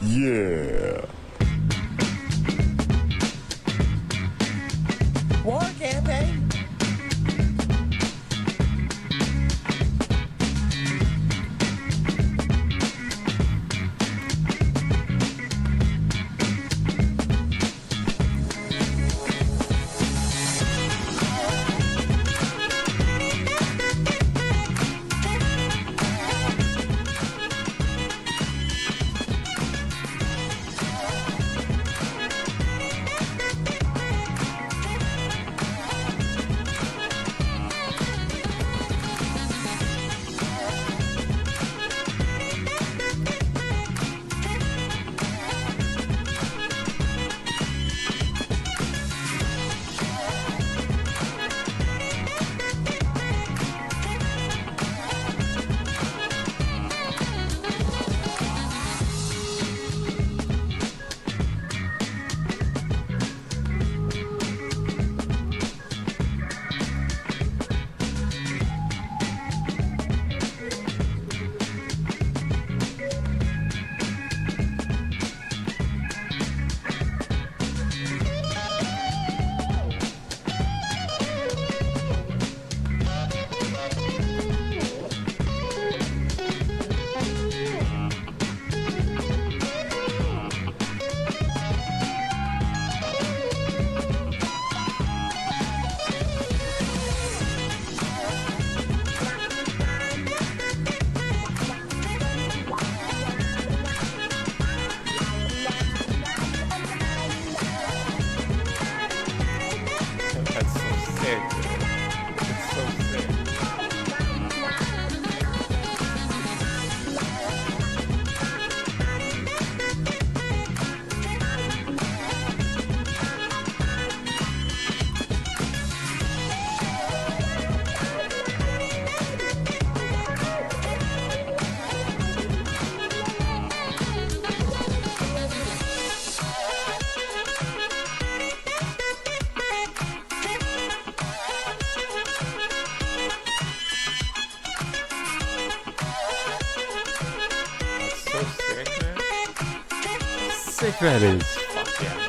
Yeah. War campaign. That's so sick, dude. That's so sick. That's so sick, man. Sick that is. Fuck yeah.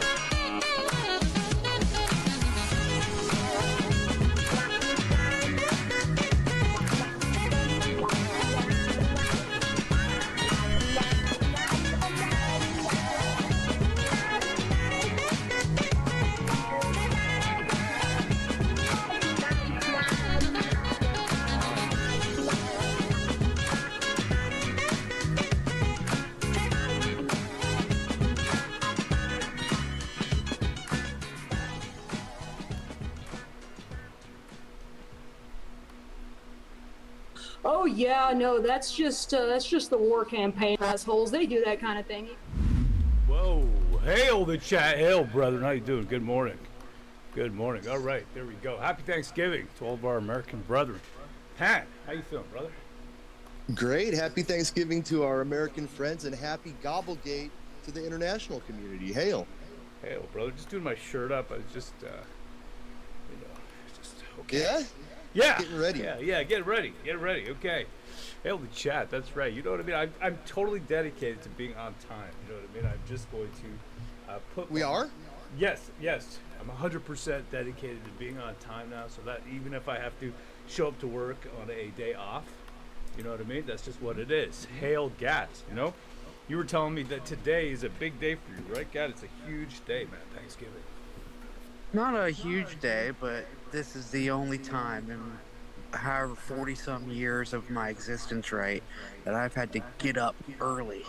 Oh yeah, no, that's just the war campaign assholes. They do that kind of thing. Whoa. Hail the chat. Hail, brother. How you doing? Good morning. Good morning. All right, there we go. Happy Thanksgiving to all of our American brethren. Pat, how you feeling, brother? Great. Happy Thanksgiving to our American friends and happy Gobblegate to the international community. Hail. Hail, brother. Just doing my shirt up. I was just, just okay. Yeah? Yeah. Getting ready. Yeah. Get ready. Okay. Hail the chat. That's right. You know what I mean? I'm totally dedicated to being on time. You know what I mean? I'm just going to put. We are? Yes. I'm 100% dedicated to being on time now, so that even if I have to show up to work on a day off, you know what I mean? That's just what it is. Hail Gats, you know? You were telling me that today is a big day for you, right, Gat? It's a huge day, man, Thanksgiving. Not a huge day, but this is the only time in however 40-some years of my existence, right, that I've had to get up early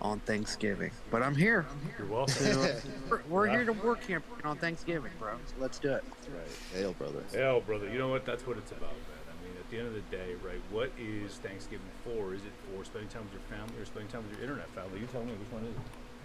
on Thanksgiving. But I'm here. You're welcome. So, we're here to work campaign on Thanksgiving, bro. So let's do it. That's right. Hail, brother. Hail, brother. You know what? That's what it's about, man. I mean, at the end of the day, right, what is Thanksgiving for? Is it for spending time with your family or spending time with your internet family? You tell me, which one is it?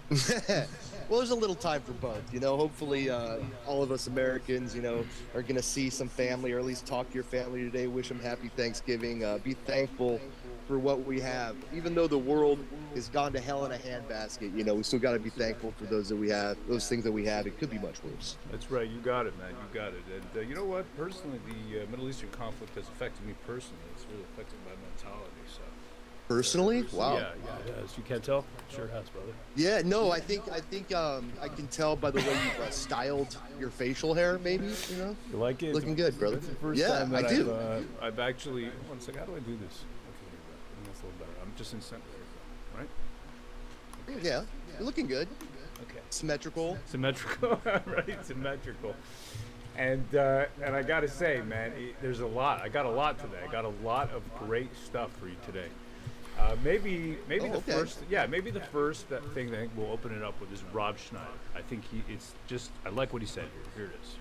Well, there's a little time for both, you know. Hopefully, all of us Americans, you know, are gonna see some family, or at least talk to your family today. Wish them happy Thanksgiving. Be thankful for what we have, even though the world has gone to hell in a handbasket. You know, we still got to be thankful for those that we have, those things that we have. It could be much worse. That's right. You got it, man. You got it. And you know what? Personally, the Middle Eastern conflict has affected me personally. It's really affected my mentality. So. Personally, wow. Yeah, it has. You can't tell? Sure has, brother. Yeah, no, I think I can tell by the way you've styled your facial hair. Maybe, you know. You like it? Looking good, brother. It's the first Yeah, time that I do. I've actually. One second. How do I do this? Okay, I think that's a little better. I'm just in center, right? Yeah, you're looking good. Okay. Symmetrical. Symmetrical, right? Symmetrical. And I gotta say, man, there's a lot. I got a lot today. I got a lot of great stuff for you today. Maybe the first, maybe the first thing that I think we'll open it up with is Rob Schneider. I think I like what he said here. Here it is.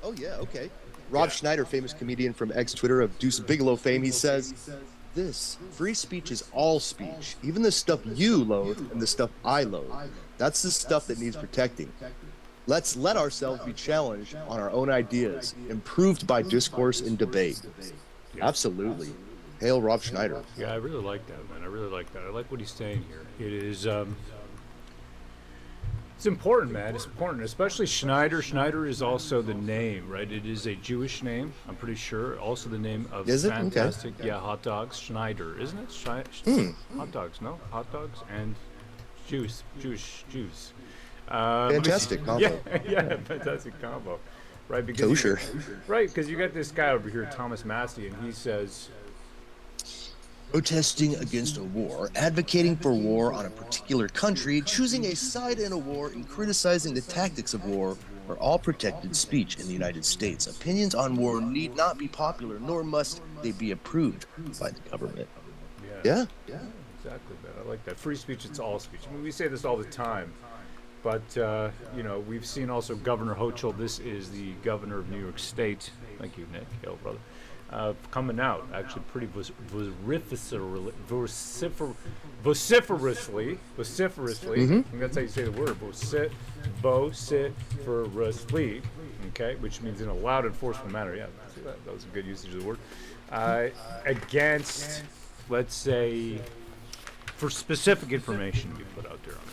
Oh yeah, okay. Rob Schneider, famous comedian from ex-Twitter of Deuce Bigelow fame, he says, "This free speech is all speech, even the stuff you loathe and the stuff I loathe. That's the stuff that needs protecting. Let's let ourselves be challenged on our own ideas, improved by discourse and debate." Absolutely. Hail Rob Schneider. Yeah, I really like that, man. I really like that. I like what he's saying here. It is, it's important, man. It's important, especially Schneider. Schneider is also the name, right? It is a Jewish name, I'm pretty sure. Also the name of is it? fantastic, Okay. yeah, hot dogs. Schneider, isn't it? Hot dogs, no? Hot dogs and Jewish Jews. Fantastic combo. Yeah, fantastic combo, right? Because Kosher. right, because you got this guy over here, Thomas Massey, and he says, Protesting against a war, advocating for war on a particular country, choosing a side in a war, and criticizing the tactics of war are all protected speech in the United States. Opinions on war need not be popular, nor must they be approved by the government. Yeah. Exactly, man. I like that. Free speech, it's all speech. I mean, we say this all the time, but, you know, we've seen also Governor Hochul. This is the governor of New York State. Thank you, Nick. Yo, brother. Coming out actually pretty vociferously. I think that's how you say the word. Vociferously. Okay, which means in a loud and forceful manner. Yeah, that was a good usage of the word. Against, let's say, for specific information to be put out there on it.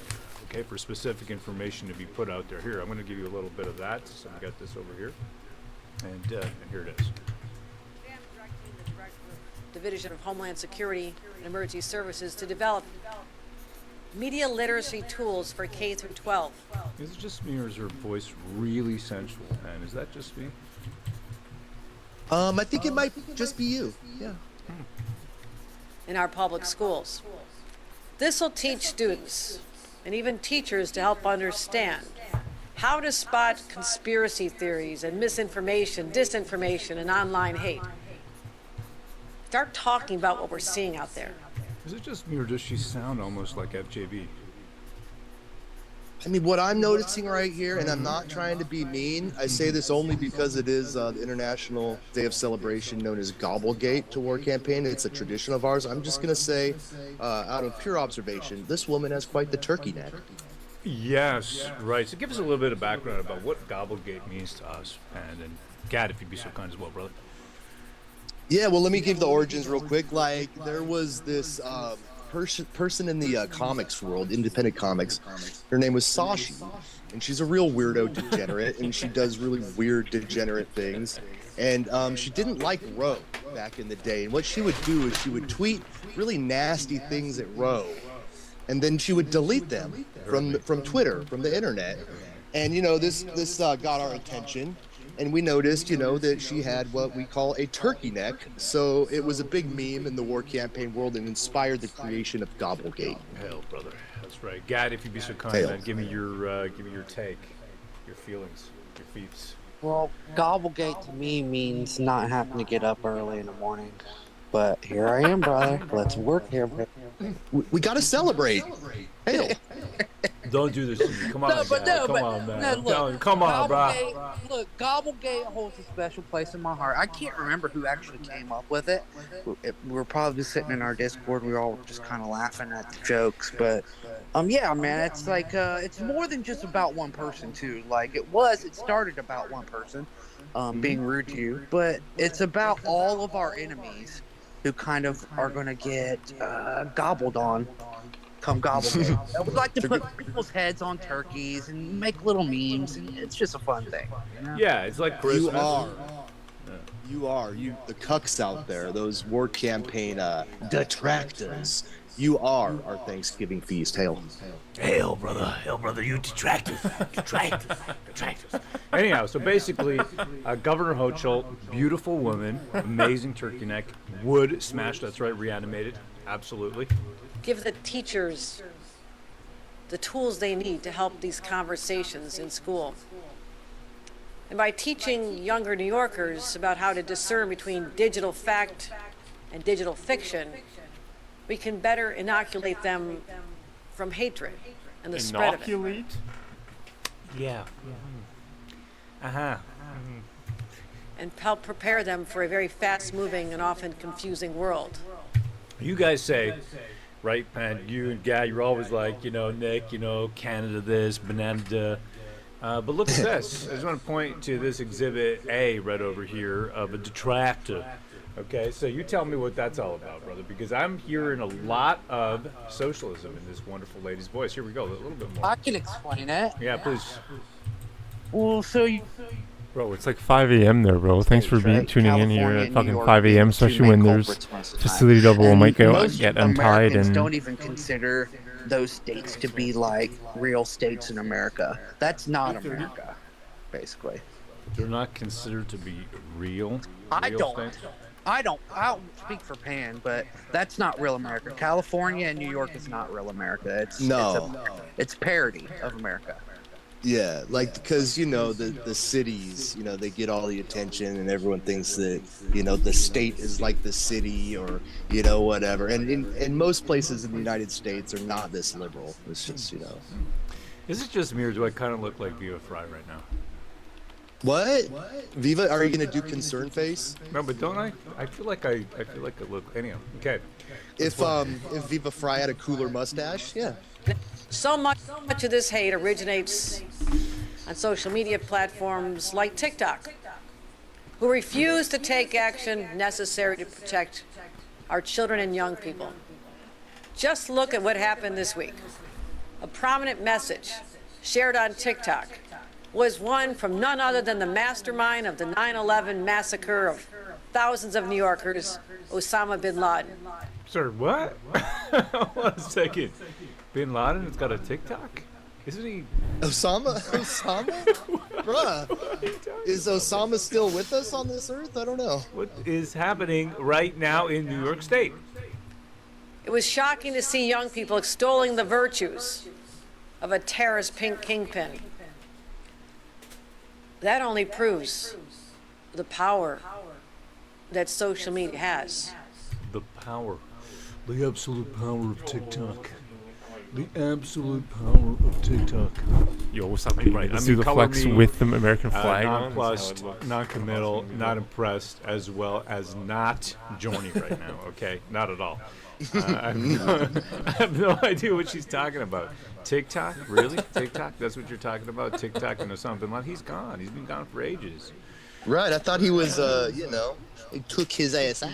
Okay, for specific information to be put out there. Here, I'm going to give you a little bit of that. So I got this over here, and here it is. Division of Homeland Security and Emergency Services to develop media literacy tools for K through 12. Is it just me, or is her voice really sensual? And is that just me? I think it might just be you. Yeah. In our public schools. This will teach students and even teachers to help understand how to spot conspiracy theories and misinformation, disinformation, and online hate. Start talking about what we're seeing out there. Is it just me, or does she sound almost like FJB? I mean, what I'm noticing right here, and I'm not trying to be mean, I say this only because it is the International Day of Celebration known as Gobblegate to War Campaign. It's a tradition of ours. I'm just going to say, out of pure observation, this woman has quite the turkey neck. Yes, right. So give us a little bit of background about what Gobblegate means to us. And Gad, if you'd be so kind as well, brother. Yeah, well, let me give the origins real quick. Like, there was this person in the comics world, independent comics. Her name was Sashi, and she's a real weirdo degenerate, and she does really weird degenerate things. And she didn't like Roe back in the day. And what she would do is she would tweet really nasty things at Roe, and then she would delete them from Twitter, from the internet. And, you know, this got our attention. And we noticed, you know, that she had what we call a turkey neck. So it was a big meme in the war campaign world and inspired the creation of Gobblegate. Hail, brother. That's right. Gad, if you'd be so kind, Hail. man, give me your take, your feelings, your feats. Well, Gobblegate to me means not having to get up early in the morning. But here I am, brother. Let's work here. We got to celebrate. Hail. don't do this to me. Come on, come on, man. No, look, Come on, bro. Gobblegate holds a special place in my heart. I can't remember who actually came up with it. We're probably sitting in our Discord. We all were just kind of laughing at the jokes, but yeah, man, it's like it's more than just about one person too. Like it started about one person being rude to you, but it's about all of our enemies who kind of are going to get gobbled on. Come Gobblegate. I would like to put people's heads on turkeys and make little memes, and it's just a fun thing. You know? Yeah, it's like Christmas. You are the cucks out there, those war campaign detractors. You are our Thanksgiving feast. Hail. Hail, brother, you detractors. Anyhow, so basically, Governor Hochul, beautiful woman, amazing turkey neck, wood smashed, that's right, reanimated, absolutely. Give the teachers the tools they need to help these conversations in school. And by teaching younger New Yorkers about how to discern between digital fact and digital fiction, we can better inoculate them from hatred and the spread of it. Inoculate? Yeah. Uh-huh. And help prepare them for a very fast-moving and often confusing world. You guys say, right, and you and Guy, you're always like, Nick, Canada this, banana but look at this. I just want to point to this exhibit A right over here of a detractor. Okay, so you tell me what that's all about, brother, because I'm hearing a lot of socialism in this wonderful lady's voice. Here we go, a little bit more. I can explain it. Yeah, please. Well, so Bro, it's like 5 a.m. there, bro. Thanks for tuning in here at fucking 5 a.m., especially when there's facility double might get untied. Americans And don't even consider those states to be like real states in America. That's not America, basically. They're not considered to be real. I real don't. things? I don't speak for Pan, but that's not real America. California and New York is not real America. It's parody of America. Yeah, like because the cities, they get all the attention, and everyone thinks that the state is like the city, or whatever. And in most places in the United States are not this liberal. It's just Is it just me, or do I kind of look like Viva Fry right now? What? Viva, are you gonna do concern face? No, but don't I? I feel like I look. Anyhow, okay. If Viva Fry had a cooler mustache, yeah. So much of this hate originates on social media platforms like TikTok, who refuse to take action necessary to protect our children and young people. Just look at what happened this week. A prominent message shared on TikTok was one from none other than the mastermind of the 9/11 massacre of thousands of New Yorkers, Osama bin Laden. Sir, what? Hold on a second. Bin Laden has got a TikTok? Isn't he? Osama? Bruh. Is Osama still with us on this earth? I don't know. What is happening right now in New York State? It was shocking to see young people extolling the virtues of a terrorist pink kingpin. That only proves the power that social media has. The power. The absolute power of TikTok. The absolute power of TikTok. yo, what's up, man? Right, Let's I do mean, the color flex me, with the American flag on. Nonplussed, non-committal, not impressed, as well as not joining right now. Okay, not at all. I have no idea what she's talking about. TikTok, really? TikTok? That's what you're talking about? TikTok and Osama bin Laden? He's gone. He's been gone for ages. Right, I thought he was, he took his ass out.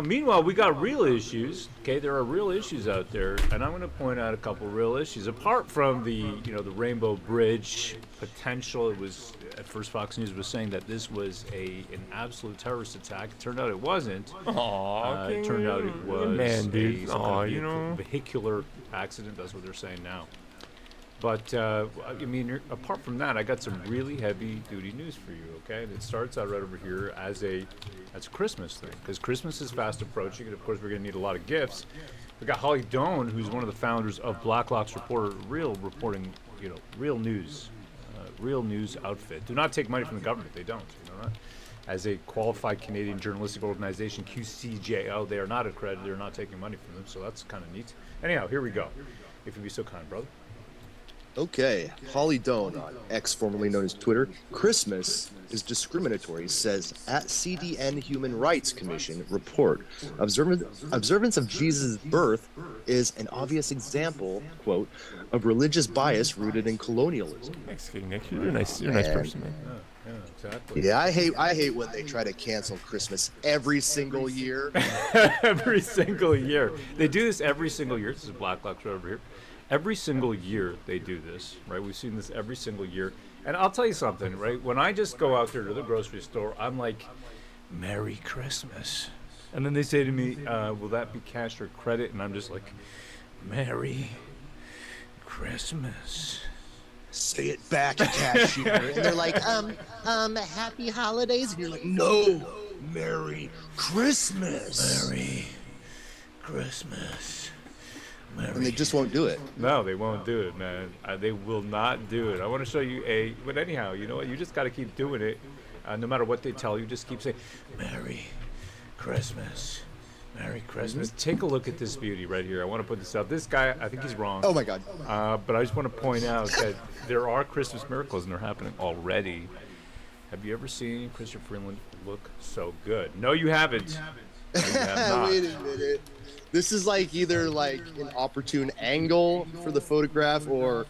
Meanwhile, we got real issues. Okay, there are real issues out there, and I'm going to point out a couple real issues. Apart from the Rainbow Bridge potential, it was at first Fox News was saying that this was an absolute terrorist attack. It turned out it wasn't. It turned out it was a vehicular accident. That's what they're saying now. But apart from that, I got some really heavy-duty news for you. Okay, and it starts out right over here as a Christmas thing, because Christmas is fast approaching, and of course we're going to need a lot of gifts. We got Holly Doan, who's one of the founders of Blacklock's reporting, real news outfit. Do not take money from the government. They don't. As a qualified Canadian journalistic organization, QCJO, they are not accredited. They're not taking money from them, so that's kind of neat. Anyhow, here we go. If you'd be so kind, brother. Okay, Holly Doan on X, formerly known as Twitter. Christmas is discriminatory, says at CDN Human Rights Commission report. Observance of Jesus' birth is an obvious example, quote, of religious bias rooted in colonialism. Thanks, Nick. You're a nice person, man. Yeah, exactly. Yeah, I hate when they try to cancel Christmas every single year. Every single year. They do this every single year. This is Black Box right over here. Every single year they do this, right? We've seen this every single year. And I'll tell you something, right? When I just go out there to the grocery store, I'm like, Merry Christmas. And then they say to me, will that be cash or credit? And I'm just like, Merry Christmas. Say it back, cashier. And they're like, happy holidays. And you're like, no, Merry Christmas. Merry Christmas. And they just won't do it. No, they won't do it, man. They will not do it. I want to show you but anyhow, you know what? You just got to keep doing it. No matter what they tell you, just keep saying, Merry Christmas. Merry Christmas. Take a look at this beauty right here. I want to put this out. This guy, I think he's wrong. Oh, my God. But I just want to point out that there are Christmas miracles, and they're happening already. Have you ever seen Christopher Freeland look so good? No, you haven't. No, you have not. Wait a minute. This is like either like an opportune angle for the photograph, or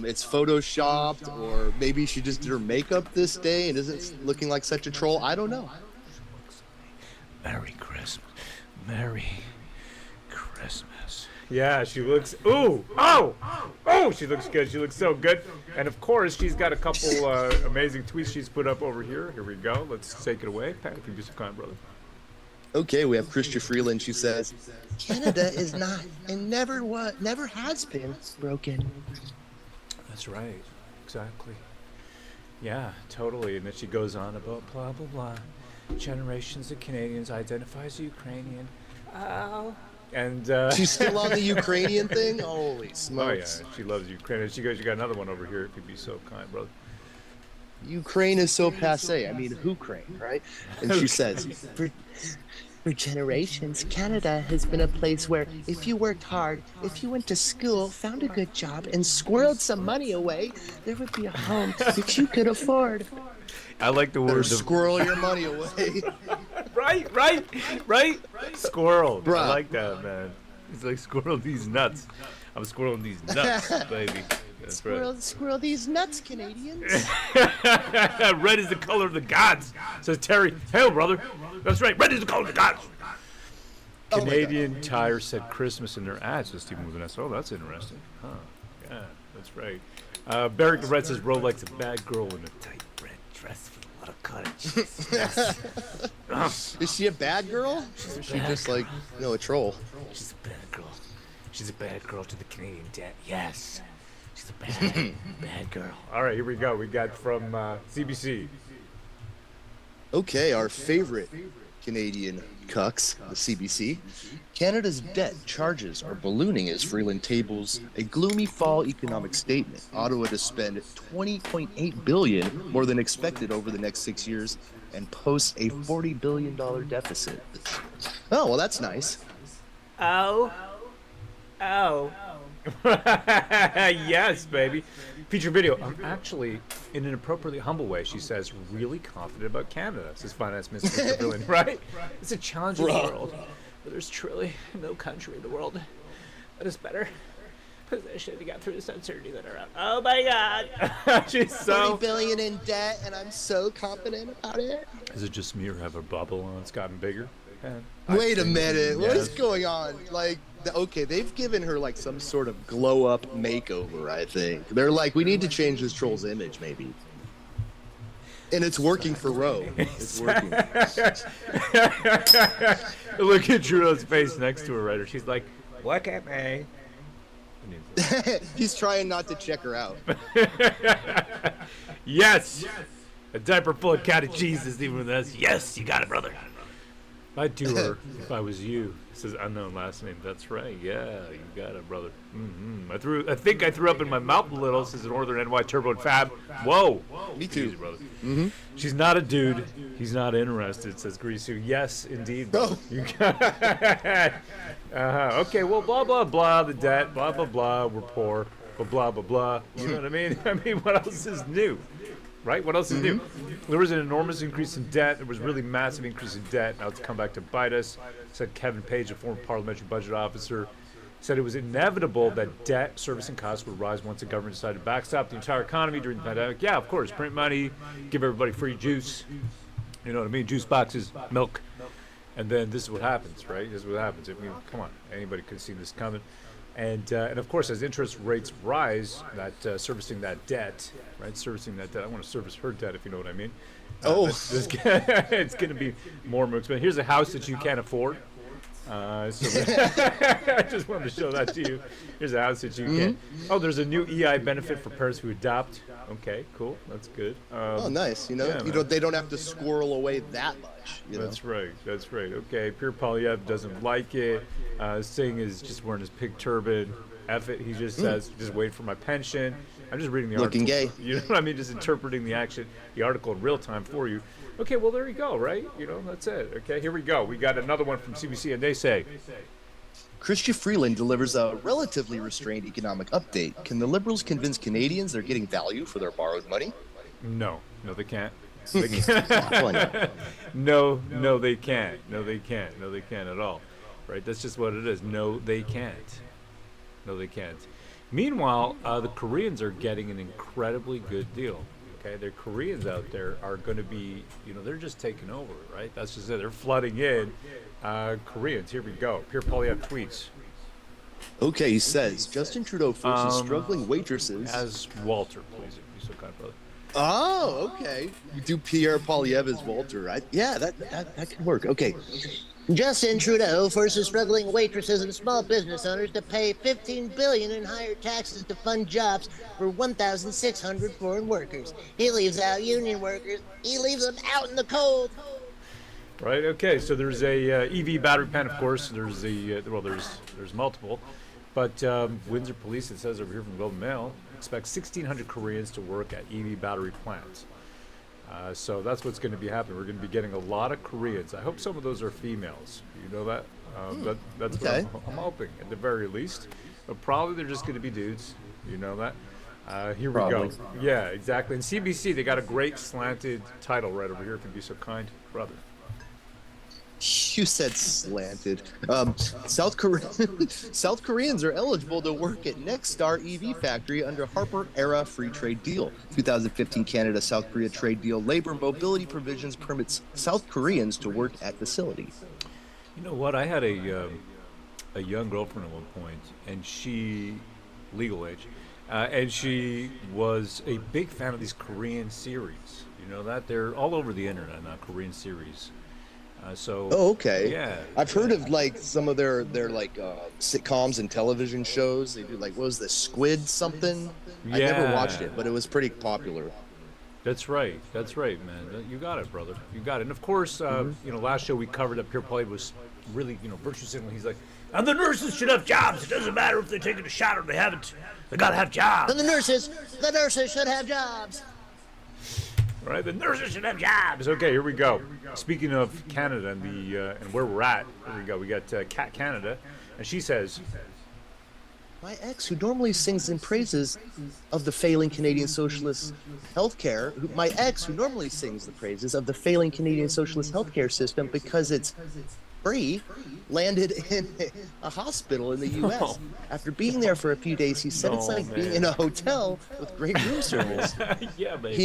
it's photoshopped, or maybe she just did her makeup this day and isn't looking like such a troll. I don't know. Merry Christmas. Merry Christmas. Yeah, she looks. Ooh! Oh! Oh! She looks good. She looks so good. And of course, she's got a couple amazing tweets she's put up over here. Here we go. Let's take it away. Pat, if you be so kind, brother. Okay, we have Christian Freeland. She says, Canada is not and never has been broken. That's right. Exactly. Yeah, totally. And then she goes on about blah, blah, blah. Generations of Canadians identify as Ukrainian. Oh. And she's still on the Ukrainian thing? Holy smokes. Oh, yeah. She loves Ukraine. And she goes, you got another one over here, if you'd be so kind, brother. Ukraine is so passe. I mean, Ukraine, right? And she says, for generations, Canada has been a place where if you worked hard, if you went to school, found a good job, and squirreled some money away, there would be a home that you could afford. I like the word squirrel your money away. Right. Squirrel. Bruh. I like that, man. It's like squirrel these nuts. I'm squirreling these nuts, baby. That's right. Squirrel these nuts, Canadians. Red is the color of the gods, says Terry. Hail, brother. That's right. Red is the color of the gods. Canadian Tire said Christmas in their ads, says Stephen with an S. Oh, that's interesting. Huh. Yeah, that's right. Barrick the Red says Rolex, a bad girl in a tight red dress with a lot of cottage. Is she a bad girl? Or is she just like, a troll? She's a bad girl. She's a bad girl to the Canadian debt. Yes. She's a bad girl. All right, here we go. We got from CBC. Okay, our favorite Canadian cucks, the CBC. Canada's debt charges are ballooning as Freeland tables a gloomy fall economic statement. Ottawa to spend $20.8 billion more than expected over the next 6 years and posts a $40 billion deficit. Oh, well, that's nice. Oh. Yes, baby. Feature video. I'm actually, in an appropriately humble way, she says, really confident about Canada, says Finance Minister Mr. Brilliant, right? It's a challenging world, but there's truly no country in the world that is better positioned to get through this uncertainty than our own. Oh my God. She's so... $40 billion in debt, and I'm so confident about it. Is it just me or have her bubble on? It's gotten bigger? Wait a minute. What is going on? Like, okay, they've given her like some sort of glow up makeover, I think. They're like, we need to change this troll's image, maybe. And it's working for Roe. It's working. Look at Trudeau's face next to her, right? She's like, look at me. He's trying not to check her out. Yes! A diaper full of cottage cheese is even with us. Yes, you got it, brother. I'd do her if I was you. Says unknown last name. That's right. Yeah, you got it, brother. I think I threw up in my mouth a little. Says Northern NY Turbo and Fab. Whoa. Me too, easy, brother. She's not a dude. He's not interested. Says Greasy. Yes, indeed. Oh. You got. Okay. Well, blah blah blah. The debt. Blah blah blah. We're poor. blah, blah, blah. You know what I mean? I mean, what else is new? Right? What else is new? There was an enormous increase in debt. There was really massive increase in debt. Now it's come back to bite us. Said Kevin Page, a former parliamentary budget officer, said it was inevitable that debt servicing costs would rise once the government decided to backstop the entire economy during the pandemic. Yeah, of course, print money, give everybody free juice. You know what I mean? Juice boxes, milk. And then this is what happens, right? This is what happens. I mean, come on. Anybody could have seen this coming. And of course, as interest rates rise, that servicing that debt, right? Servicing that debt. I want to service her debt, if you know what I mean. It's going to be more and more expensive. Here's a house that you can't afford. So I just wanted to show that to you. Here's a house that you can't. Oh, there's a new EI benefit for parents who adopt. Okay, cool. That's good. Nice. You know, they don't have to squirrel away that much. That's right. That's right. Okay, Pierre Polyev doesn't like it. Singh is just wearing his pig turban. F it. He just says, just wait for my pension. I'm just reading the Looking article. gay. You know what I mean? Just interpreting the article in real time for you. Okay, well, there you go, right? You know, that's it. Okay, here we go. We got another one from CBC, and they say, Chrystia Freeland delivers a relatively restrained economic update. Can the Liberals convince Canadians they're getting value for their borrowed money? no, they can't. Why not? No, they can't. No, they can't. No, they can't at all. Right? That's just what it is. No, they can't. No, they can't. Meanwhile, the Koreans are getting an incredibly good deal. Okay, the Koreans out there are going to be, they're just taking over, right? That's just it. They're flooding in Koreans. Here we go. Pierre Polyev tweets. Okay, he says, Justin Trudeau forces struggling waitresses. As Walter, please, if you're so kind, brother. Oh, okay. You do Pierre Polyev as Walter, right? Yeah, that could work. Okay. Justin Trudeau forces struggling waitresses and small business owners to pay $15 billion in higher taxes to fund jobs for 1,600 foreign workers. He leaves out union workers. He leaves them out in the cold. Right. Okay. So there's a EV battery plant, of course. There's there's multiple, but Windsor Police, it says over here from Golden Mail, expects 1,600 Koreans to work at EV battery plants. So that's what's going to be happening. We're going to be getting a lot of Koreans. I hope some of those are females. You know that? That's okay. what I'm hoping, at the very least. But probably they're just going to be dudes. You know that? Here we go. Yeah, exactly. And CBC, they got a great slanted title right over here, if you'd be so kind, brother. You said slanted. South Koreans are eligible to work at Nexstar EV factory under Harper-era free trade deal. 2015 Canada-South Korea trade deal labor mobility provisions permits South Koreans to work at facility. You know what? I had a young girlfriend at one point, and she, legal age, and she was a big fan of these Korean series. You know that? They're all over the internet now, Korean series. Oh, okay. Yeah, I've heard of like some of their like sitcoms and television shows. They do like, what was this, Squid something? Yeah. I never watched it, but it was pretty popular. That's right, man. You got it, brother. You got it. And of course, last show we covered that Pierre Polyev was really, virtue signaling. He's like, and the nurses should have jobs. It doesn't matter if they're taking a shot or they haven't. They gotta have jobs. And the nurses should have jobs. Right, the nurses should have jobs. Okay, here we go. Speaking of Canada and and where we're at, here we go. We got Cat Canada, and she says, My ex, who normally sings in praises of the failing Canadian Socialist healthcare, system because it's free, landed in a hospital in the U.S. After being there for a few days, he said it's like being in a hotel with great room service. yeah, baby.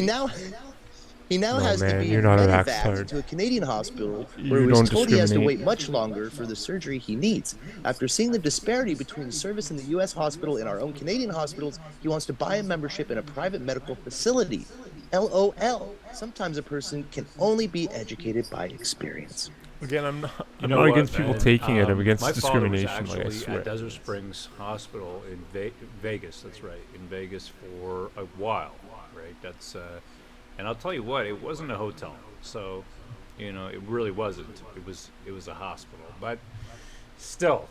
He now has to be medevac to a Canadian hospital where he was told he has to wait much longer for the surgery he needs. After seeing the disparity between service in the U.S. hospital and our own Canadian hospitals, he wants to buy a membership in a private medical facility. LOL. Sometimes a person can only be educated by experience. Again, I'm not against people taking it. I'm against discrimination, like I swear. At Desert Springs Hospital in Vegas. That's right, in Vegas for a while. Right. That's. And I'll tell you what, it wasn't a hotel, so, it really wasn't. It was a hospital, but still,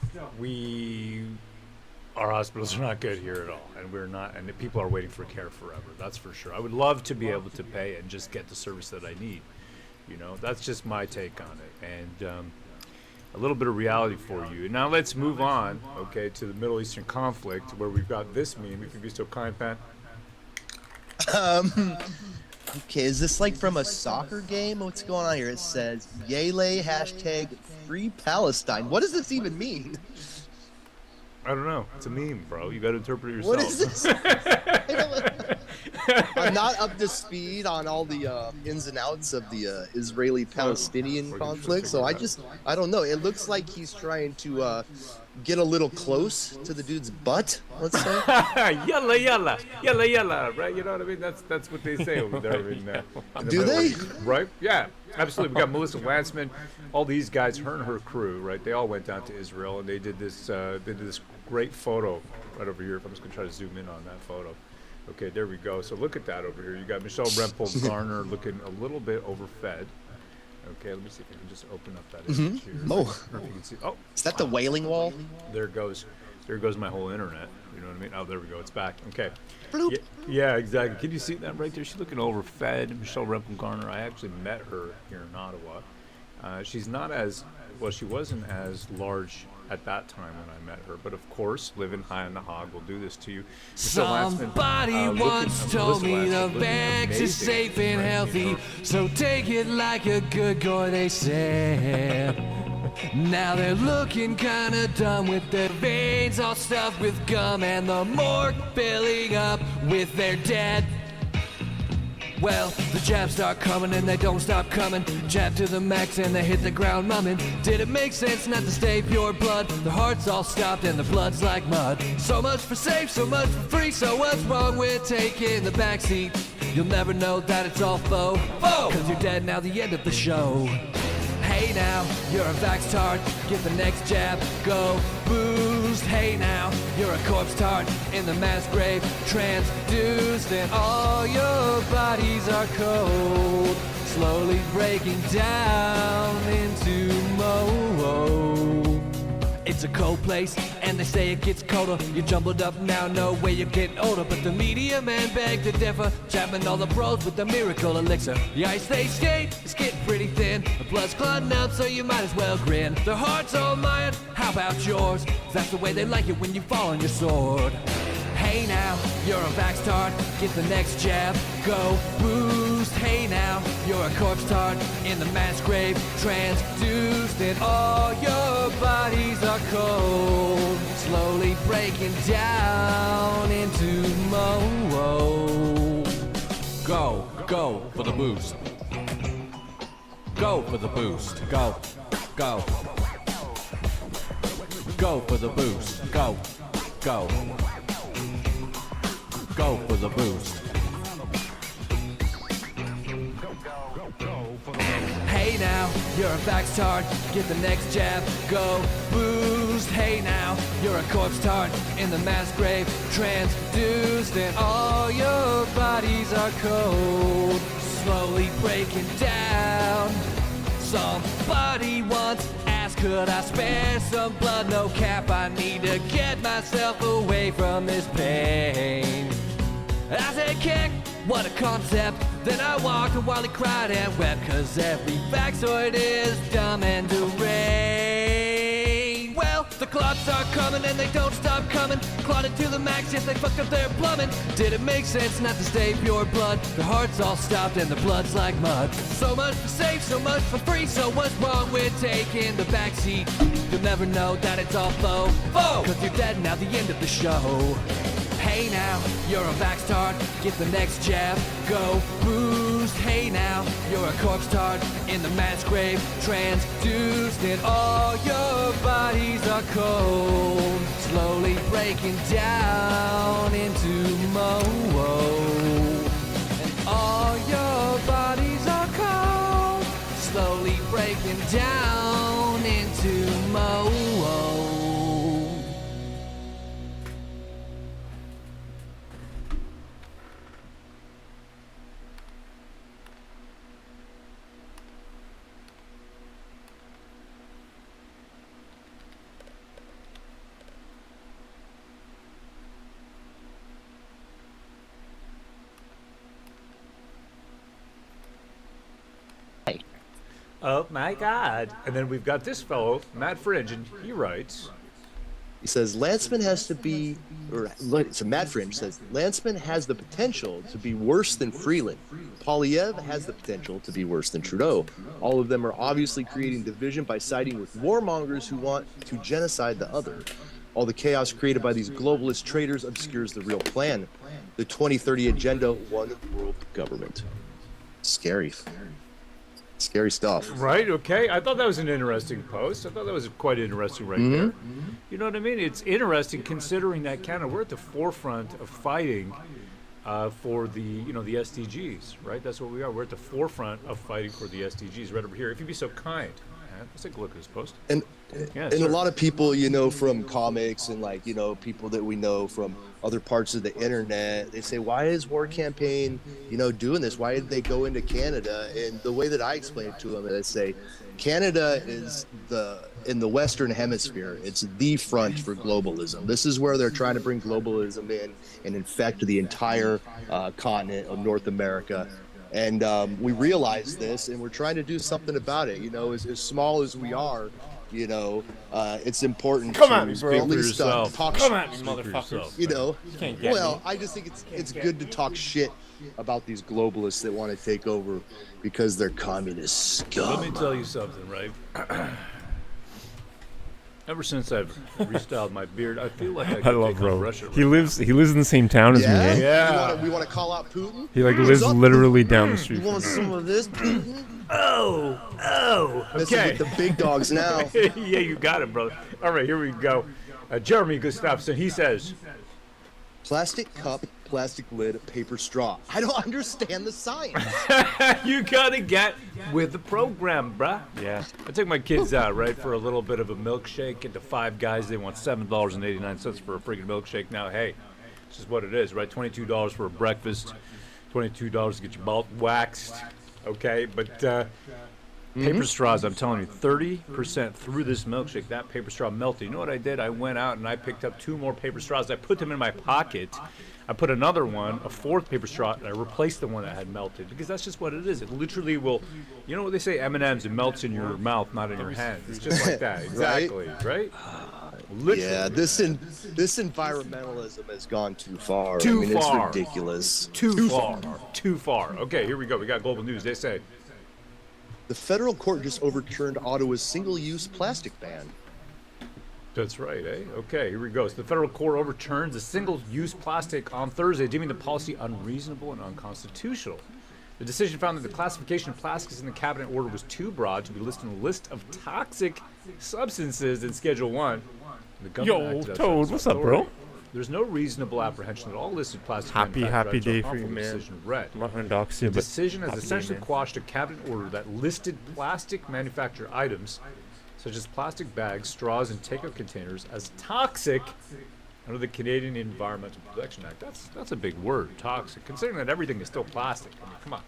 our hospitals are not good here at all, and we're not, and the people are waiting for care forever. That's for sure. I would love to be able to pay and just get the service that I need. That's just my take on it. And a little bit of reality for you. Now let's move on, okay, to the Middle Eastern conflict, where we've got this meme. If you'd be so kind, Pat. Okay, is this like from a soccer game? What's going on here? It says Yele hashtag Free Palestine. What does this even mean? I don't know. It's a meme, bro. You got to interpret it yourself. What is this? I'm not up to speed on all the ins and outs of the Israeli-Palestinian conflict, so I don't know. It looks like he's trying to get a little close to the dude's butt, let's say. Yalla, yalla, yalla, yalla, right? You know what I mean? That's what they say over there in the Do they? Right? Yeah, absolutely. We got Melissa Lantzman, all these guys, her and her crew, right? They all went down to Israel and they did this great photo right over here. If I'm just gonna try to zoom in on that photo. Okay, there we go. So look at that over here. You got Michelle Rempel Garner looking a little bit overfed. Okay, let me see if I can just open up that image here. Oh. I don't know if you can see. Oh, Is that the Wailing Wall? there goes my whole internet. You know what I mean? Oh, there we go. It's back. Okay. Bloop. Yeah, exactly. Can you see that right there? She's looking overfed. Michelle Rempel Garner. I actually met her here in Ottawa. She's not as well. She wasn't as large at that time when I met her, but of course, living high on the hog will do this to you. Somebody once told me the bags is safe and healthy, so take it like a good boy, they said. Now they're looking kinda dumb with their veins all stuffed with gum and the morgue filling up with their dead. Well, the jabs start coming and they don't stop coming. Jab to the max and they hit the ground mumming. Did it make sense not to stay pure blood? The heart's all stopped and the blood's like mud. So much for safe, so much for free. So what's wrong with taking the backseat? You'll never know that it's all faux. Cause you're dead now, the end of the show. Hey now, you're a vax tart, get the next jab, go boost. Hey now, you're a corpse tart in the mass grave, transduced, and all your bodies are cold, slowly breaking down into mold. It's a cold place, and they say it gets colder. You're jumbled up now, no way you're getting older. But the media men beg to differ, jabbing all the pros with the miracle elixir. The ice they skate is getting pretty thin. The blood's clotting up, so you might as well grin. Their heart's all mine, how about yours? That's the way they like it when you fall on your sword. Hey now, you're a vax tart, get the next jab, go boost. Hey now, you're a corpse tart in the mass grave, transduced, and all your bodies are cold, slowly breaking down into mold. Go for the boost. Go for the boost. Go. Go for the boost. Go. Go for the boost. Hey now, you're a vax tart, get the next jab, go boost. Hey now, you're a corpse tart in the mass grave, transduced, and all your bodies are cold, slowly breaking down. Somebody once asked, could I spare some blood? No cap, I need to get myself away from this pain. I said, kick, what a concept. Then I walked while he cried and wept, cause every factoid is dumb and deranged. Well, the clots are coming and they don't stop coming. Clotted to the max if they fucked up their plumbing. Did it make sense not to stay pure blood? The heart's all stopped and the blood's like mud. So much for safe, so much for free. So what's wrong with taking the backseat? You'll never know that it's all faux. Cause you're dead now, the end of the show. Hey now, you're a vax tart, get the next jab, go boost. Hey now, you're a corpse tart in the mass grave, transduced, and all your bodies are cold, slowly breaking down into mold. And all your bodies are cold, slowly breaking down into mold. Oh my God. And then we've got this fellow, Matt Fringe, and he writes, he says, Lanceman has to be, or so Matt Fringe says, Lanceman has the potential to be worse than Freeland. Polyev has the potential to be worse than Trudeau. All of them are obviously creating division by siding with warmongers who want to genocide the other. All the chaos created by these globalist traitors obscures the real plan. The 2030 agenda, one world government. Scary. Scary stuff. Right, okay. I thought that was an interesting post. I thought that was quite interesting right there. You know what I mean? It's interesting considering that Canada, we're at the forefront of fighting for the SDGs, right? That's what we are. We're at the forefront of fighting for the SDGs right over here. If you'd be so kind, let's take a look at this post. And a lot of people, from comics and people that we know from other parts of the internet, they say, why is War Campaign, doing this? Why did they go into Canada? And the way that I explain it to them is I say, Canada is in the Western Hemisphere, it's the front for globalism. This is where they're trying to bring globalism in and infect the entire continent of North America. And we realize this, and we're trying to do something about it. As small as we are, it's important Come to at me, bro. at least talk. Come at me, motherfuckers. You can't get me. I just think it's good to talk shit about these globalists that want to take over because they're communist scum. Let me tell you something, right? Ever since I've restyled my beard, I feel like I love take bro. on Russia. He lives in the same town as me. Eh? Yeah. We want to call out Putin? He lives literally down the street. You want some of this, Putin? Oh. Messing Okay. with the big dogs now. Yeah, you got it, brother. All right, here we go. Jeremy Gustafson, he says, plastic cup, plastic lid, paper straw. I don't understand the science. you gotta get with the program, bruh. Yeah. I took my kids out, right, for a little bit of a milkshake. At the Five Guys, they want $7.89 for a freaking milkshake. Now, hey, this is what it is, right? $22 for a breakfast, $22 to get your mouth waxed. Okay, but paper straws, I'm telling you, 30% through this milkshake, that paper straw melted. You know what I did? I went out and I picked up 2 more paper straws. I put them in my pocket. I put another one, a 4th paper straw, and I replaced the one that had melted because that's just what it is. It literally will, you know what they say, M&M's, it melts in your mouth, not in your hands. It's just like that, exactly, right? Yeah, this environmentalism has gone too far. Too It's far. ridiculous. Too far. Okay, here we go. We got global news. They say, the federal court just overturned Ottawa's single-use plastic ban. that's right, eh? Okay, here we go. So the federal court overturns the single-use plastic on Thursday, deeming the policy unreasonable and unconstitutional. The decision found that the classification of plastics in the cabinet order was too broad to be listed on the list of toxic substances in Schedule 1. The government acted outside Toad, its what's up, authority. bro? There's no reasonable apprehension that all listed plastic Happy manufactured day items are for you, harmful, the man. decision read. I'm not gonna dox you, The but decision has happy day, essentially man. quashed a cabinet order that listed plastic manufactured items, such as plastic bags, straws, and takeout containers, as toxic under the Canadian Environmental Protection Act. That's a big word, toxic, considering that everything is still plastic. I mean, come on.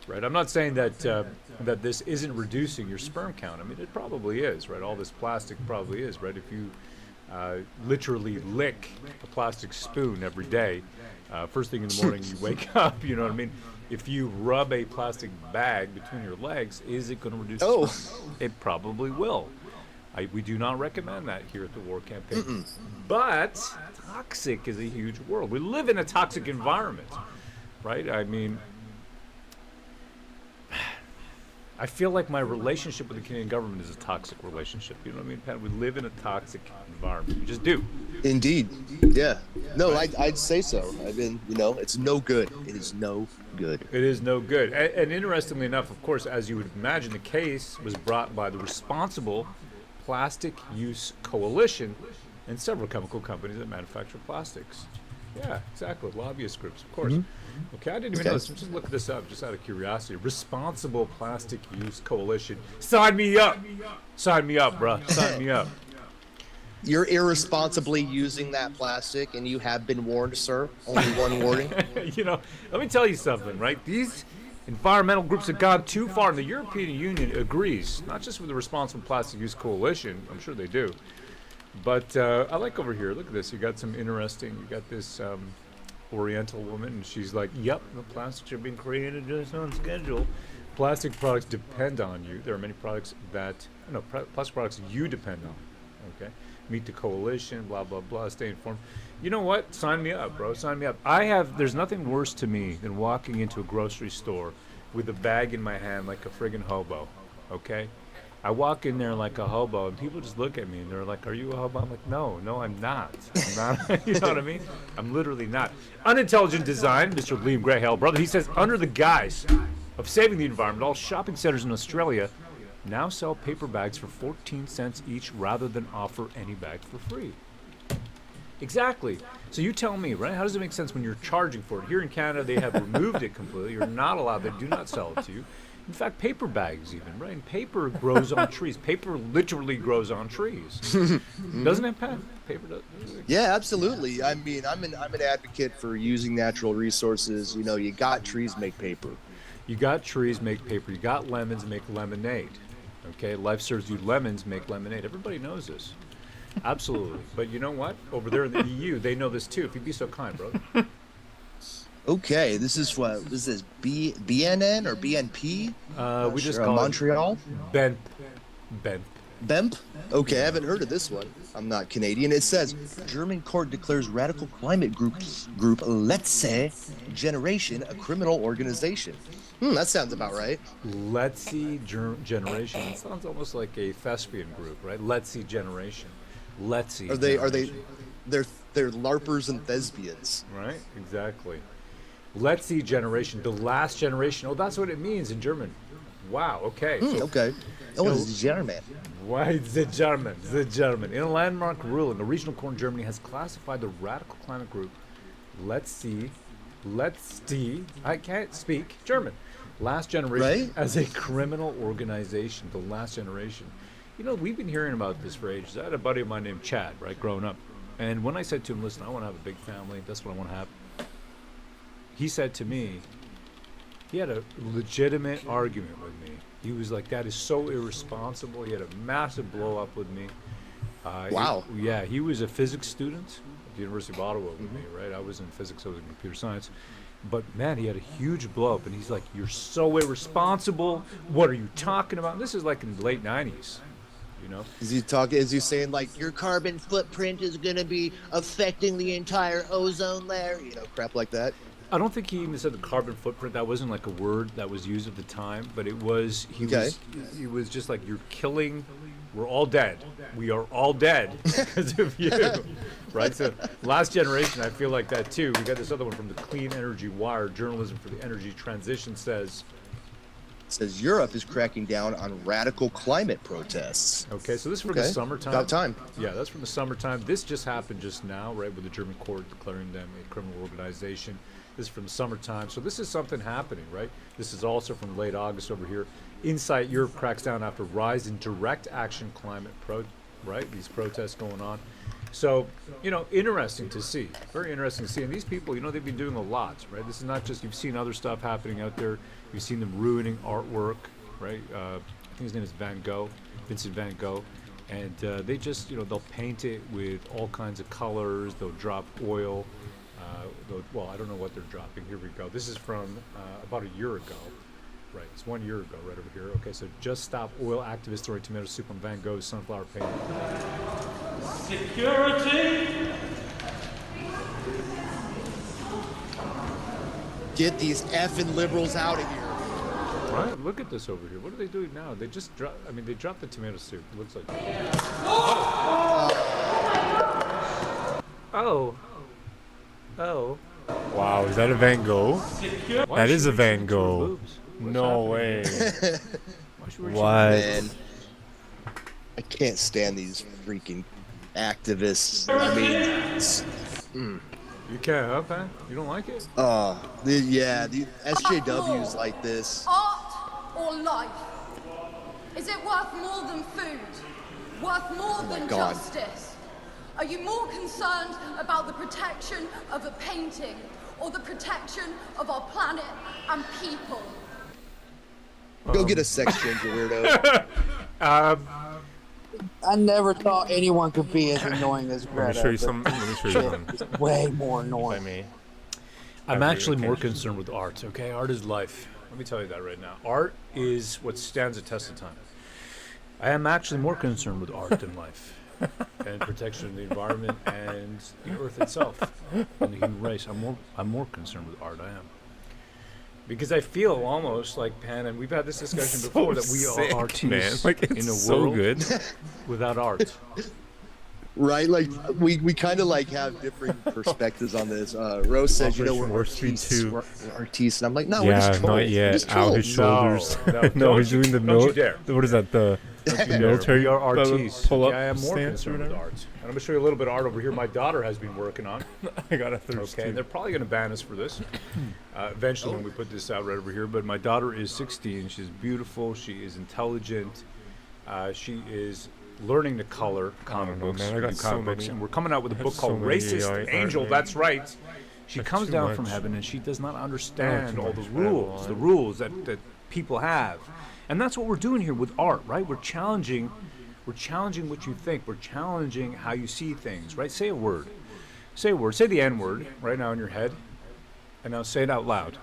Right, I'm not saying that that this isn't reducing your sperm count. I mean, it probably is, right? All this plastic probably is, right? If you literally lick a plastic spoon every day, first thing in the morning you wake up, you know what I mean? If you rub a plastic bag between your legs, is it going to reduce sperm? It probably will. We do not recommend that here at the War Campaign. But toxic is a huge world. We live in a toxic environment, right? I mean, I feel like my relationship with the Canadian government is a toxic relationship. You know what I mean, Pat? We live in a toxic environment. We just do. Indeed. Yeah. No, I'd say so. I mean, it's no good. It is no good. It is no good. And interestingly enough, of course, as you would imagine, the case was brought by the Responsible Plastic Use Coalition and several chemical companies that manufacture plastics. Yeah, exactly. Lobbyist groups, of course. Okay, I didn't even know this. Just look this up, just out of curiosity. Responsible Plastic Use Coalition. Sign me up. Sign me up, bruh. Sign me up. You're irresponsibly using that plastic, and you have been warned, sir. Only one warning. Let me tell you something, right? These environmental groups have gone too far, and the European Union agrees, not just with the Responsible Plastic Use Coalition, I'm sure they do, but I like over here, look at this, you got this Oriental woman, and she's like, yep, the plastics are being created just on schedule. plastic products depend on you. There are many products that, no, plastic products you depend on. Okay? Meet the coalition, blah, blah, blah, stay informed. You know what? Sign me up, bro. Sign me up. There's nothing worse to me than walking into a grocery store with a bag in my hand like a friggin' hobo. Okay? I walk in there like a hobo, and people just look at me, and they're like, are you a hobo? I'm like, no, I'm not. I'm not. You know what I mean? I'm literally not. Unintelligent design, Mr. Liam Grahale, brother. He says, under the guise of saving the environment, all shopping centers in Australia now sell paper bags for 14 cents each rather than offer any bag for free. Exactly. So you tell me, right? How does it make sense when you're charging for it? Here in Canada, they have removed it completely. You're not allowed. They do not sell it to you. In fact, paper bags even, right? And paper grows on trees. Paper literally grows on trees. Doesn't it, Pat? Paper does. Yeah, absolutely. I mean, I'm an advocate for using natural resources. You know, you got trees, make paper. You got trees, make paper. You got lemons, make lemonade. Okay, life serves you lemons, make lemonade. Everybody knows this. Absolutely. But you know what? Over there in the EU, they know this too. If you'd be so kind, brother. Okay, this is what? This is BNN or BNP? We just call Montreal? BEMP. BEMP? Okay, I haven't heard of this one. I'm not Canadian. It says, German court declares radical climate group Let's Say Generation a criminal organization. That sounds about right. Let's See Generation. It sounds almost like a thespian group, right? Let's See Generation. Let's See. Are they? They're LARPers and thespians. Right. Exactly. Let's See Generation. The last generation. Oh, that's what it means in German. Wow. Okay. Okay. Oh, it's German. Why the German? The German. In a landmark ruling, a regional court in Germany has classified the radical climate group Let's See. I can't speak German. Last Generation as a criminal organization. The Last Generation. You know, we've been hearing about this for ages. I had a buddy of mine named Chad, right, growing up. And when I said to him, listen, I want to have a big family. That's what I want to have. He said to me, he had a legitimate argument with me. He was like, that is so irresponsible. He had a massive blow up with me. Wow. He was a physics student at the University of Ottawa with me, right? I was in physics, I was in computer science. But man, he had a huge blow up, and he's like, you're so irresponsible. What are you talking about? And this is like in the late 90s. You know? Is he saying like your carbon footprint is going to be affecting the entire ozone layer? You know, crap like that? I don't think he even said the carbon footprint. That wasn't like a word that was used at the time, but it was. He was just like, you're killing. We're all dead. We are all dead because of you, right? So, Last Generation. I feel like that too. We got this other one from the Clean Energy Wire. Journalism for the Energy Transition says Europe is cracking down on radical climate protests. Okay, so this is from the summertime. About time. Yeah, that's from the summertime. This just happened just now, right, with the German court declaring them a criminal organization. This is from the summertime. So this is something happening, right? This is also from late August over here. Insight Europe cracks down after rise in direct action climate right? These protests going on. So, you know, interesting to see. Very interesting to see. And these people, you know, they've been doing a lot, right? This is not just, you've seen other stuff happening out there. You've seen them ruining artwork, right? I think his name is Vincent Van Gogh. And they just, you know, they'll paint it with all kinds of colors. They'll drop oil. Well, I don't know what they're dropping. Here we go. This is from about a year ago. Right, it's 1 year ago, right over here. Okay, so Just Stop Oil activists throwing tomato soup on Van Gogh's sunflower painting. Security! Get these effing liberals out of here. Right, look at this over here. What are they doing now? They just drop. I mean, they dropped the tomato soup. It looks like. Oh. Wow, is that a Van Gogh? That is a Van Gogh. No way. What? Man, I can't stand these freaking activists. I mean, You can't, huh, Pat? You don't like it? The SJWs like this. Art or life? Is it worth more than food? Worth more than justice? Are you more concerned about the protection of a painting or the protection of our planet and people? Go get a sex changer, weirdo. I never thought anyone could be as annoying as Greta. Let me show you some. Way more annoying. By me. I'm actually more concerned with art, okay? Art is life. Let me tell you that right now. Art is what stands the test of time. I am actually more concerned with art than life and protection of the environment and the earth itself and the human race. I'm more concerned with art. I am. Because I feel almost like, Pan, and we've had this discussion before, that we are artists in a world without art. Right, like we kind of like have different perspectives on this. Rose says, you know, we're artists, and I'm like, no, we're just trolls. Not yet. Out his shoulders. No, he's doing the what is that? The military. We are artists. Pull-up I am more stance concerned with art. And I'm gonna show you a little bit of art over here. My daughter has been working on. I got a thirst. Okay, and they're probably gonna ban us for this eventually when we put this out right over here. But my daughter is 16. She's beautiful. She is intelligent. She is learning to color comic books, and we're coming out with a book called Racist Angel. That's right. She comes down from heaven, and she does not understand all the rules that people have, and that's what we're doing here with art, right? We're challenging what you think. We're challenging how you see things, right? Say a word. Say the N word right now in your head, and now say it out loud,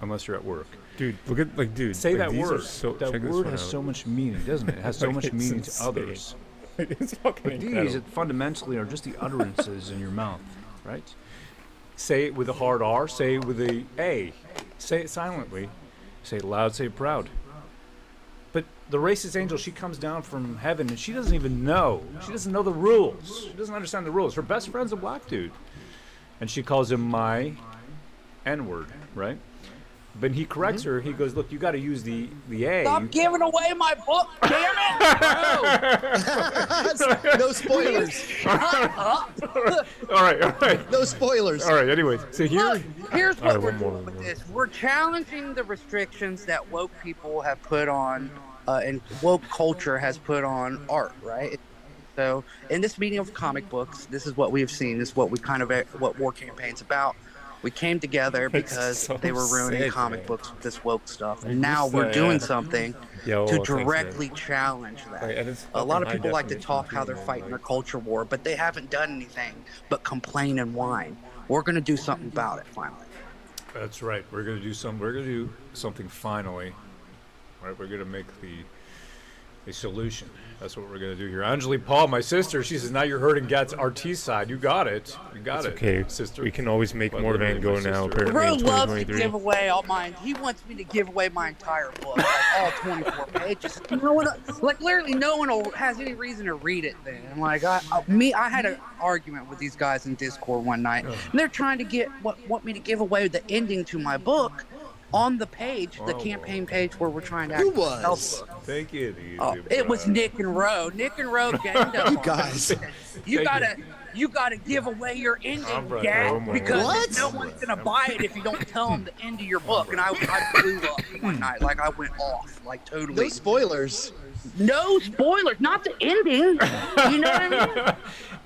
unless you're at work. Dude, look at dude. Say like, that word. That word has so much meaning, doesn't it? It has so much meaning to others. It's fucking incredible. These fundamentally are just the utterances in your mouth, right? Say it with a hard R. Say it with a A. Say it silently. Say it loud. Say it proud. But the racist angel, she comes down from heaven, and she doesn't even know. She doesn't know the rules. She doesn't understand the rules. Her best friend's a black dude, and she calls him my N-word, right? But he corrects her. He goes, "Look, you got to use the A." Stop giving away my book, damn it! No spoilers. All right. No spoilers. All right. Anyways, so here's what we're doing with this. We're challenging the restrictions that woke people have put on, and woke culture has put on art, right? So, in this meeting of comic books, this is what we have seen. This is what what War Campaign's about. We came together because they were ruining comic books with this woke stuff. And now we're doing something to directly challenge that. A lot of people like to talk how they're fighting a culture war, but they haven't done anything but complain and whine. We're going to do something about it finally. That's right. We're going to do something finally. Right? We're going to make a solution. That's what we're going to do here. Anjali Paul, my sister, she says, now you're hurting Gat's RT side. You got it. It's okay, sister. We can always make more Van Gogh now, apparently, Bro in loves to give away all mine. He wants me to give away my entire book, like all 24 pages. No one, like literally no one has any reason to read it then. And like, I had an argument with these guys in Discord one night, and they're trying to want me to give away the ending to my book on the page, the campaign page where we're trying to help. Take it easy. It was Nick and Roe. Nick and Roe ganged up. You guys. You gotta give away your ending, Gat, because no one's gonna buy it if you don't tell them the end of your book. And I blew up one night, like I went off, like totally. No spoilers. No spoilers, not the ending. You know what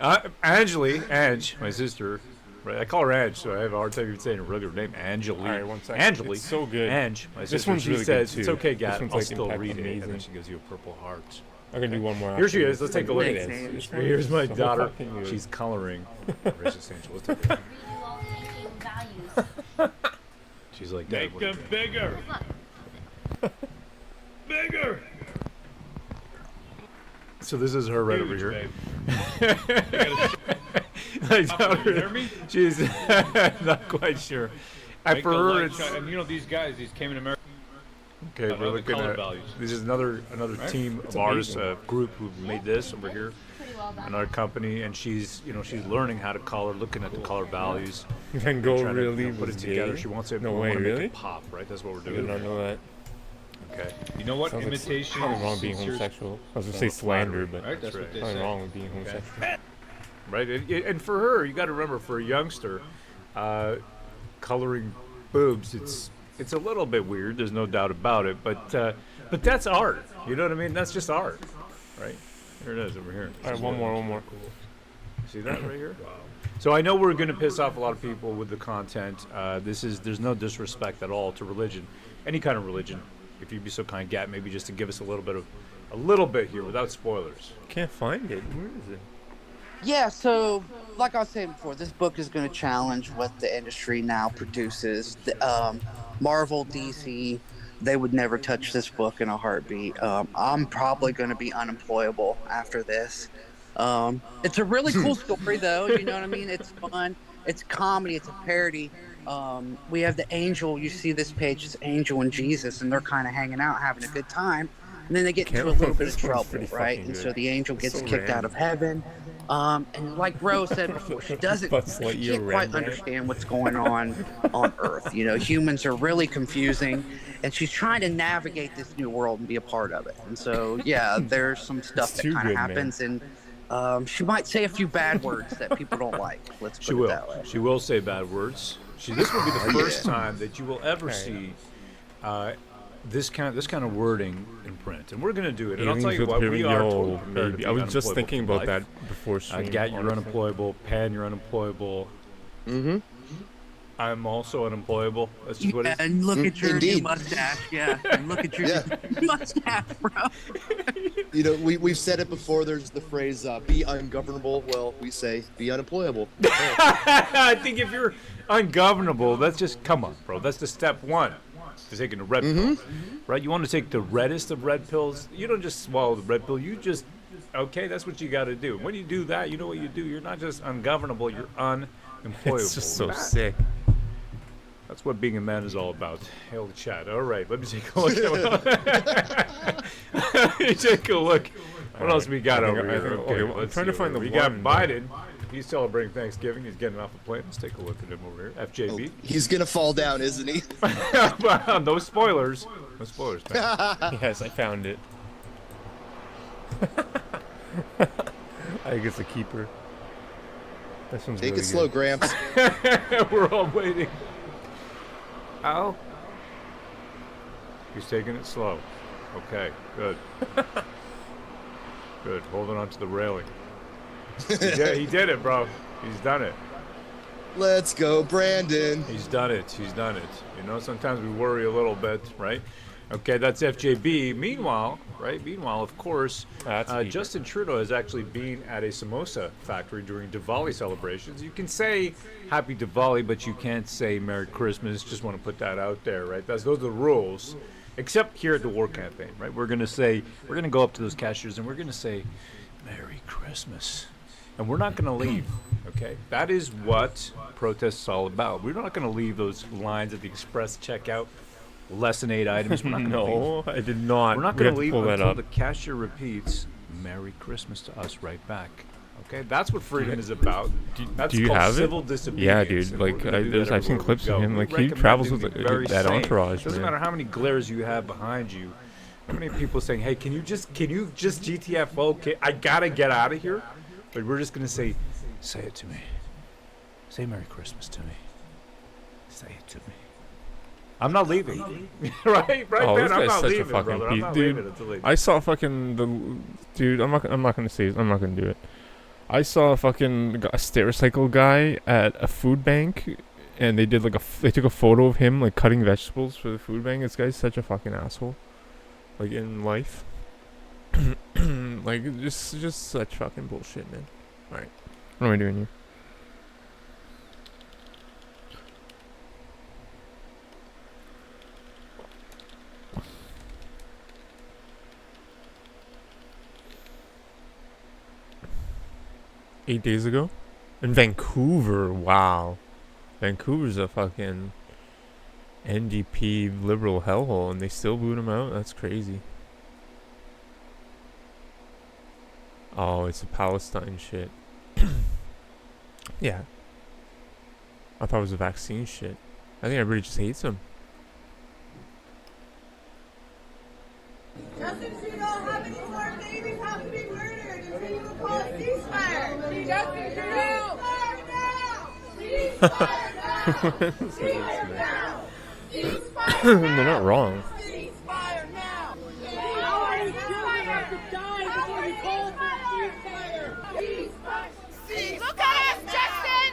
I mean? Ange, my sister. Right, I call her Ange, so I have a hard time even saying her regular name, Anjali. All right, one second. Anjali. It's so good. Ange, my sister. This one's really says, good, too. it's okay, Gat, This one's I'll like still read it. amazing. And then she gives you a purple heart. I'm going to do one more. Here she is. Let's take a look at it. it. Here's my daughter. She's coloring. Racist Angel. Let's take a look. She's like, make them bigger. Bigger. So this is her right over here. My daughter, you hear me? She's not quite sure. For her, it's... And you know these guys, these came in America. Okay, we're looking at... This is another team of artists, a group who made this over here. Another company, and she's learning how to color, looking at the color values. Van Gogh really put it together. She wants it. No way, really? Make it pop, right? That's what we're doing. I did not know that. Okay. You know what? Sounds Imitation. Like, wrong being homosexual. I was gonna say slander, but right? That's what they nothing say. wrong with being homosexual. Right, and for her, you got to remember, for a youngster, coloring boobs, it's a little bit weird. There's no doubt about it, but that's art. You know what I mean? That's just art, right? Here it is over here. All right, one more. See that right here? Wow. So I know we're going to piss off a lot of people with the content. There's no disrespect at all to religion, any kind of religion. If you'd be so kind, Gat, maybe just to give us a little bit here without spoilers. Can't find it. Where is it? Yeah, so like I was saying before, this book is going to challenge what the industry now produces. Marvel, DC, they would never touch this book in a heartbeat. I'm probably going to be unemployable after this. It's a really cool story, though. You know what I mean? It's fun. It's comedy. It's a parody. We have the angel. You see this page. It's Angel and Jesus, and they're kind of hanging out, having a good time. And then they get into a little bit of trouble, right? And so the angel gets kicked out of heaven. And like Rose said before, she can't quite understand what's going on Earth. You know, humans are really confusing, and she's trying to navigate this new world and be a part of it. And so, yeah, there's some stuff that kind of happens, and she might say a few bad words that people don't like. Let's put it that way. She will say bad words. This will be the first time that you will ever see this kind of wording in print, and we're gonna do it. And I'll tell you what, we are totally prepared to be I was just thinking about life. that before stream. Gat, you're unemployable. Pan, you're unemployable. Mm-hmm. I'm also unemployable. That's just what it is. And look at your new mustache. Yeah. And look at your mustache, bro. You know, we've said it before. There's the phrase, be ungovernable. Well, we say, be unemployable. I think if you're ungovernable, that's just, come on, bro. That's the step one to taking the red pill, right? You want to take the reddest of red pills. You don't just swallow the red pill. You just, okay, that's what you got to do. When you do that, you know what you do. You're not just ungovernable. You're unemployable. It's just so sick. That's what being a man is all about. Hail the chat. All right, let me take a look. Let me take a look. What else we got over here? Okay, I'm trying to find the we one. got Biden. He's celebrating Thanksgiving. He's getting off a plane. Let's take a look at him over here. FJB. He's gonna fall down, isn't he? No spoilers. No spoilers, man. Yes, I found it. I think it's a keeper. This one's Take really it slow, good. Gramps. We're all waiting. Ow. He's taking it slow. Okay, good. Good. Holding on to the railing. He did it, bro. He's done it. Let's go, Brandon. He's done it. He's done it. You know, sometimes we worry a little bit, right? Okay, that's FJB. Meanwhile, of course, Justin Trudeau has actually been at a samosa factory during Diwali celebrations. You can say Happy Diwali, but you can't say Merry Christmas. Just want to put that out there, right? Those are the rules. Except here at the War Campaign, right? We're going to go up to those cashiers and we're going to say Merry Christmas. And we're not going to leave, okay? That is what protests is all about. We're not going to leave those lines at the express checkout. Less than 8 items. We're not gonna leave. I did not. We're not going to leave until the cashier repeats Merry Christmas to us right back. Okay, that's what freedom is about. That's do you called have civil it? disobedience. Yeah, dude. Like I've seen clips of him. Like he travels with that entourage. It doesn't matter how many glares you have behind you. How many people saying, "Hey, can you just GTFO? Okay, I gotta get out of here." But we're just gonna say it to me. Say Merry Christmas to me. Say it to me. I'm not leaving. right, oh, man. This I'm guy's not such leaving, a fucking brother. I'm not dude. leaving until they... I saw fucking dude. I'm not gonna say. I'm not gonna do it. I saw a fucking Stericycle guy at a food bank, and they did like they took a photo of him like cutting vegetables for the food bank. This guy's such a fucking asshole. Like in life. Like just such fucking bullshit, man. All right, what am I doing here? Eight days ago? In Vancouver, wow. Vancouver's a fucking NDP liberal hellhole and they still boot him out? That's crazy. Oh, it's a Palestine shit. Yeah. I thought it was a vaccine shit. I think everybody just hates him. Justin Trudeau, how many more babies have to be murdered until you will call a ceasefire? Justin Trudeau! Ceasefire now! Ceasefire now! Ceasefire now! They're not wrong. Ceasefire now! How many children have to die before you call for a ceasefire? Ceasefire! Look at us, Justin!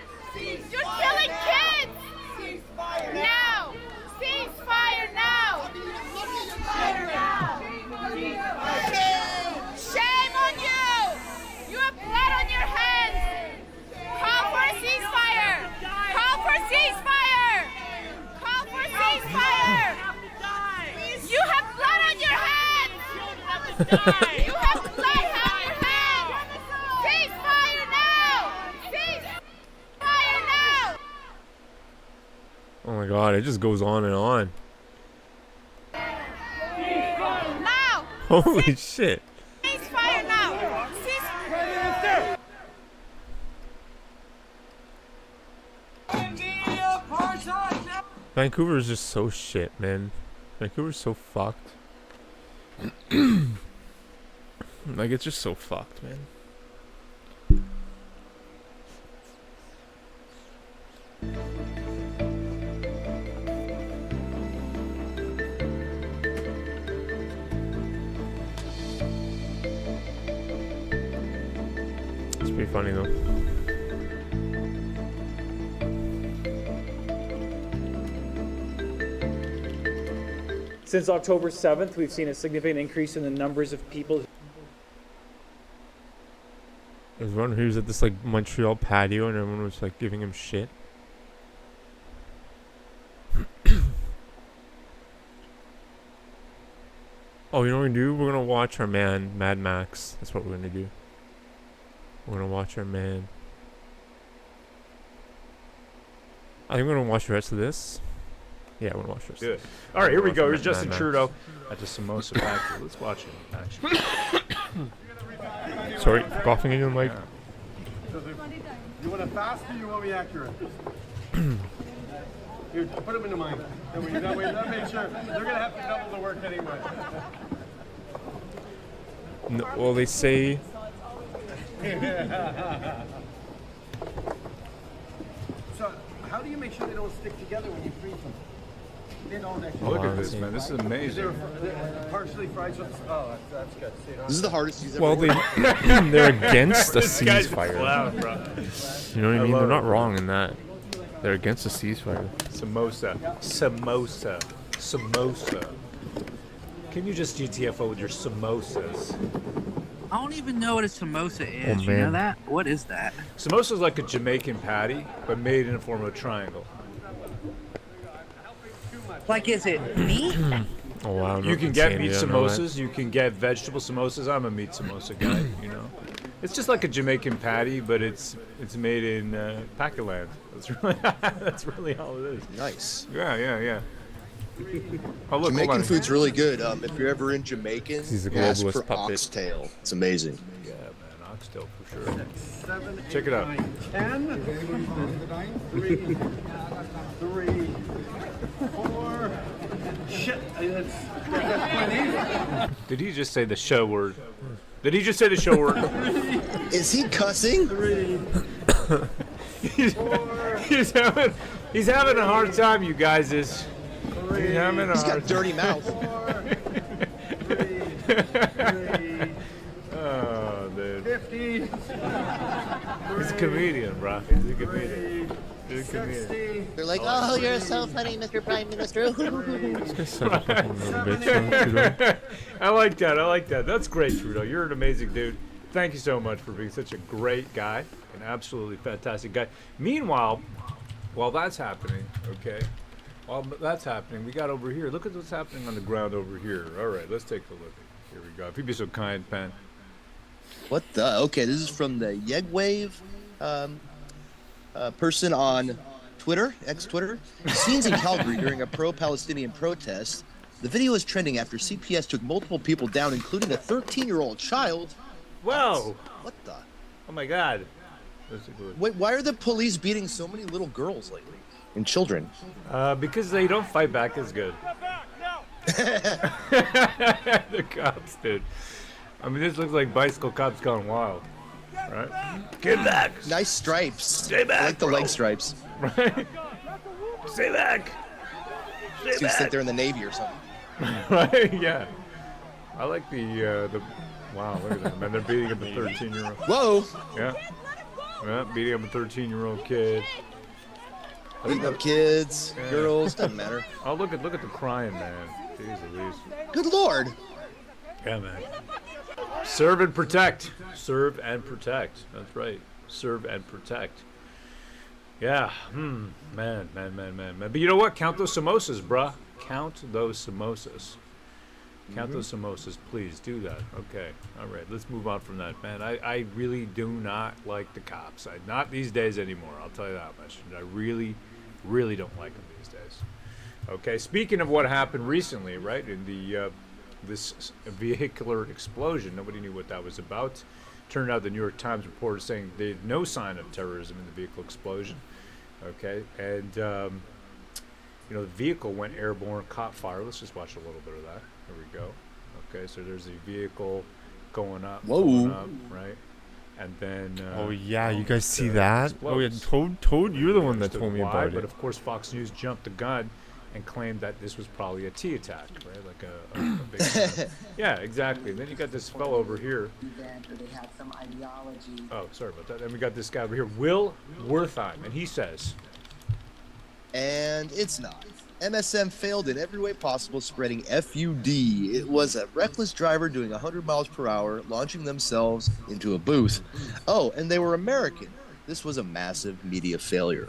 You're killing kids! Ceasefire now! Ceasefire now! Ceasefire now! Shame on you! You have blood on your hands! Call for a ceasefire! Call for ceasefire! Call for ceasefire! You have life on your hands! Ceasefire now! Ceasefire now! Oh my god, it just goes on and on. Now! Holy shit. Ceasefire now! Ceasefire! Vancouver is just so shit, man. Vancouver's so fucked. Like, it's just so fucked, man. It's pretty funny, though. Since October 7th, we've seen a significant increase in the numbers of people. There's one who was at this, like, Montreal patio and everyone was, like, giving him shit. Oh, you know what we're gonna do? We're gonna watch our man, Mad Max. That's what we're gonna do. We're gonna watch our man. I think we're gonna watch the rest of this. Yeah, we're gonna watch the rest of Good. this. All right, here we go. Here's Mad Justin Max. Trudeau at the Samosa factory. Let's watch it, actually. Sorry, coughing into the mic. You want it fast or you want me accurate? Here, put them into mine. That way, that makes sure they're gonna have to double the work anyway. No, well, they say. So, how do you make sure they don't stick together when you freeze them? They don't actually. Look at this, man. This is amazing. They're partially fried. Oh, that's good. This is the hardest he's ever Well, worked. they're against a This guy's ceasefire. loud, bro. You know what I mean? love They're not it. wrong in that. They're against a ceasefire. Samosa. Samosa. Samosa. Can you just GTFO with your samosas? I don't even know what a samosa is. Oh, You know man. that? What is that? Samosa is like a Jamaican patty, but made in the form of a triangle. Like, is it meat? Oh wow! You can get meat samosas. You can get vegetable samosas. I'm a meat samosa guy. You know, it's just like a Jamaican patty, but it's made in Pakiland. That's really all it is. Nice. Yeah. Oh look, Jamaican hold on. food's really good. If you're ever in Jamaican, He's a ask globalist for puppet. oxtail. It's amazing. Yeah, man, oxtail for sure. Check it out. 10, 3, 4. Shit, that's plenty. Did he just say the show word? Did he just say the show word? Is he cussing? 3, he's having a hard time, you guys. He's having a He's hard got dirty mouth. 3, Oh, dude. 50. He's a comedian, bro. He's a comedian. He's a comedian. 60. They're like, oh, you're so funny, Mr. Prime Minister. This guy's such a fucking little bitch. Trudeau. I like that. That's great, Trudeau. You're an amazing dude. Thank you so much for being such a great guy, an absolutely fantastic guy. Meanwhile, while that's happening, okay, while that's happening, we got over here. Look at what's happening on the ground over here. All right, let's take a look. Here we go. If you'd be so kind, Pan. What the? Okay, this is from the Yegwave person on Twitter, ex-Twitter. Scenes in Calgary during a pro-Palestinian protest. The video is trending after CPS took multiple people down, including a 13-year-old child. Whoa! What the? Oh my God. That's a good. Wait, why are the police beating so many little girls lately? And children? Because they don't fight back as good. The cops, dude. I mean, this looks like bicycle cops gone wild, right? Get back! Nice stripes. Stay back, I like the bro. leg stripes. Right? Stay back! Stay Seems back! like they're in the Navy or something. Right? Yeah. I like the wow, look at that, man. They're beating up a 13-year-old. Whoa! Yeah. Yeah, beating up a 13-year-old kid. Beating up kids, girls, doesn't matter. Oh, look at the crying man. Jeez Louise. Good Lord! Yeah, man. Serve and protect. Serve and protect. That's right. Serve and protect. Yeah. Man. But you know what? Count those samosas, bruh. Count those samosas. Count those samosas, please. Do that. Okay. All right. Let's move on from that, man. I really do not like the cops. Not these days anymore. I'll tell you that much. I really, really don't like them these days. Okay. Speaking of what happened recently, right, in the this vehicular explosion, nobody knew what that was about. Turned out the New York Times reported saying they had no sign of terrorism in the vehicle explosion. Okay. And you know, the vehicle went airborne, caught fire. Let's just watch a little bit of that. Here we go. Okay, so there's a vehicle going up, right? And then oh yeah, you guys see that? Oh yeah, Toad, you're the one that told me about it. But of course, Fox News jumped the gun and claimed that this was probably a T attack, right? Like a big yeah, exactly. And then you got this fellow over here. Oh, sorry about that. And we got this guy over here, Will Wertheim, and he says, and it's not. MSM failed in every way possible, spreading FUD. It was a reckless driver doing 100 miles per hour, launching themselves into a booth. Oh, and they were American. This was a massive media failure.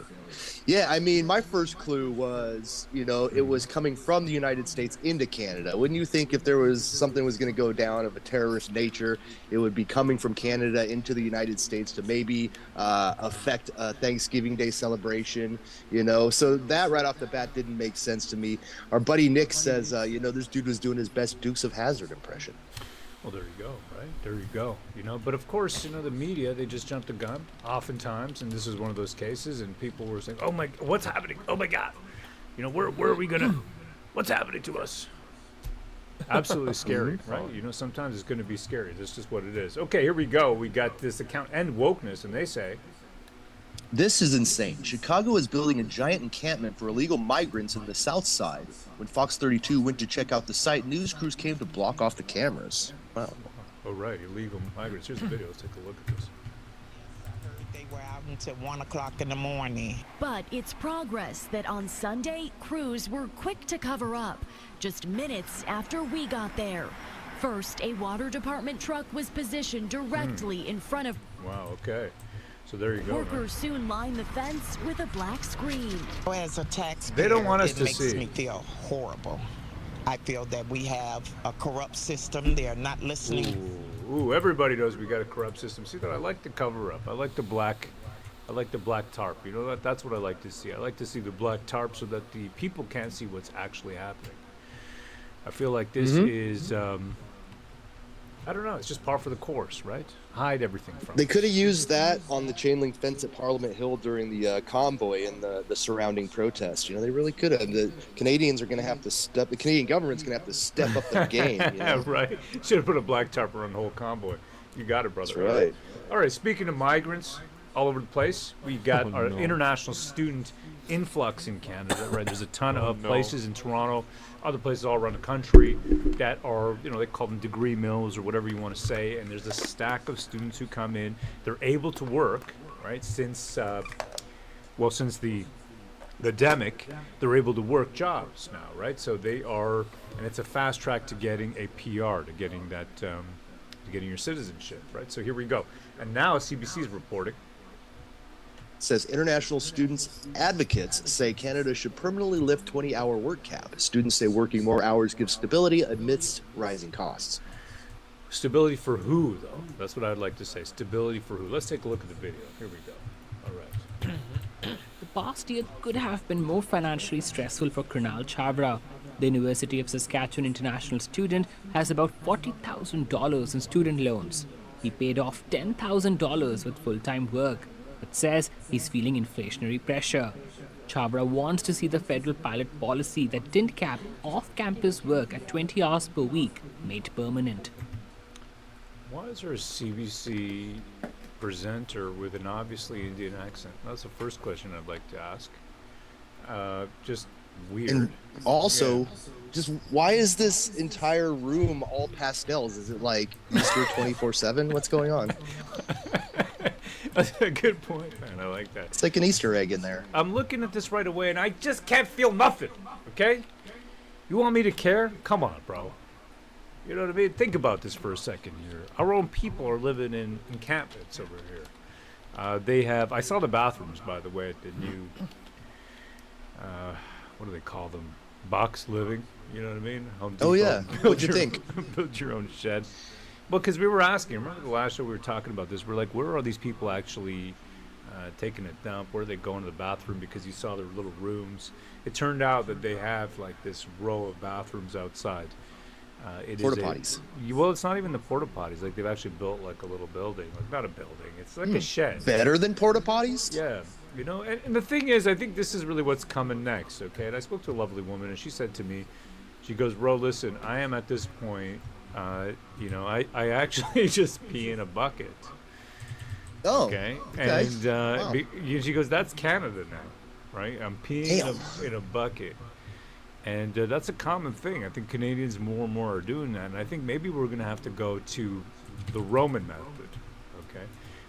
Yeah, I mean, my first clue was, you know, it was coming from the United States into Canada. Wouldn't you think if there was something was going to go down of a terrorist nature, it would be coming from Canada into the United States to maybe affect a Thanksgiving Day celebration, you know? So that right off the bat didn't make sense to me. Our buddy Nick says, you know, this dude was doing his best Dukes of Hazzard impression. well, there you go, right? There you go. You know, but of course, you know, the media, they just jump the gun oftentimes, and this is one of those cases, and people were saying, oh my, what's happening? Oh my God. You know, where are we gonna, what's happening to us? Absolutely scary, right? You know, sometimes it's going to be scary. That's just what it is. Okay, here we go. We got this account and wokeness, and they say, this is insane. Chicago is building a giant encampment for illegal migrants in the south side. When Fox 32 went to check out the site, news crews came to block off the cameras. Wow. Oh, right, illegal migrants. Here's the video. Let's take a look at this. They were out until 1 o'clock in the morning. But it's progress that on Sunday, crews were quick to cover up, just minutes after we got there. First, a water department truck was positioned directly in front of... Wow, okay. So there you go. Workers soon lined the fence with a black screen. As a taxpayer, they don't want us to see. It makes me feel horrible. I feel that we have a corrupt system. They are not listening. Ooh, everybody knows we got a corrupt system. See that? I like the cover up. I like the black tarp. You know, that's what I like to see. I like to see the black tarp so that the people can't see what's actually happening. I feel like this is, I don't know, it's just par for the course, right? Hide everything from They us. could have used that on the chain link fence at Parliament Hill during the convoy and the surrounding protests. You know, they really could have. The Canadians are going to have to step, the Canadian government's going to have to step up their game. You know? Right. Should have put a black tarp around the whole convoy. You got it, brother. That's right. All right, speaking of migrants all over the place, we got our international student influx in Canada, right? There's a ton of places in Toronto, other places all around the country that are, you know, they call them degree mills or whatever you want to say, and there's a stack of students who come in. They're able to work, right? Since since the pandemic, they're able to work jobs now, right? So they are, and it's a fast track to getting a PR, to getting that, to getting your citizenship, right? So here we go. And now CBC is reporting. Says international students advocates say Canada should permanently lift 20-hour work cap. Students say working more hours gives stability amidst rising costs. Stability for who, though? That's what I'd like to say. Stability for who? Let's take a look at the video. Here we go. All right. The past year could have been more financially stressful for Krunal Chavra. The University of Saskatchewan international student has about $40,000 in student loans. He paid off $10,000 with full-time work, but says he's feeling inflationary pressure. Chavra wants to see the federal pilot policy that didn't cap off-campus work at 20 hours per week made permanent. Why is there a CBC presenter with an obviously Indian accent? That's the first question I'd like to ask. Just weird. And also, just why is this entire room all pastels? Is it like Easter 24/7? What's going on? That's a good point, man. I like that. It's like an Easter egg in there. I'm looking at this right away, and I just can't feel nothing, okay? You want me to care? Come on, bro. You know what I mean? Think about this for a second here. Our own people are living in encampments over here. They have... I saw the bathrooms, by the way, at the new... what do they call them? box living. You know what I mean? Home Oh, Depot, yeah. build What'd you your- think? Build your own shed. Well, because we were asking. Remember the last show we were talking about this? We're like, where are these people actually taking a dump? Where are they going to the bathroom? Because you saw their little rooms. It turned out that they have like this row of bathrooms outside. Porta potties. Well, it's not even the porta potties. Like they've actually built like a little building. Like not a building. It's like a shed. Better than porta potties? Yeah. You know, and the thing is, I think this is really what's coming next, okay? And I spoke to a lovely woman, and she said to me, she goes, "Bro, listen, I am at this point, you know, I actually just pee in a bucket." Oh, okay. okay. And Wow. she goes, "That's Canada now, right? I'm peeing in a bucket." And that's a common thing. I think Canadians more and more are doing that. And I think maybe we're going to have to go to the Roman method, okay?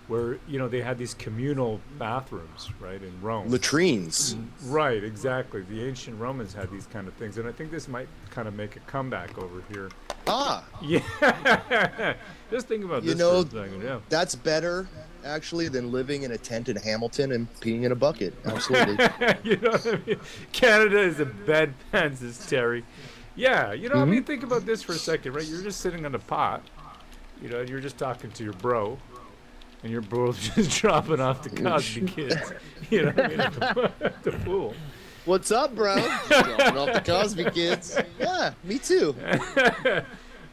Where, you know, they had these communal bathrooms, right, in Rome. Latrines. Right, exactly. The ancient Romans had these kind of things. And I think this might kind of make a comeback over here. Ah. Yeah. Just think about You this know, for a second, yeah. that's better, actually, than living in a tent in Hamilton and peeing in a bucket. Absolutely. You know what I mean? Canada is a bedpan, says Terry. Yeah, you know, I mean, think about this for a second, right? You're just sitting on a pot, you know, and you're just talking to your bro, and your bro's just dropping off the Cosby kids, you know what I mean, at the pool. What's up, bro? Dropping off the Cosby kids. Yeah, me too.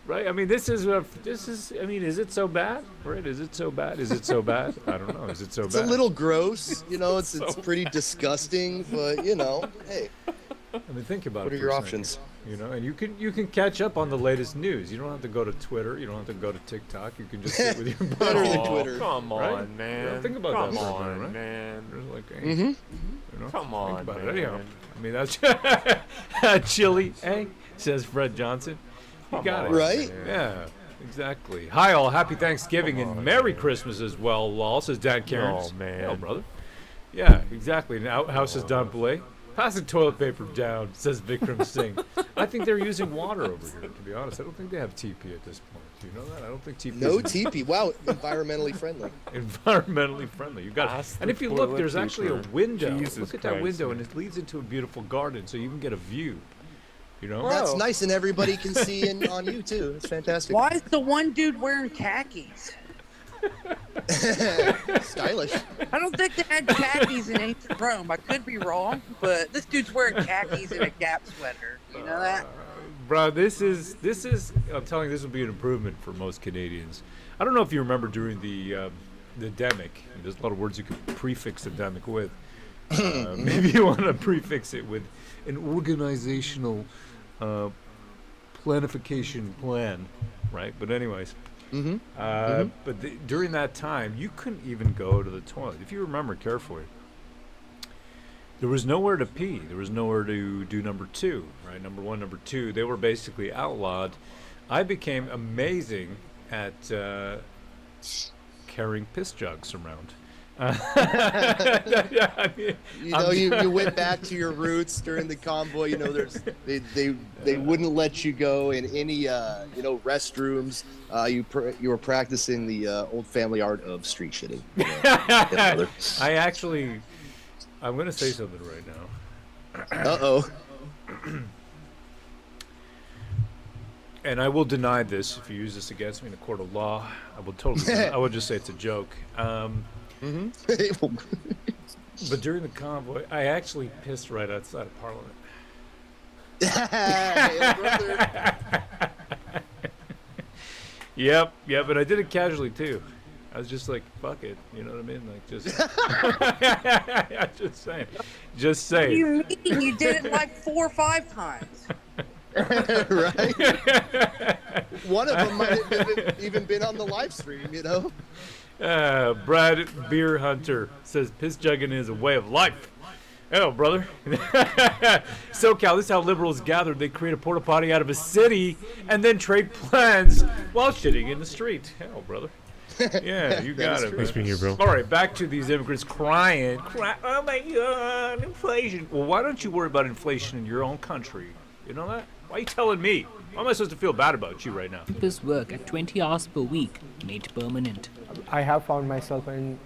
Right? I mean, this is, I mean, is it so bad? Right? Is it so bad? Is it so bad? I don't know. Is it so It's bad? a little gross, you know, it's So pretty disgusting, but, you know, hey. I mean, think about What it. are for your a second, options? You know, and you can catch up on the latest news. You don't have to go to Twitter. You don't have to go to TikTok. You can just sit with your Better than bro. Twitter. Come on, Right? man. You know, think about Come that for a on, minute, right? man. There's like, hey, Mm-hmm. you know, Come on, think about man. it. Anyhow, I mean, that's chilly, eh? Says Fred Johnson. You Come got on, it. Right? man. Yeah, exactly. Hi, all. Happy Thanksgiving and Merry Christmas as well, lol, says Dan Cairns. Oh, man. Hell, brother. Yeah, exactly. Now, how says Don Belay? Pass the toilet paper down, says Vikram Singh. I think they're using water over here, to be honest. I don't think they have TP at this point. Do you know that? I don't think TP No is teepee. Wow, environmentally friendly. environmentally friendly. You got Pass and the if you look, toilet there's actually a paper. window. Jesus Look at that Christ, window, man. and it leads into a beautiful garden, so you can get a view. You know? That's nice, and everybody can see on you, too. It's fantastic. Why is the one dude wearing khakis? Stylish. I don't think they had khakis in ancient Rome. I could be wrong, but this dude's wearing khakis and a Gap sweater. You know that? Bro, this is. I'm telling you, this will be an improvement for most Canadians. I don't know if you remember during the demic. There's a lot of words you could prefix the demic with. Maybe you want to prefix it with an organizational planification plan, right? But anyways. But during that time, you couldn't even go to the toilet. If you remember carefully, there was nowhere to pee. There was nowhere to do number two, right? Number one, number two, they were basically outlawed. I became amazing at carrying piss jugs around. Yeah, I mean, You know, you went back to your roots during the convoy. You know, they wouldn't let you go in any you know, restrooms. You were practicing the old family art of street shitting. You know? I'm gonna say something right now. Uh-oh. And I will deny this if you use this against me in a court of law. I will totally. I would just say it's a joke. But during the convoy, I actually pissed right outside of Parliament. Yep, but I did it casually too. I was just like, fuck it, you know what I mean? Like, just saying. What do you mean? You did it like 4 or 5 times. Right? One of them might have even been on the live stream, you know? Brad Beer Hunter says piss jugging is a way of life. Hell, brother. SoCal, this is how liberals gather. They create a porta potty out of a city and then trade plans while shitting in the street. Hell, brother. Yeah, you got it. Nice being here, bro. All right, back to these immigrants crying. Oh my God, inflation. Well, why don't you worry about inflation in your own country? You know that? Why are you telling me? Why am I supposed to feel bad about you right now? This work at 20 hours per week made permanent. I have found myself in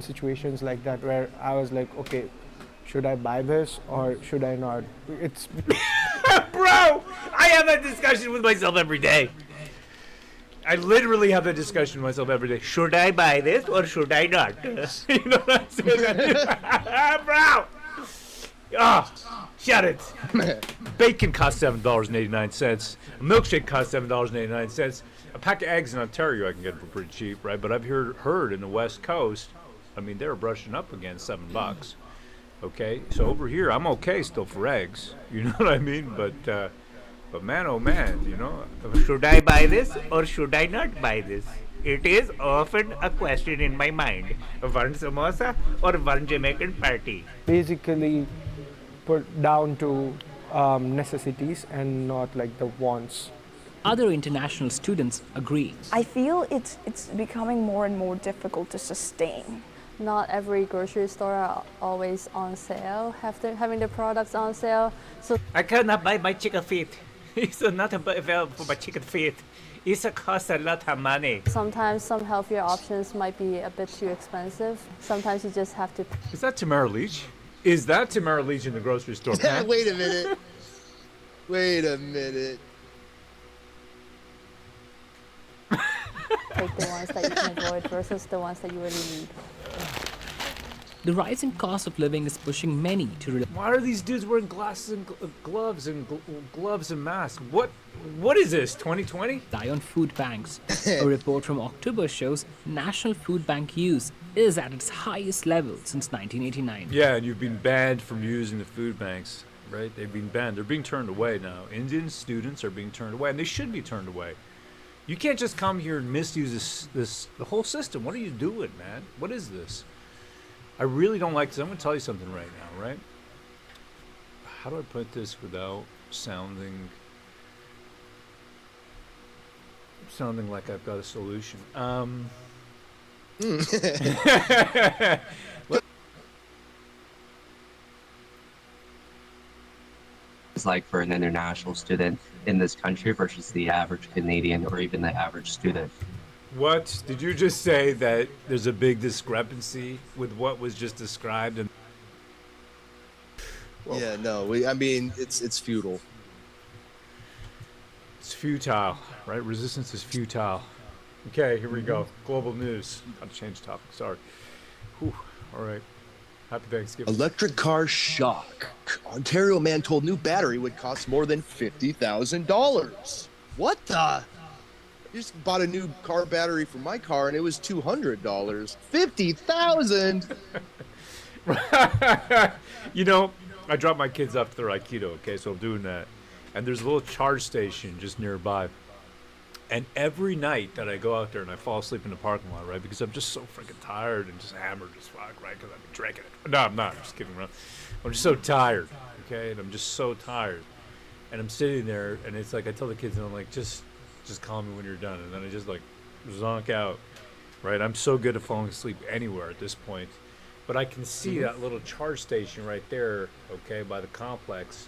situations like that where I was like, okay, should I buy this or should I not? It's I have that discussion with myself every day. I literally have that discussion with myself every day. Should I buy this or should I not? You know what I'm saying? Bro! Oh, shut it. Bacon costs $7.89. A milkshake costs $7.89. A pack of eggs in Ontario I can get for pretty cheap, right? But I've heard in the West Coast, I mean, they're brushing up against $7. Okay, so over here I'm okay still for eggs. You know what I mean? But man, oh man, you know, should I buy this or should I not buy this? It is often a question in my mind. One samosa or one Jamaican party? Basically, put down to necessities and not like the wants. Other international students agree. I feel it's becoming more and more difficult to sustain. Not every grocery store are always on sale, having the products on sale. So I cannot buy my chicken feet. It's not available for my chicken feet. It's cost a lot of money. sometimes some healthier options might be a bit too expensive. Sometimes you just have to. Is that Tamara Leach? Is that Tamara Leach in the grocery store? Pat? Wait a minute. Wait a minute. Take the ones that you can avoid versus the ones that you really need. The rising cost of living is pushing many to. Why are these dudes wearing glasses and gloves and gloves and masks? What is this? 2020? Rely on food banks. A report from October shows national food bank use is at its highest level since 1989. Yeah, and you've been banned from using the food banks, right? They've been banned. They're being turned away now. Indian students are being turned away, and they should be turned away. You can't just come here and misuse the whole system. What are you doing, man? What is this? I really don't like this. I'm going to tell you something right now, right? How do I put this without sounding like I've got a solution? It's like for an international student in this country versus the average Canadian or even the average student. What? Did you just say that there's a big discrepancy with what was just described? And Yeah, no, I mean, it's futile. It's futile, right? Resistance is futile. Okay, here we go. Global news. Got to change topic. Sorry. Whew. All right. Happy Thanksgiving. Electric car shock. Ontario man told new battery would cost more than $50,000. What the? I just bought a new car battery for my car and it was $200. $50,000. You know, I dropped my kids off to their Aikido, okay, so I'm doing that. And there's a little charge station just nearby. And every night that I go out there and I fall asleep in the parking lot, right, because I'm just so freaking tired and just hammered as fuck, right, because I've been drinking it. No, I'm not. I'm just kidding around. I'm just so tired, okay, and I'm just so tired. And I'm sitting there, and it's like I tell the kids, and I'm like, just call me when you're done. And then I just, like, zonk out, right? I'm so good at falling asleep anywhere at this point. But I can see that little charge station right there, okay, by the complex,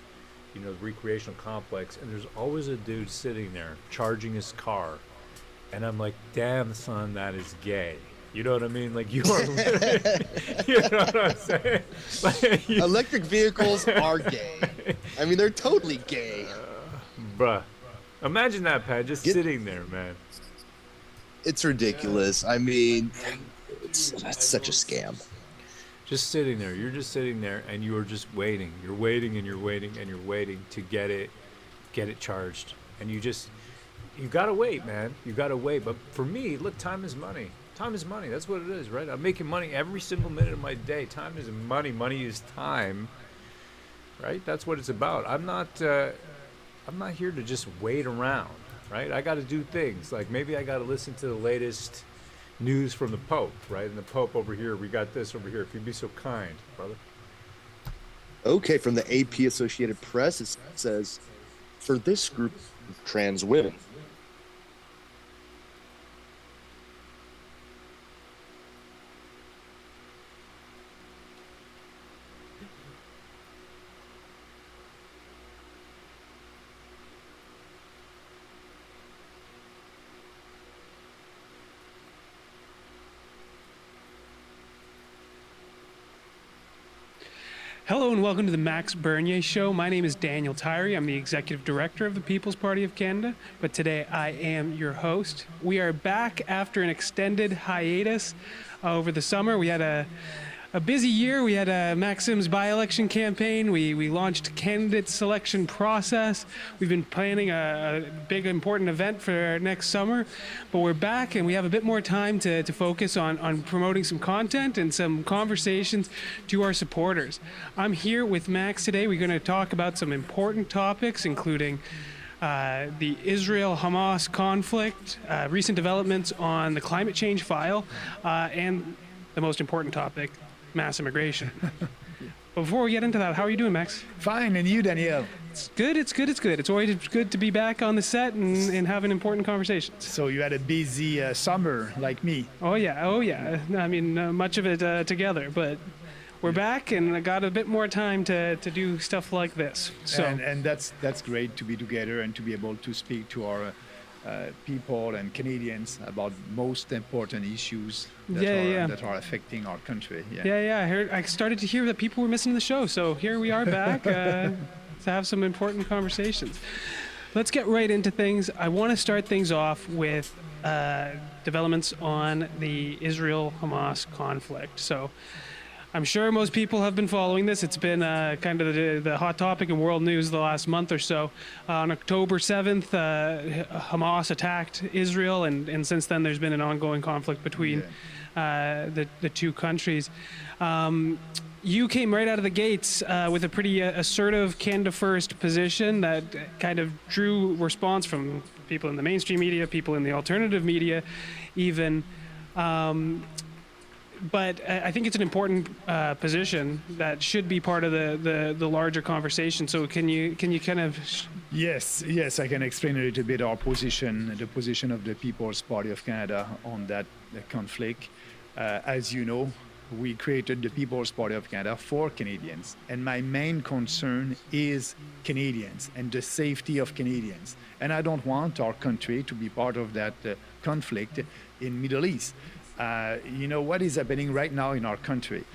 you know, the recreational complex, and there's always a dude sitting there charging his car. And I'm like, damn, son, that is gay. You know what I mean? Like, you are literally, you know what I'm saying? Like, Electric vehicles are gay. I mean, they're totally gay. Bruh. Imagine that, Pat, just sitting there, man. It's ridiculous. I mean, it's such a scam. Just sitting there. You're just sitting there, and you are just waiting. You're waiting, and you're waiting, and you're waiting to get it charged. And you gotta wait, man. You gotta wait. But for me, look, time is money. Time is money. That's what it is, right? I'm making money every single minute of my day. Time is money. Money is time, right? That's what it's about. I'm not here to just wait around, right? I got to do things. Like maybe I got to listen to the latest news from the Pope, right? And the Pope over here, we got this over here. If you'd be so kind, brother. Okay, from the AP Associated Press, it says, for this group of trans women, Hello and welcome to the Max Bernier Show. My name is Daniel Tyree. I'm the Executive Director of the People's Party of Canada, but today I am your host. We are back after an extended hiatus over the summer. We had a busy year. We had a Maxim's by-election campaign. We launched candidate selection process. We've been planning a big important event for next summer, but we're back and we have a bit more time to focus on promoting some content and some conversations to our supporters. I'm here with Max today. We're going to talk about some important topics, including the Israel-Hamas conflict, recent developments on the climate change file, and the most important topic, mass immigration. But before we get into that, how are you doing, Max? Fine, and you, Danielle? It's good. It's always good to be back on the set and having important conversations. So you had a busy summer like me. Oh yeah. I mean, much of it together, but we're back and I got a bit more time to do stuff like this. So and that's great to be together and to be able to speak to our people and Canadians about most important issues that are affecting our country. I started to hear that people were missing the show, so here we are back to have some important conversations. Let's get right into things. I want to start things off with developments on the Israel-Hamas conflict. So I'm sure most people have been following this. It's been kind of the hot topic in world news the last month or so. On October 7th, Hamas attacked Israel, and since then there's been an ongoing conflict between the two countries. You came right out of the gates with a pretty assertive Canada First position that kind of drew response from people in the mainstream media, people in the alternative media even. But I think it's an important position that should be part of the larger conversation. So can you kind of? Yes, I can explain a little bit our position, the position of the People's Party of Canada on that conflict. As you know, we created the People's Party of Canada for Canadians, and my main concern is Canadians and the safety of Canadians. And I don't want our country to be part of that conflict in Middle East. You know what is happening right now in our country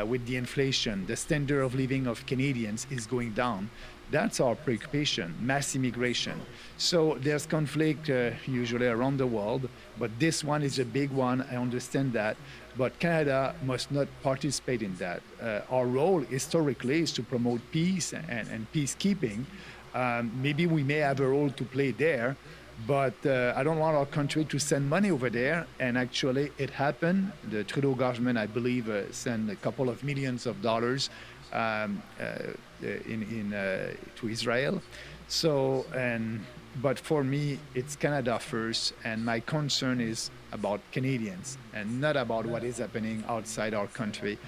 with the inflation, the standard of living of Canadians is going down. That's our preoccupation, mass immigration. So there's conflict usually around the world, but this one is a big one. I understand that, but Canada must not participate in that. Our role historically is to promote peace and peacekeeping. Maybe we may have a role to play there, but I don't want our country to send money over there. And actually, it happened. The Trudeau government, I believe, sent a couple of millions of dollars to Israel. So, but for me, it's Canada first, and my concern is about Canadians and not about what is happening outside our country.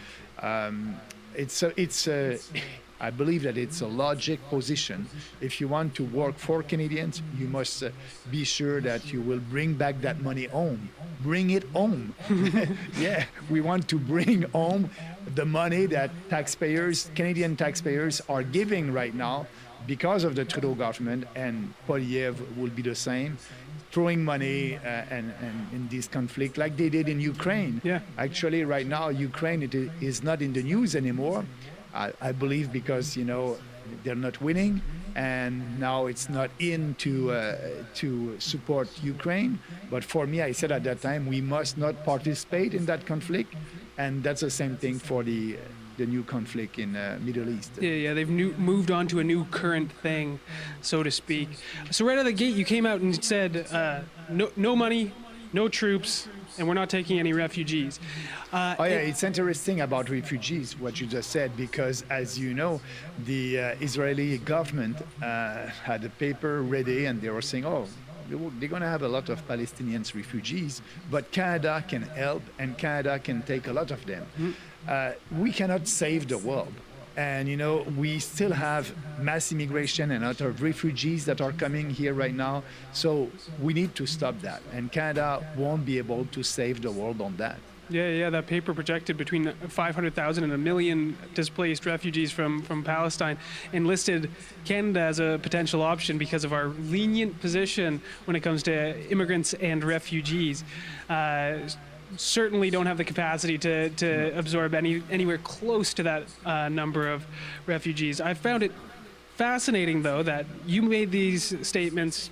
I believe that it's a logic position. If you want to work for Canadians, you must be sure that you will bring back that money home. Bring it home. Yeah, we want to bring home the money that Canadian taxpayers are giving right now because of the Trudeau government, and Poilievre will be the same, throwing money and in this conflict like they did in Ukraine. Yeah. Actually, right now, Ukraine is not in the news anymore. I believe because, they're not winning, and now it's not in to support Ukraine. But for me, I said at that time, we must not participate in that conflict, and that's the same thing for the new conflict in Middle East. Yeah, they've moved on to a new current thing, so to speak. So right out of the gate, you came out and said, no money, no troops, and we're not taking any refugees. It's interesting about refugees, what you just said, because as you know, the Israeli government had a paper ready, and they were saying, they're going to have a lot of Palestinians refugees, but Canada can help, and Canada can take a lot of them. We cannot save the world. And, we still have mass immigration and a lot of refugees that are coming here right now. So we need to stop that. And Canada won't be able to save the world on that. Yeah, that paper projected between 500,000 and 1 million displaced refugees from Palestine, and listed Canada as a potential option because of our lenient position when it comes to immigrants and refugees. certainly don't have the capacity to absorb anywhere close to that number of refugees. I found it fascinating, though, that you made these statements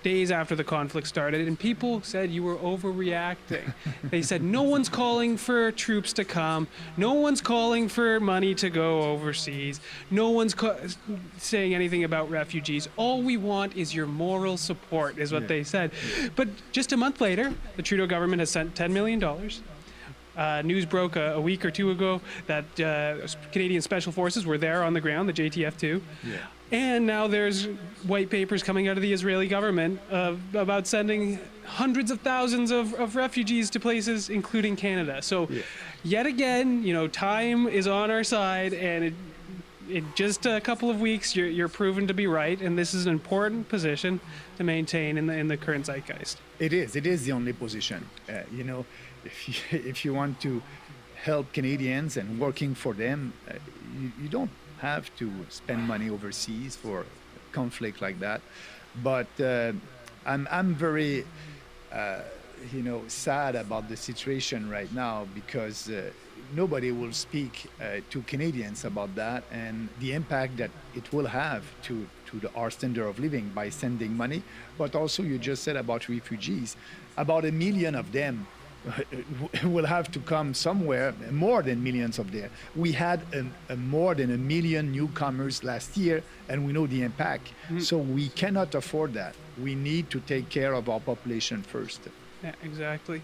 days after the conflict started, and people said you were overreacting. They said no one's calling for troops to come, no one's calling for money to go overseas, no one's saying anything about refugees. All we want is your moral support, is what they said. But just a month later, the Trudeau government has sent $10 million. News broke a week or two ago that Canadian Special Forces were there on the ground, the JTF-2. Yeah. And now there's white papers coming out of the Israeli government about sending hundreds of thousands of refugees to places, including Canada. So yet again, time is on our side, and in just a couple of weeks, you're proven to be right. And this is an important position to maintain in the current zeitgeist. It is. It is the only position. If you want to help Canadians and working for them, you don't have to spend money overseas for conflict like that. But I'm very sad about the situation right now, because nobody will speak to Canadians about that and the impact that it will have to our standard of living by sending money. But also, you just said about refugees, about 1 million of them will have to come somewhere, more than millions of them. We had more than 1 million newcomers last year, and we know the impact. So we cannot afford that. We need to take care of our population first. Yeah, exactly.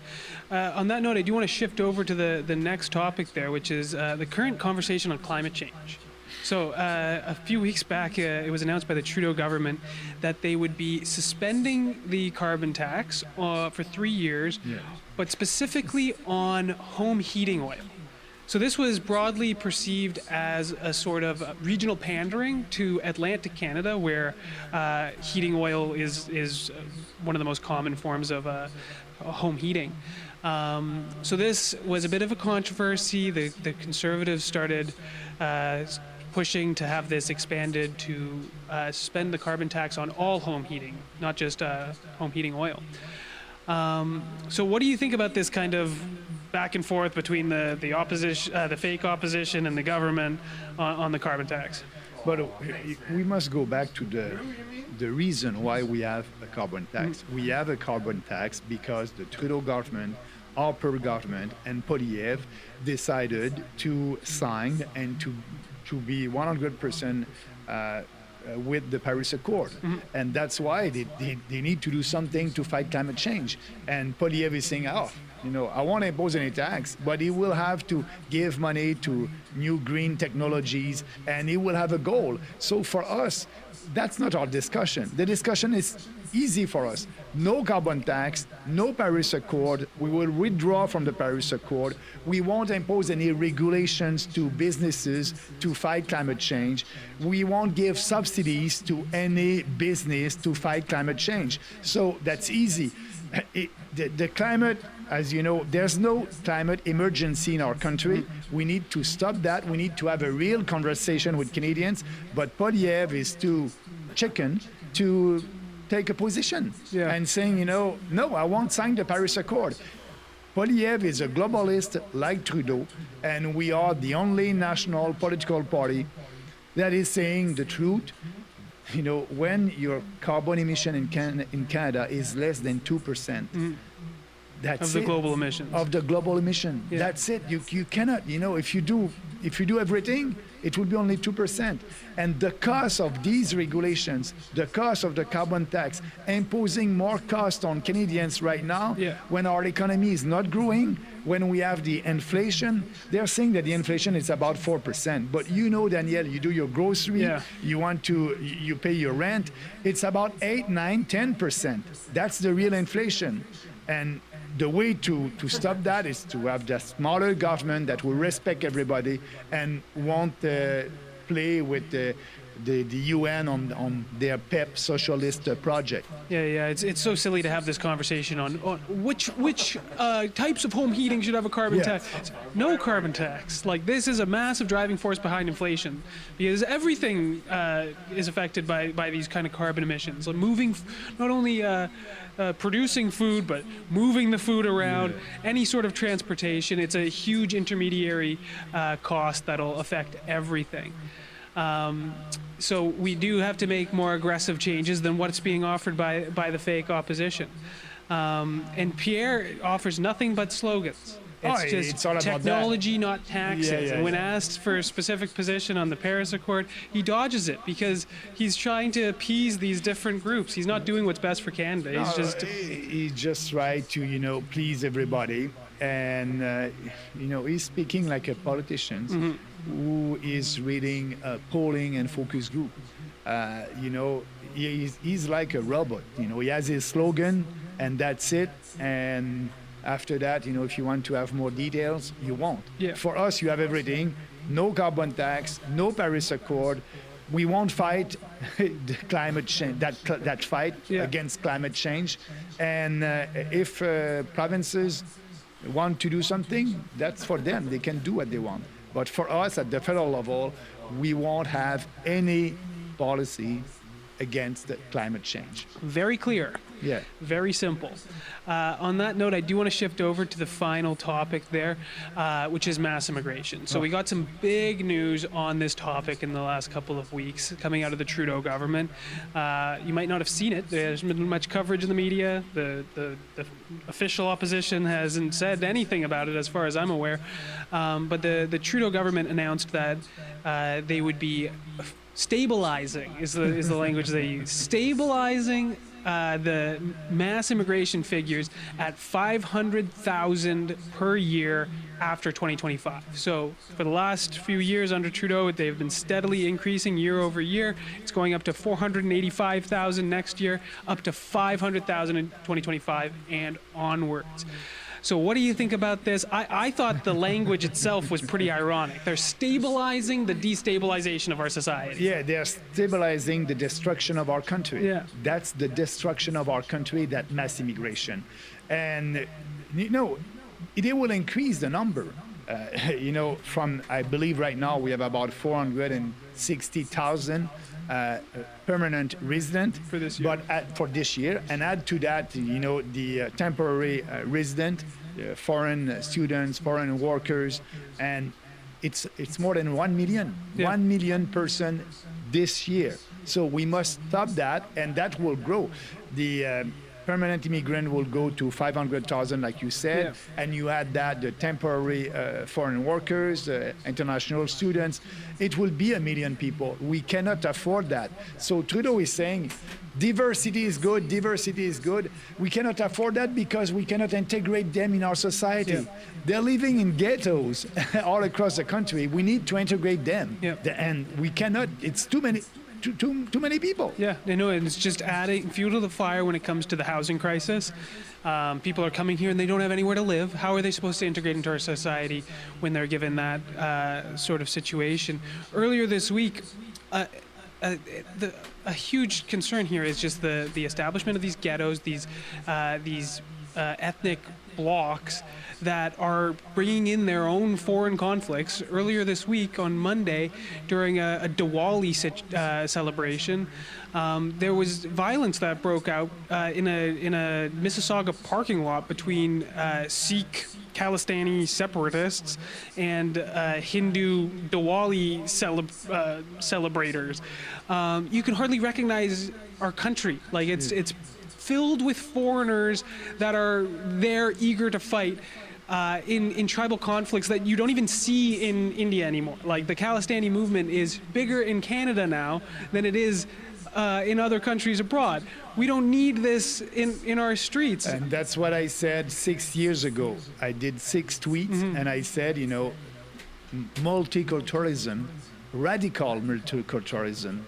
On that note, I do want to shift over to the next topic there, which is the current conversation on climate change. So a few weeks back, it was announced by the Trudeau government that they would be suspending the carbon tax for 3 years, but specifically on home heating oil. So this was broadly perceived as a sort of regional pandering to Atlantic Canada, where heating oil is one of the most common forms of home heating. So this was a bit of a controversy. The Conservatives started pushing to have this expanded to suspend the carbon tax on all home heating, not just home heating oil. So what do you think about this kind of back and forth between the opposition, the fake opposition, and the government on the carbon tax? But we must go back to the reason why we have a carbon tax. We have a carbon tax because the Trudeau government, Harper government, and Poilievre decided to sign and to be 100% with the Paris Accord. And that's why they need to do something to fight climate change. And Poilievre is saying, I won't impose any tax, but he will have to give money to new green technologies, and he will have a goal. So for us, that's not our discussion. The discussion is easy for us. No carbon tax, no Paris Accord. We will withdraw from the Paris Accord. We won't impose any regulations to businesses to fight climate change. We won't give subsidies to any business to fight climate change. So that's easy. The climate, as you know, there's no climate emergency in our country. We need to stop that. We need to have a real conversation with Canadians. But Poilievre is too chicken to take a position and saying, no, I won't sign the Paris Accord. Poilievre is a globalist like Trudeau, and we are the only national political party that is saying the truth. When your carbon emission in Canada is less than 2%, that's of the global emissions. Of the global emission. Yeah. That's it. You cannot, if you do everything, it will be only 2%. And the cost of these regulations, the cost of the carbon tax, imposing more cost on Canadians right now, when our economy is not growing, when we have the inflation, they're saying that the inflation is about 4%. But Daniel, you do your grocery, you pay your rent, it's about 8, 9, 10%. That's the real inflation. And the way to stop that is to have the smaller government that will respect everybody and won't play with the UN on their PEP socialist project. Yeah. It's so silly to have this conversation on which types of home heating should have a carbon tax. No carbon tax. Like, this is a massive driving force behind inflation, because everything is affected by these kind of carbon emissions. Like moving, not only producing food, but moving the food around, any sort of transportation. It's a huge intermediary cost that'll affect everything. So we do have to make more aggressive changes than what's being offered by the fake opposition. And Pierre offers nothing but slogans. It's all about technology, not taxes. Yeah. And when asked for a specific position on the Paris Accord, he dodges it because he's trying to appease these different groups. He's not doing what's best for Canada. He's just trying to, please everybody. And, he's speaking like a politician who is reading polling and focus group. He's like a robot. He has his slogan and that's it. And after that, if you want to have more details, you won't. Yeah. For us, you have everything. No carbon tax, no Paris Accord. We won't fight the climate change, that fight against climate change. And if provinces want to do something, that's for them. They can do what they want. But for us at the federal level, we won't have any policy against climate change. Very clear. Yeah. Very simple. On that note, I do want to shift over to the final topic there, which is mass immigration. So we got some big news on this topic in the last couple of weeks coming out of the Trudeau government. You might not have seen it. There's been much coverage in the media. The official opposition hasn't said anything about it as far as I'm aware. But the Trudeau government announced that they would be stabilizing, is the language they use. Stabilizing the mass immigration figures at 500,000 per year after 2025. So for the last few years under Trudeau, they've been steadily increasing year over year. It's going up to 485,000 next year, up to 500,000 in 2025 and onwards. So what do you think about this? I thought the language itself was pretty ironic. They're stabilizing the destabilization of our society. Yeah, they're stabilizing the destruction of our country. Yeah. That's the destruction of our country, that mass immigration. And, it will increase the number. From, I believe right now we have about 460,000 permanent resident for this year. But for this year, and add to that, the temporary resident, foreign students, foreign workers, and it's more than 1 million, 1 million person this year. So we must stop that, and that will grow. The permanent immigrant will go to 500,000, like you said, and you add that the temporary foreign workers, international students, it will be 1 million people. We cannot afford that. So Trudeau is saying, diversity is good, diversity is good. We cannot afford that because we cannot integrate them in our society. Yeah. They're living in ghettos all across the country. We need to integrate them. Yeah. And we cannot, it's too many people. Yeah, I know, and it's just adding fuel to the fire when it comes to the housing crisis. People are coming here and they don't have anywhere to live. How are they supposed to integrate into our society when they're given that sort of situation? Earlier this week, a huge concern here is just the establishment of these ghettos, these ethnic blocks that are bringing in their own foreign conflicts. Earlier this week, on Monday, during a Diwali celebration, there was violence that broke out in a Mississauga parking lot between Sikh Khalistani separatists and Hindu Diwali celebrators. You can hardly recognize our country. Like it's filled with foreigners that are there eager to fight in tribal conflicts that you don't even see in India anymore. Like the Khalistani movement is bigger in Canada now than it is in other countries abroad. We don't need this in our streets. And that's what I said 6 years ago. I did 6 tweets and I said, multiculturalism, radical multiculturalism,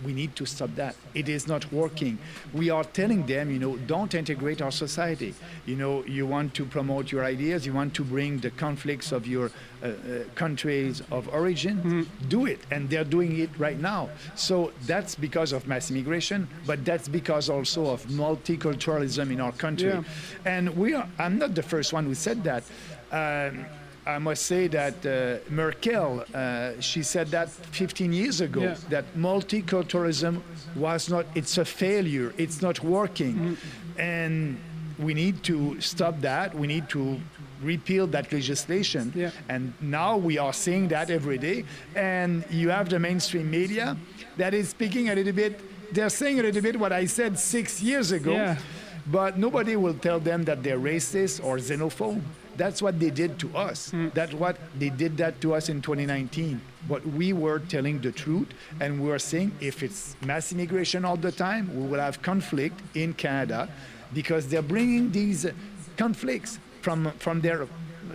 we need to stop that. It is not working. We are telling them, don't integrate our society. You want to promote your ideas, you want to bring the conflicts of your countries of origin, do it. And they're doing it right now. So that's because of mass immigration, but that's because also of multiculturalism in our country. Yeah. And I'm not the first one who said that. I must say that Merkel, she said that 15 years ago, that multiculturalism it's a failure, it's not working. And we need to stop that, we need to repeal that legislation. And now we are seeing that every day. And you have the mainstream media that is speaking a little bit, they're saying a little bit what I said 6 years ago, but nobody will tell them that they're racist or xenophobe. That's what they did to us. That's what they did that to us in 2019. But we were telling the truth, and we were saying if it's mass immigration all the time, we will have conflict in Canada because they're bringing these conflicts from their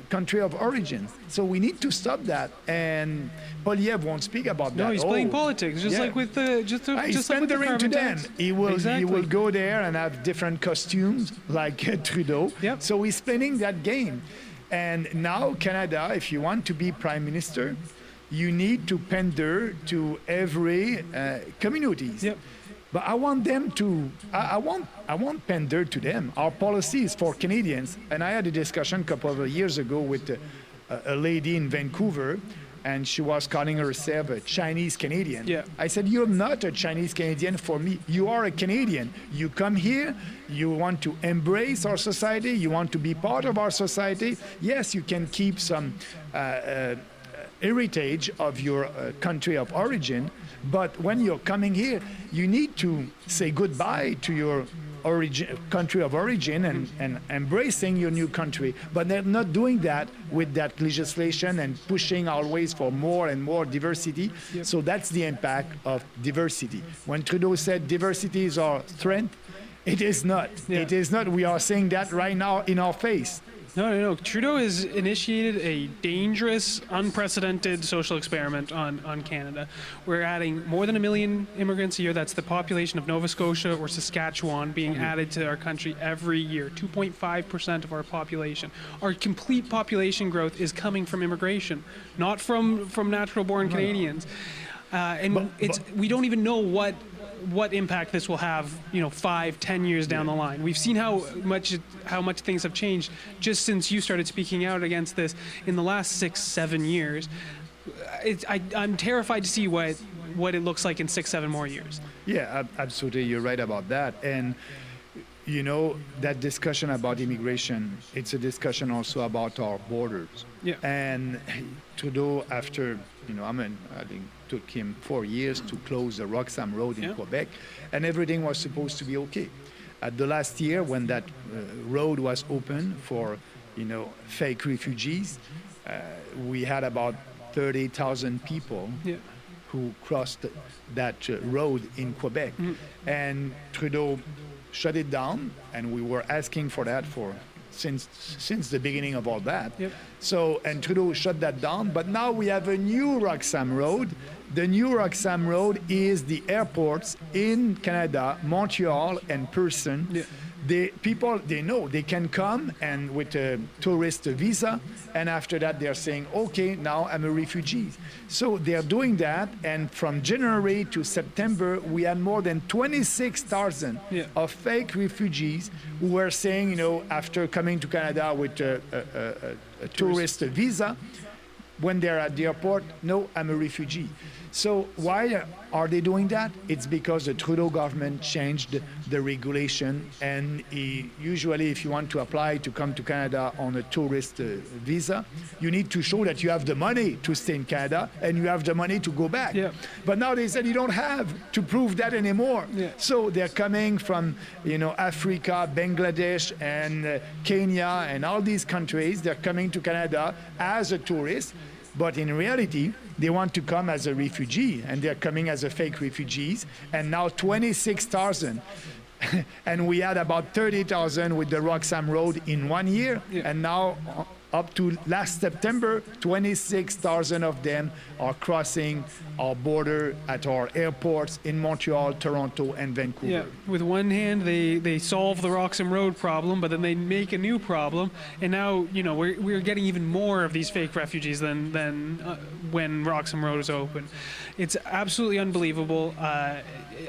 country of origin. So we need to stop that. And Poliev won't speak about that. No, he's playing politics, just like with the he's pandering to them. He will go there and have different costumes like Trudeau. So he's playing that game. And now Canada, if you want to be prime minister, you need to pander to every communities. But I want them to, I won't pander to them. Our policy is for Canadians. And I had a discussion a couple of years ago with a lady in Vancouver, and she was calling herself a Chinese Canadian. I said, you're not a Chinese Canadian for me. You are a Canadian. You come here, you want to embrace our society, you want to be part of our society. Yes, you can keep some heritage of your country of origin, but when you're coming here, you need to say goodbye to your country of origin and embracing your new country. But they're not doing that with that legislation and pushing always for more and more diversity. So that's the impact of diversity. When Trudeau said diversity is our strength, it is not. It is not. We are saying that right now in our face. No. Trudeau has initiated a dangerous, unprecedented social experiment on Canada. We're adding more than 1 million immigrants a year. That's the population of Nova Scotia or Saskatchewan being added to our country every year. 2.5% of our population. Our complete population growth is coming from immigration, not from natural-born Canadians. We don't even know what impact this will have, 5-10 years down the line. We've seen how much things have changed just since you started speaking out against this in the last 6-7 years. I'm terrified to see what it looks like in 6-7 more years. Yeah, absolutely. You're right about that. And that discussion about immigration, it's a discussion also about our borders. And Trudeau, after, I think took him 4 years to close the Roxham Road in Quebec, and everything was supposed to be okay. At the last year, when that road was open for, fake refugees, we had about 30,000 people who crossed that road in Quebec. And Trudeau shut it down, and we were asking for that since the beginning of all that. So, and Trudeau shut that down, but now we have a new Roxham Road. The new Roxham Road is the airports in Canada, Montreal and Pearson. People know they can come and with a tourist visa, and after that they're saying, okay, now I'm a refugee. So they're doing that, and from January to September, we had more than 26,000 of fake refugees who were saying, after coming to Canada with a tourist visa, when they're at the airport, no, I'm a refugee. So why are they doing that? It's because the Trudeau government changed the regulation, and usually if you want to apply to come to Canada on a tourist visa, you need to show that you have the money to stay in Canada and you have the money to go back. But now they said you don't have to prove that anymore. So they're coming from Africa, Bangladesh and Kenya and all these countries. They're coming to Canada as a tourist. But in reality, they want to come as a refugee, and they're coming as a fake refugees. And now 26,000, and we had about 30,000 with the Roxham Road in 1 year. And now Up to last September, 26,000 of them are crossing our border at our airports in Montreal, Toronto, and Vancouver. Yeah, with one hand, they solve the Roxham Road problem, but then they make a new problem, and now, you know, we're getting even more of these fake refugees than when Roxham Road is open. It's absolutely unbelievable.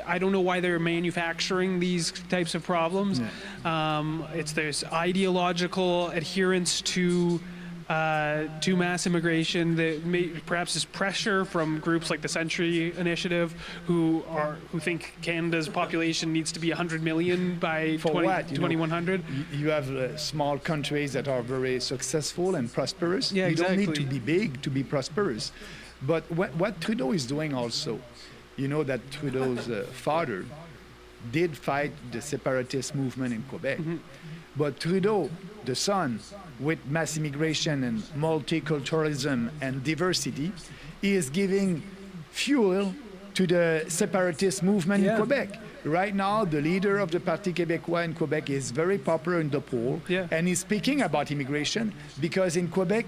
I don't know why they're manufacturing these types of problems. There's ideological adherence to mass immigration that perhaps is pressure from groups like the Century Initiative, who think Canada's population needs to be 100 million by 2100. You have small countries that are very successful and prosperous. Yeah, you exactly. don't need to be big to be prosperous. But what Trudeau is doing also, you know that Trudeau's father did fight the separatist movement in Quebec. But Trudeau, the son, with mass immigration and multiculturalism and diversity, is giving fuel to the separatist movement in Quebec. Right now, the leader of the Parti Québécois in Quebec is very popular in the poll, and he's speaking about immigration because in Quebec,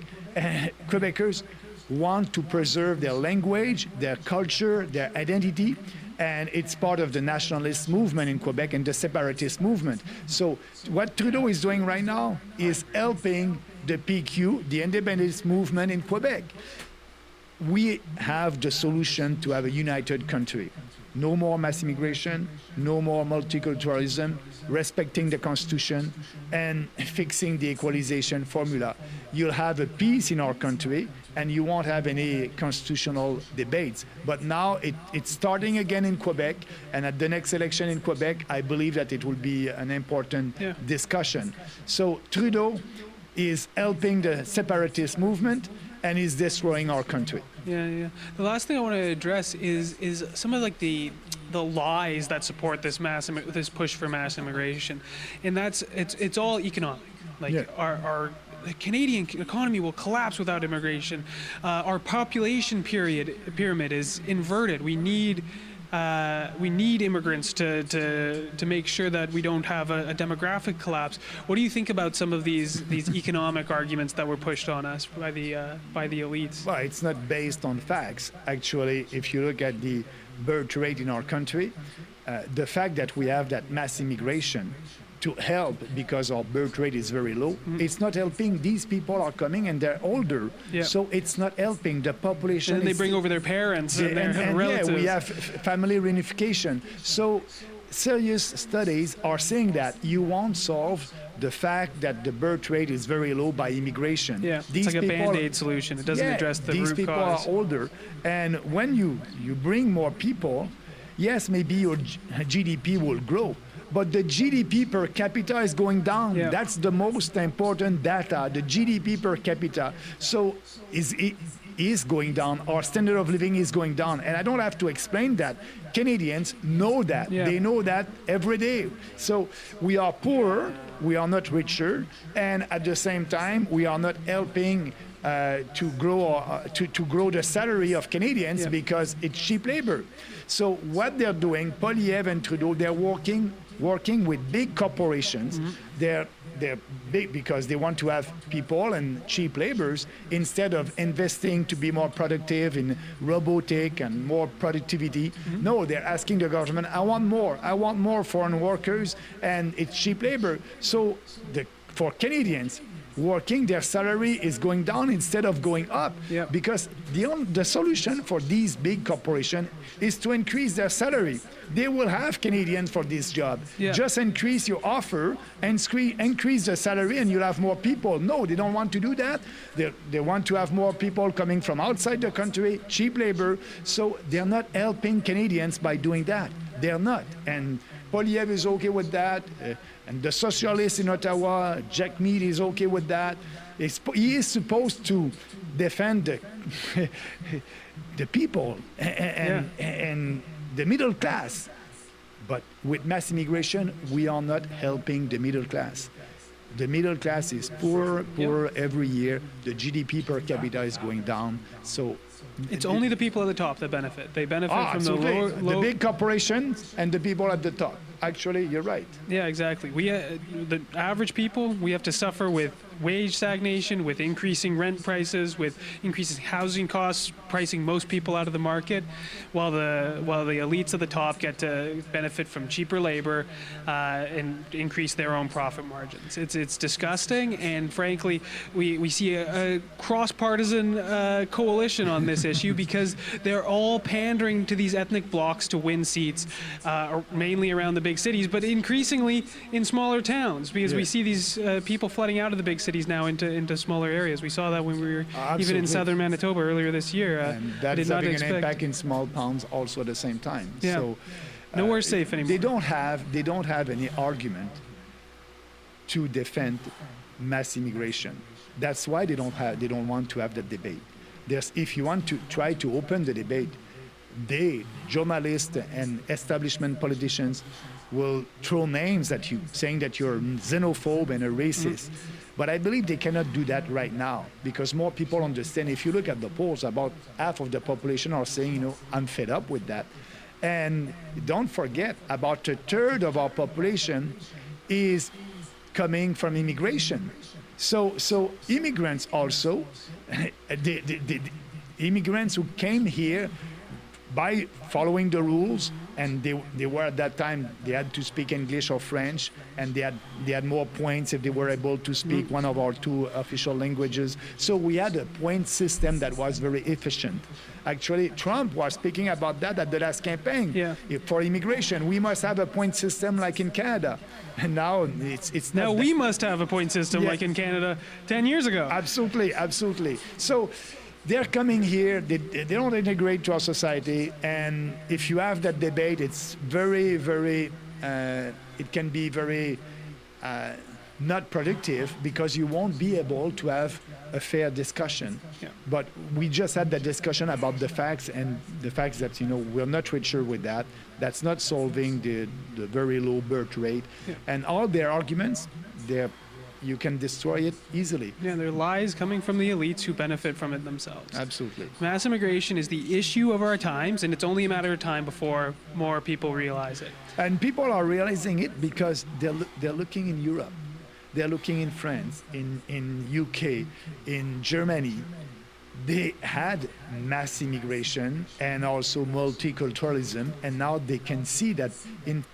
Quebecers want to preserve their language, their culture, their identity, and it's part of the nationalist movement in Quebec and the separatist movement. So what Trudeau is doing right now is helping the PQ, the independence movement in Quebec. We have the solution to have a united country. No more mass immigration, no more multiculturalism, respecting the Constitution, and fixing the equalization formula. You'll have a peace in our country, and you won't have any constitutional debates. But now it's starting again in Quebec, and at the next election in Quebec, I believe that it will be an important discussion. So Trudeau is helping the separatist movement, and is destroying our country. Yeah. The last thing I want to address is some of like the lies that support this this push for mass immigration, and it's all economic. Like our the Canadian economy will collapse without immigration. Our population pyramid is inverted. We need immigrants to make sure that we don't have a demographic collapse. What do you think about some of these economic arguments that were pushed on us by the elites? Well, it's not based on facts. Actually, if you look at the birth rate in our country, the fact that we have that mass immigration to help because our birth rate is very low, it's not helping. These people are coming and they're older, so it's not helping the population. And they bring over their parents and their relatives. Yeah, we have family reunification. So serious studies are saying that you won't solve the fact that the birth rate is very low by immigration. Yeah, it's like a Band-Aid solution. It doesn't address the root cause. These people are older, and when you bring more people, yes, maybe your GDP will grow, but the GDP per capita is going down. That's the most important data, the GDP per capita. So it is going down. Our standard of living is going down. And I don't have to explain that. Canadians know that. They know that every day. So we are poorer, we are not richer, and at the same time, we are not helping to grow the salary of Canadians because it's cheap labor. So what they're doing, Poilievre and Trudeau, they're working with big corporations. They're big because they want to have people and cheap laborers instead of investing to be more productive in robotic and more productivity. No, they're asking the government, I want more foreign workers, and it's cheap labor. So for Canadians, working, their salary is going down instead of going up, because the solution for these big corporations is to increase their salary. They will have Canadians for this job. Just increase your offer and increase the salary and you'll have more people. No, they don't want to do that. They want to have more people coming from outside the country, cheap labor. So they're not helping Canadians by doing that. They're not. And Poilievre is okay with that. And the socialists in Ottawa, Jack Mead, is okay with that. He is supposed to defend the people and the middle class. But with mass immigration, we are not helping the middle class. The middle class is poorer every year. The GDP per capita is going down. So It's only the people at the top that benefit. They benefit from the absolutely. lower, The big corporations and the people at the top. Actually, you're right. Yeah, exactly. The average people, we have to suffer with wage stagnation, with increasing rent prices, with increasing housing costs, pricing most people out of the market, while the elites at the top get to benefit from cheaper labor and increase their own profit margins. It's disgusting, and frankly, we see a cross-partisan coalition on this issue because they're all pandering to these ethnic blocs to win seats, mainly around the big cities, but increasingly in smaller towns, because we see these people flooding out of the big cities now into smaller areas. We saw that when we were even in southern Manitoba earlier this year. And that's having an impact in small towns also at the same time. Yeah. So nowhere safe anymore. They don't have any argument to defend mass immigration. That's why they don't want to have that debate. If you want to try to open the debate, journalists and establishment politicians will throw names at you, saying that you're xenophobe and a racist. But I believe they cannot do that right now because more people understand. If you look at the polls, about half of the population are saying, I'm fed up with that. And don't forget, about a third of our population is coming from immigration. So immigrants also, the immigrants who came here by following the rules, and they were at that time, they had to speak English or French, and they had more points if they were able to speak one of our two official languages. So we had a point system that was very efficient. Actually, Trump was speaking about that at the last campaign. For immigration, we must have a point system like in Canada. And now it's not. Now we must have a point system like in Canada 10 years ago. Absolutely. So they're coming here, they don't integrate to our society, and if you have that debate, it's very, very, it can be very not productive because you won't be able to have a fair discussion. But we just had that discussion about the facts, and the facts that, we're not richer with that. That's not solving the very low birth rate. And all their arguments, you can destroy it easily. Yeah, they're lies coming from the elites who benefit from it themselves. Absolutely. Mass immigration is the issue of our times, and it's only a matter of time before more people realize it. And people are realizing it because they're looking in Europe. They're looking in France, in UK, in Germany. They had mass immigration and also multiculturalism, and now they can see that in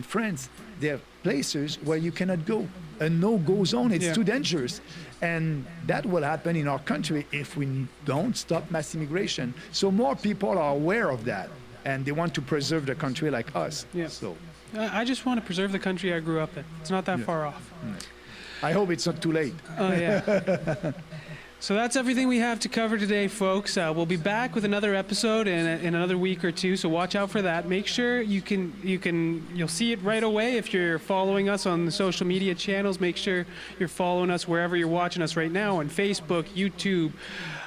France, there are places where you cannot go. A no-go zone, it's too dangerous. And that will happen in our country if we don't stop mass immigration. So more people are aware of that, and they want to preserve the country like us. So I just want to preserve the country I grew up in. It's not that far off. I hope it's not too late. Oh, yeah. So that's everything we have to cover today, folks. We'll be back with another episode in another week or two, so watch out for that. Make sure you'll see it right away if you're following us on the social media channels. Make sure you're following us wherever you're watching us right now, on Facebook, YouTube,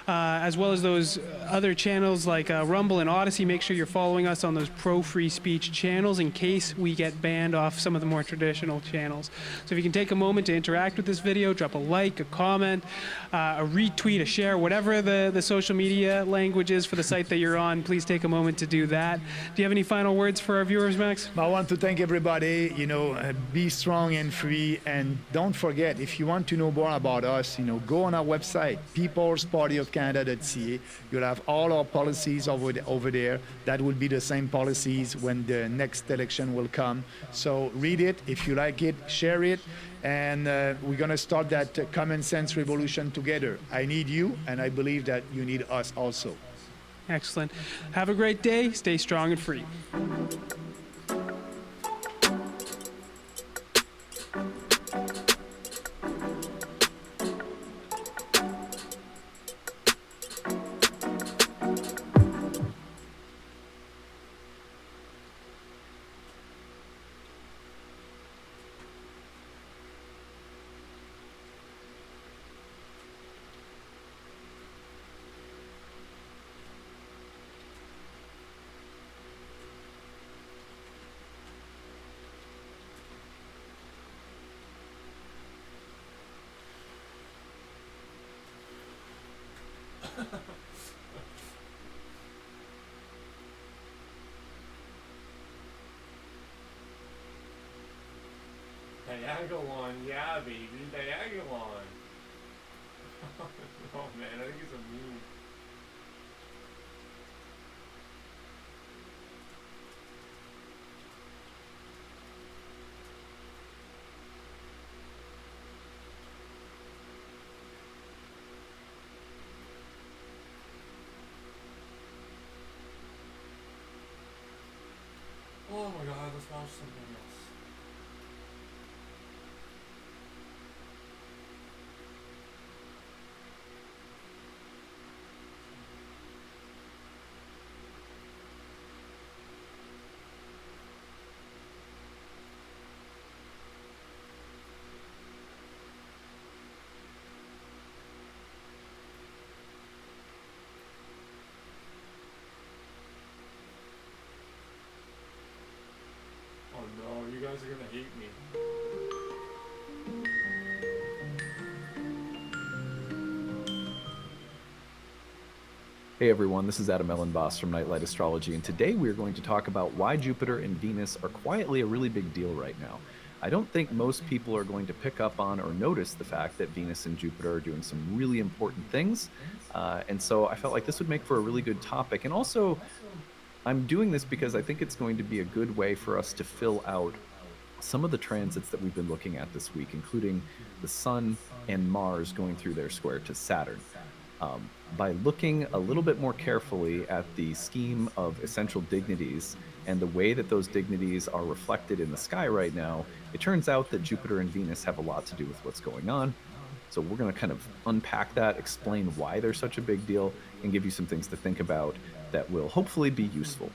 as well as those other channels like Rumble and Odyssey. Make sure you're following us on those pro-free speech channels in case we get banned off some of the more traditional channels. So if you can take a moment to interact with this video, drop a like, a comment, a retweet, a share, whatever the social media language is for the site that you're on, please take a moment to do that. Do you have any final words for our viewers, Max? I want to thank everybody, be strong and free, and don't forget, if you want to know more about us, go on our website, peoplespartyofcanada.ca. You'll have all our policies over there. That will be the same policies when the next election will come. So read it. If you like it, share it. And we're going to start that common sense revolution together. I need you, and I believe that you need us also. Excellent. Have a great day. Stay strong and free. Diagolon, yeah, baby, Diagolon. Oh man, I think it's a meme. Oh my god, let's watch something else. Oh no, you guys are gonna hate me. Hey everyone, this is Adam Ellenboss from Nightlight Astrology, and today we're going to talk about why Jupiter and Venus are quietly a really big deal right now. I don't think most people are going to pick up on or notice the fact that Venus and Jupiter are doing some really important things, and so I felt like this would make for a really good topic. And also, I'm doing this because I think it's going to be a good way for us to fill out some of the transits that we've been looking at this week, including the Sun and Mars going through their square to Saturn. By looking a little bit more carefully at the scheme of essential dignities and the way that those dignities are reflected in the sky right now, it turns out that Jupiter and Venus have a lot to do with what's going on. So we're going to kind of unpack that, explain why they're such a big deal, and give you some things to think about that will hopefully be useful.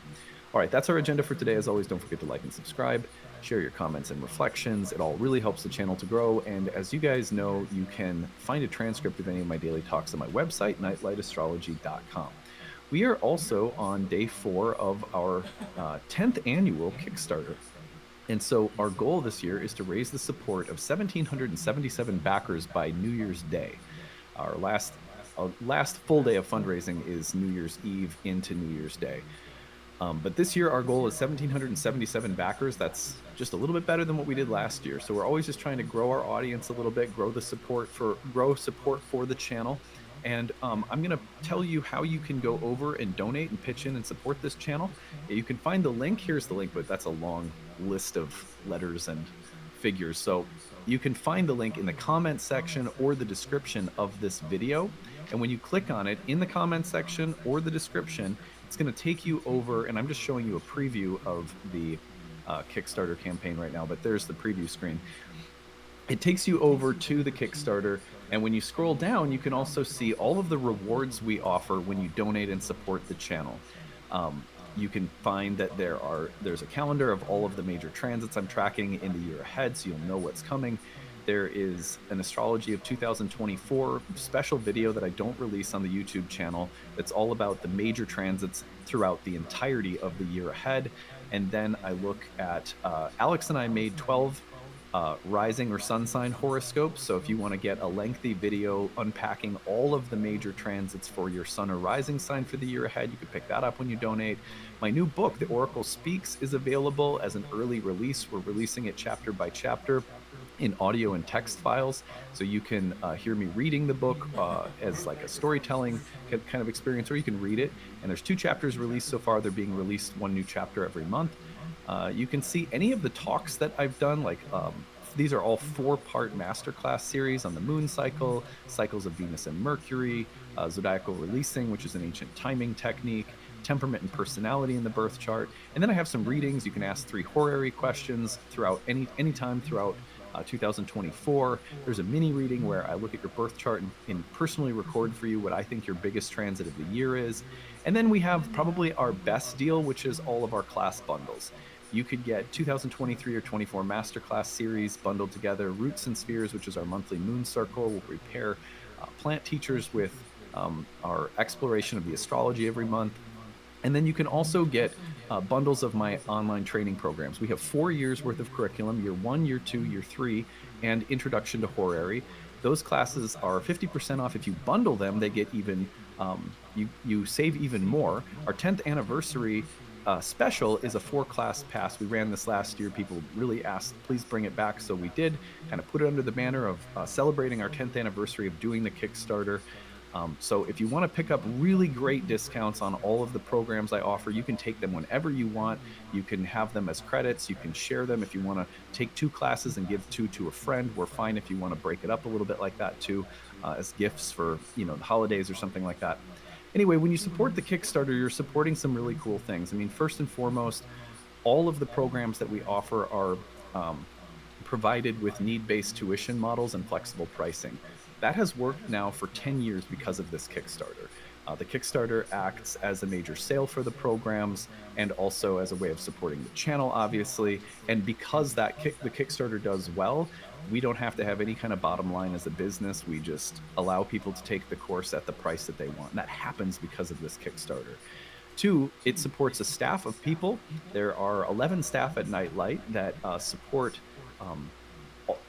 All right, that's our agenda for today. As always, don't forget to like and subscribe, share your comments and reflections. It all really helps the channel to grow. And as you guys know, you can find a transcript of any of my daily talks on my website, nightlightastrology.com. We are also on day 4 of our 10th annual Kickstarter. And so our goal this year is to raise the support of 1,777 backers by New Year's Day. Our last full day of fundraising is New Year's Eve into New Year's Day. But this year our goal is 1,777 backers. That's just a little bit better than what we did last year. So we're always just trying to grow our audience a little bit, grow support for the channel. And I'm going to tell you how you can go over and donate and pitch in and support this channel. You can find the link. Here's the link, but that's a long list of letters and figures. So you can find the link in the comment section or the description of this video. And when you click on it in the comment section or the description, it's going to take you over, and I'm just showing you a preview of the Kickstarter campaign right now, but there's the preview screen. It takes you over to the Kickstarter, and when you scroll down, you can also see all of the rewards we offer when you donate and support the channel. You can find that there's a calendar of all of the major transits I'm tracking in the year ahead, so you'll know what's coming. There is an astrology of 2024 special video that I don't release on the YouTube channel that's all about the major transits throughout the entirety of the year ahead. And then I look at, Alex and I made 12 rising or sun sign horoscopes. So if you want to get a lengthy video unpacking all of the major transits for your sun or rising sign for the year ahead, you can pick that up when you donate. My new book, The Oracle Speaks, is available as an early release. We're releasing it chapter by chapter in audio and text files, so you can hear me reading the book as like a storytelling kind of experience, or you can read it. And there's 2 chapters released so far. They're being released 1 new chapter every month. You can see any of the talks that I've done, like these are all 4-part masterclass series on the moon cycle, cycles of Venus and Mercury, zodiacal releasing, which is an ancient timing technique, temperament and personality in the birth chart. And then I have some readings. You can ask 3 horary questions throughout any time throughout 2024. There's a mini reading where I look at your birth chart and personally record for you what I think your biggest transit of the year is. And then we have probably our best deal, which is all of our class bundles. You could get 2023 or 24 masterclass series bundled together, Roots and Spheres, which is our monthly moon circle. We'll prepare plant teachers with our exploration of the astrology every month. And then you can also get bundles of my online training programs. We have 4 years worth of curriculum, year 1, year 2, year 3, and Introduction to Horary. Those classes are 50% off. If you bundle them, they get even, you save even more. Our 10th anniversary special is a 4-class pass. We ran this last year. People really asked, please bring it back. So we did, kind of put it under the banner of celebrating our 10th anniversary of doing the Kickstarter. So if you want to pick up really great discounts on all of the programs I offer, you can take them whenever you want. You can have them as credits. You can share them. If you want to take 2 classes and give 2 to a friend, we're fine if you want to break it up a little bit like that too, as gifts for, the holidays or something like that. Anyway, when you support the Kickstarter, you're supporting some really cool things. I mean, first and foremost, all of the programs that we offer are provided with need-based tuition models and flexible pricing. That has worked now for 10 years because of this Kickstarter. The Kickstarter acts as a major sale for the programs and also as a way of supporting the channel, obviously. And because the Kickstarter does well, we don't have to have any kind of bottom line as a business. We just allow people to take the course at the price that they want. And that happens because of this Kickstarter. 2, it supports a staff of people. There are 11 staff at Nightlight that support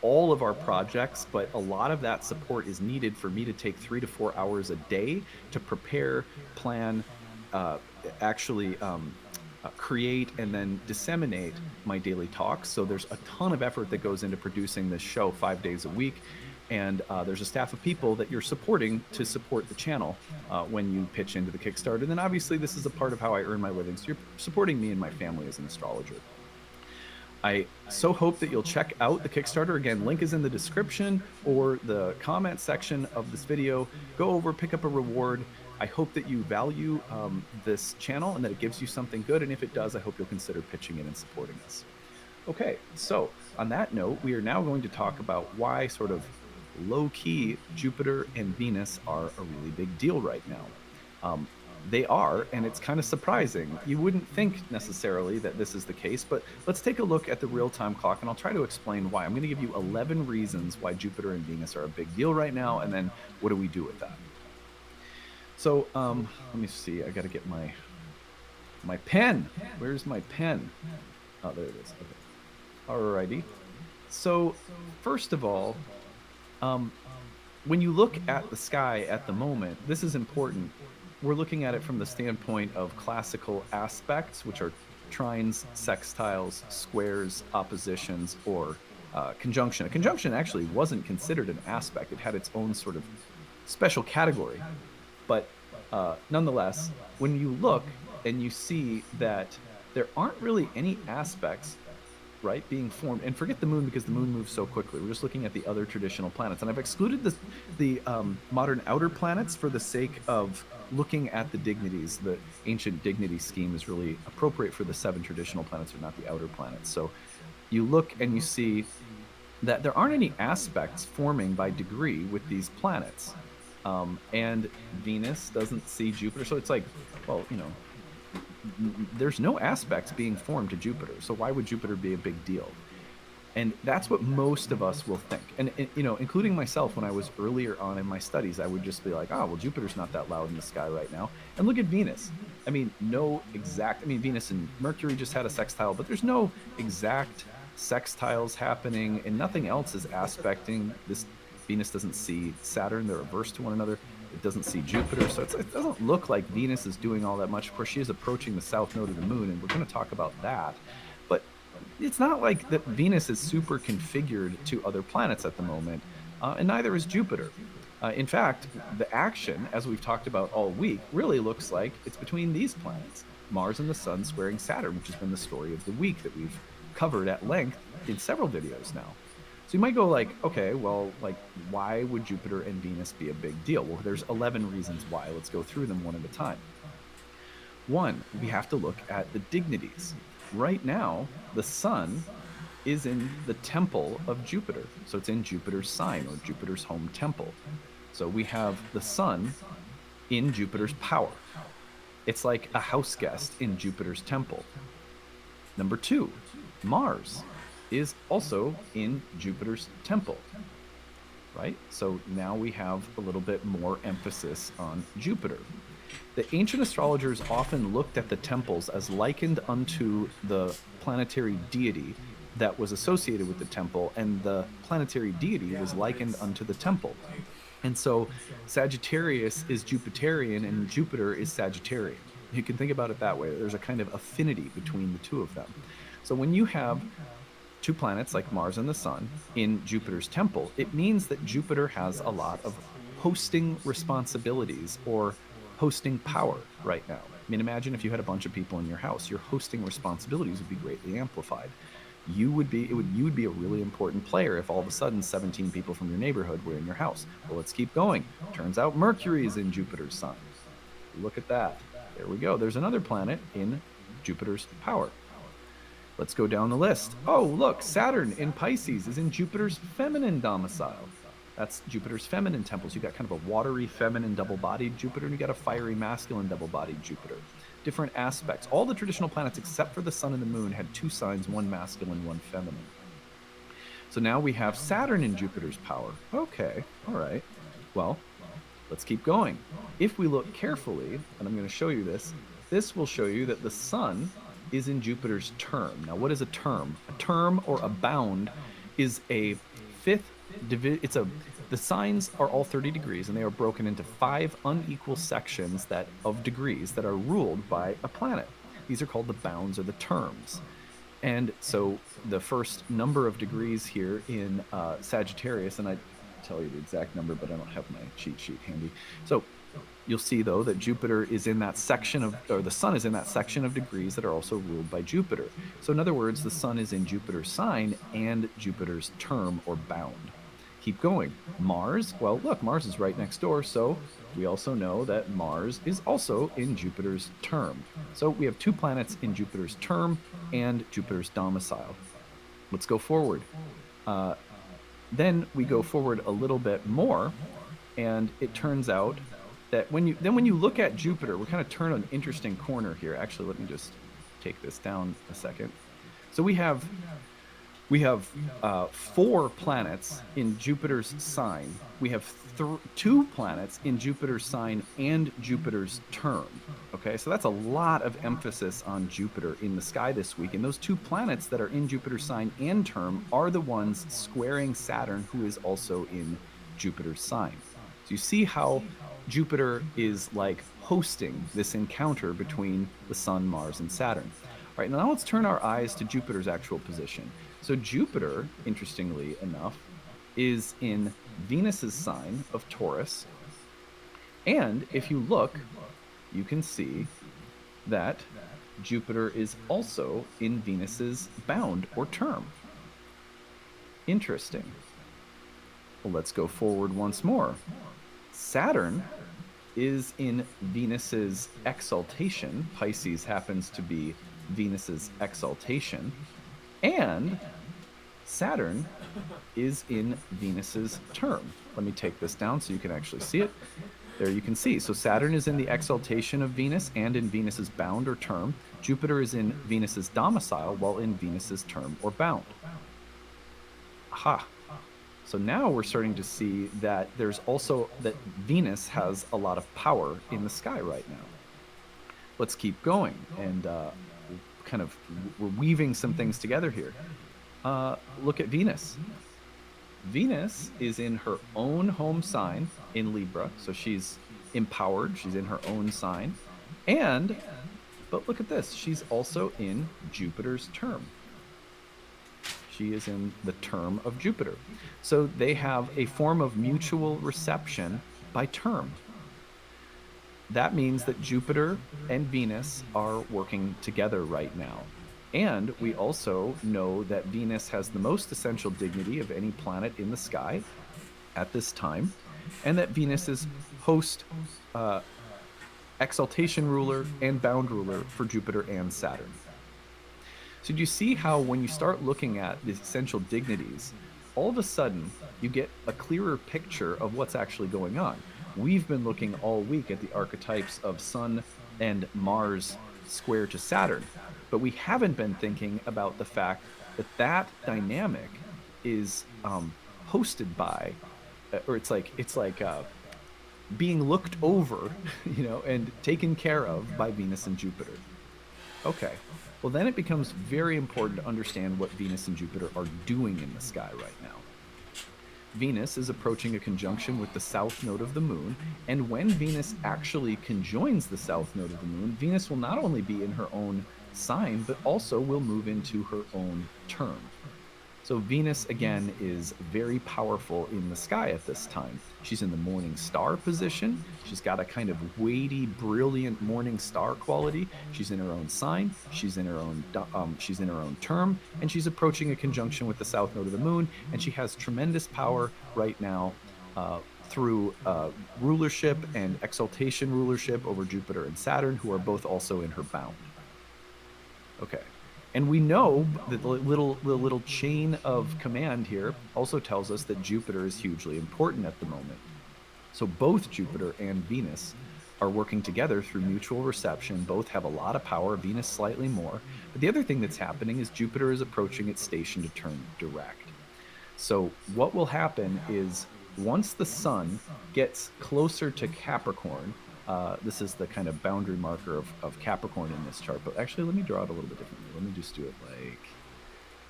all of our projects, but a lot of that support is needed for me to take 3 to 4 hours a day to prepare, plan, create, and then disseminate my daily talks. So there's a ton of effort that goes into producing this show 5 days a week. And there's a staff of people that you're supporting to support the channel when you pitch into the Kickstarter. And then obviously this is a part of how I earn my living. So you're supporting me and my family as an astrologer. I so hope that you'll check out the Kickstarter. Again, link is in the description or the comment section of this video. Go over, pick up a reward. I hope that you value this channel and that it gives you something good. And if it does, I hope you'll consider pitching in and supporting us. Okay, so on that note, we are now going to talk about why sort of low-key Jupiter and Venus are a really big deal right now. They are, and it's kind of surprising. You wouldn't think necessarily that this is the case, but let's take a look at the real-time clock, and I'll try to explain why. I'm going to give you 11 reasons why Jupiter and Venus are a big deal right now, and then what do we do with that? So, let me see. I got to get my pen. Where's my pen? Oh, there it is. Okay. Alrighty. So, first of all, when you look at the sky at the moment, this is important. We're looking at it from the standpoint of classical aspects, which are trines, sextiles, squares, oppositions, or conjunction. A conjunction actually wasn't considered an aspect. It had its own sort of special category. But nonetheless, when you look and you see that there aren't really any aspects, right, being formed, and forget the moon because the moon moves so quickly. We're just looking at the other traditional planets. And I've excluded the modern outer planets for the sake of looking at the dignities. The ancient dignity scheme is really appropriate for the 7 traditional planets, or not the outer planets. So you look and you see that there aren't any aspects forming by degree with these planets. And Venus doesn't see Jupiter. So it's like, well, there's no aspects being formed to Jupiter. So why would Jupiter be a big deal? And that's what most of us will think. And including myself, when I was earlier on in my studies, I would just be like, well, Jupiter's not that loud in the sky right now. And look at Venus. I mean, Venus and Mercury just had a sextile, but there's no exact sextiles happening, and nothing else is aspecting this. Venus doesn't see Saturn. They're reversed to one another. It doesn't see Jupiter. So it doesn't look like Venus is doing all that much. Of course, she is approaching the south node of the moon, and we're going to talk about that. But it's not like that Venus is super configured to other planets at the moment, and neither is Jupiter. In fact, the action, as we've talked about all week, really looks like it's between these planets, Mars and the Sun squaring Saturn, which has been the story of the week that we've covered at length in several videos now. So you might go like, okay, well, like, why would Jupiter and Venus be a big deal? Well, there's 11 reasons why. Let's go through them one at a time. 1, we have to look at the dignities. Right now, the Sun is in the temple of Jupiter. So it's in Jupiter's sign, or Jupiter's home temple. So we have the Sun in Jupiter's power. It's like a house guest in Jupiter's temple. Number 2, Mars is also in Jupiter's temple, right? So now we have a little bit more emphasis on Jupiter. The ancient astrologers often looked at the temples as likened unto the planetary deity that was associated with the temple, and the planetary deity was likened unto the temple. And so Sagittarius is Jupiterian and Jupiter is Sagittarian. You can think about it that way. There's a kind of affinity between the two of them. So when you have two planets like Mars and the Sun in Jupiter's temple, it means that Jupiter has a lot of hosting responsibilities or hosting power right now. I mean, imagine if you had a bunch of people in your house, your hosting responsibilities would be greatly amplified. You would be a really important player if all of a sudden 17 people from your neighborhood were in your house. Well, let's keep going. Turns out Mercury is in Jupiter's sign. Look at that. There we go. There's another planet in Jupiter's power. Let's go down the list. Oh, look, Saturn in Pisces is in Jupiter's feminine domicile. That's Jupiter's feminine temples. You got kind of a watery, feminine, double-bodied Jupiter, and you got a fiery, masculine, double-bodied Jupiter. Different aspects. All the traditional planets, except for the Sun and the Moon, had two signs, one masculine, one feminine. So now we have Saturn in Jupiter's power. Okay, all right. Well, let's keep going. If we look carefully, and I'm going to show you this, this will show you that the Sun is in Jupiter's term. Now, what is a term? A term or a bound is a fifth division. The signs are all 30 degrees, and they are broken into 5 unequal sections of degrees that are ruled by a planet. These are called the bounds or the terms. And so the first number of degrees here in Sagittarius, and I tell you the exact number, but I don't have my cheat sheet handy. So you'll see, though, that Jupiter is in that section of, or the Sun is in that section of degrees that are also ruled by Jupiter. So in other words, the Sun is in Jupiter's sign and Jupiter's term or bound. Keep going. Mars, well, look, Mars is right next door, so we also know that Mars is also in Jupiter's term. So we have 2 planets in Jupiter's term and Jupiter's domicile. Let's go forward. Then we go forward a little bit more, and it turns out that when you look at Jupiter, we kind of turn an interesting corner here. Actually, let me just take this down a second. So we have 4 planets in Jupiter's sign. We have 2 planets in Jupiter's sign and Jupiter's term. Okay, so that's a lot of emphasis on Jupiter in the sky this week. And those 2 planets that are in Jupiter's sign and term are the ones squaring Saturn, who is also in Jupiter's sign. So you see how Jupiter is like hosting this encounter between the Sun, Mars, and Saturn. All right, now let's turn our eyes to Jupiter's actual position. So Jupiter, interestingly enough, is in Venus's sign of Taurus. And if you look, you can see that Jupiter is also in Venus's bound or term. Interesting. Well, let's go forward once more. Saturn is in Venus's exaltation. Pisces happens to be Venus's exaltation. And Saturn is in Venus's term. Let me take this down so you can actually see it. There you can see. So Saturn is in the exaltation of Venus and in Venus's bound or term. Jupiter is in Venus's domicile while in Venus's term or bound. Aha. So now we're starting to see that there's also that Venus has a lot of power in the sky right now. Let's keep going, and we're weaving some things together here. Look at Venus. Venus is in her own home sign in Libra, so she's empowered. She's in her own sign, but look at this. She's also in Jupiter's term. She is in the term of Jupiter. So they have a form of mutual reception by term. That means that Jupiter and Venus are working together right now. And we also know that Venus has the most essential dignity of any planet in the sky at this time, and that Venus is host, exaltation ruler, and bound ruler for Jupiter and Saturn. So do you see how when you start looking at the essential dignities, all of a sudden you get a clearer picture of what's actually going on? We've been looking all week at the archetypes of Sun and Mars square to Saturn, but we haven't been thinking about the fact that that dynamic is hosted by, or it's like being looked over, and taken care of by Venus and Jupiter. Okay. Well, then it becomes very important to understand what Venus and Jupiter are doing in the sky right now. Venus is approaching a conjunction with the south node of the moon, and when Venus actually conjoins the south node of the moon, Venus will not only be in her own sign, but also will move into her own term. So Venus, again, is very powerful in the sky at this time. She's in the morning star position. She's got a kind of weighty, brilliant morning star quality. She's in her own sign. She's in her own term, and she's approaching a conjunction with the south node of the moon. And she has tremendous power right now through rulership and exaltation rulership over Jupiter and Saturn, who are both also in her bound. Okay. And we know that the little chain of command here also tells us that Jupiter is hugely important at the moment. So both Jupiter and Venus are working together through mutual reception. Both have a lot of power, Venus slightly more. But the other thing that's happening is Jupiter is approaching its station to turn direct. So what will happen is once the sun gets closer to Capricorn, this is the kind of boundary marker of Capricorn in this chart, but actually let me draw it a little bit differently. Let me just do it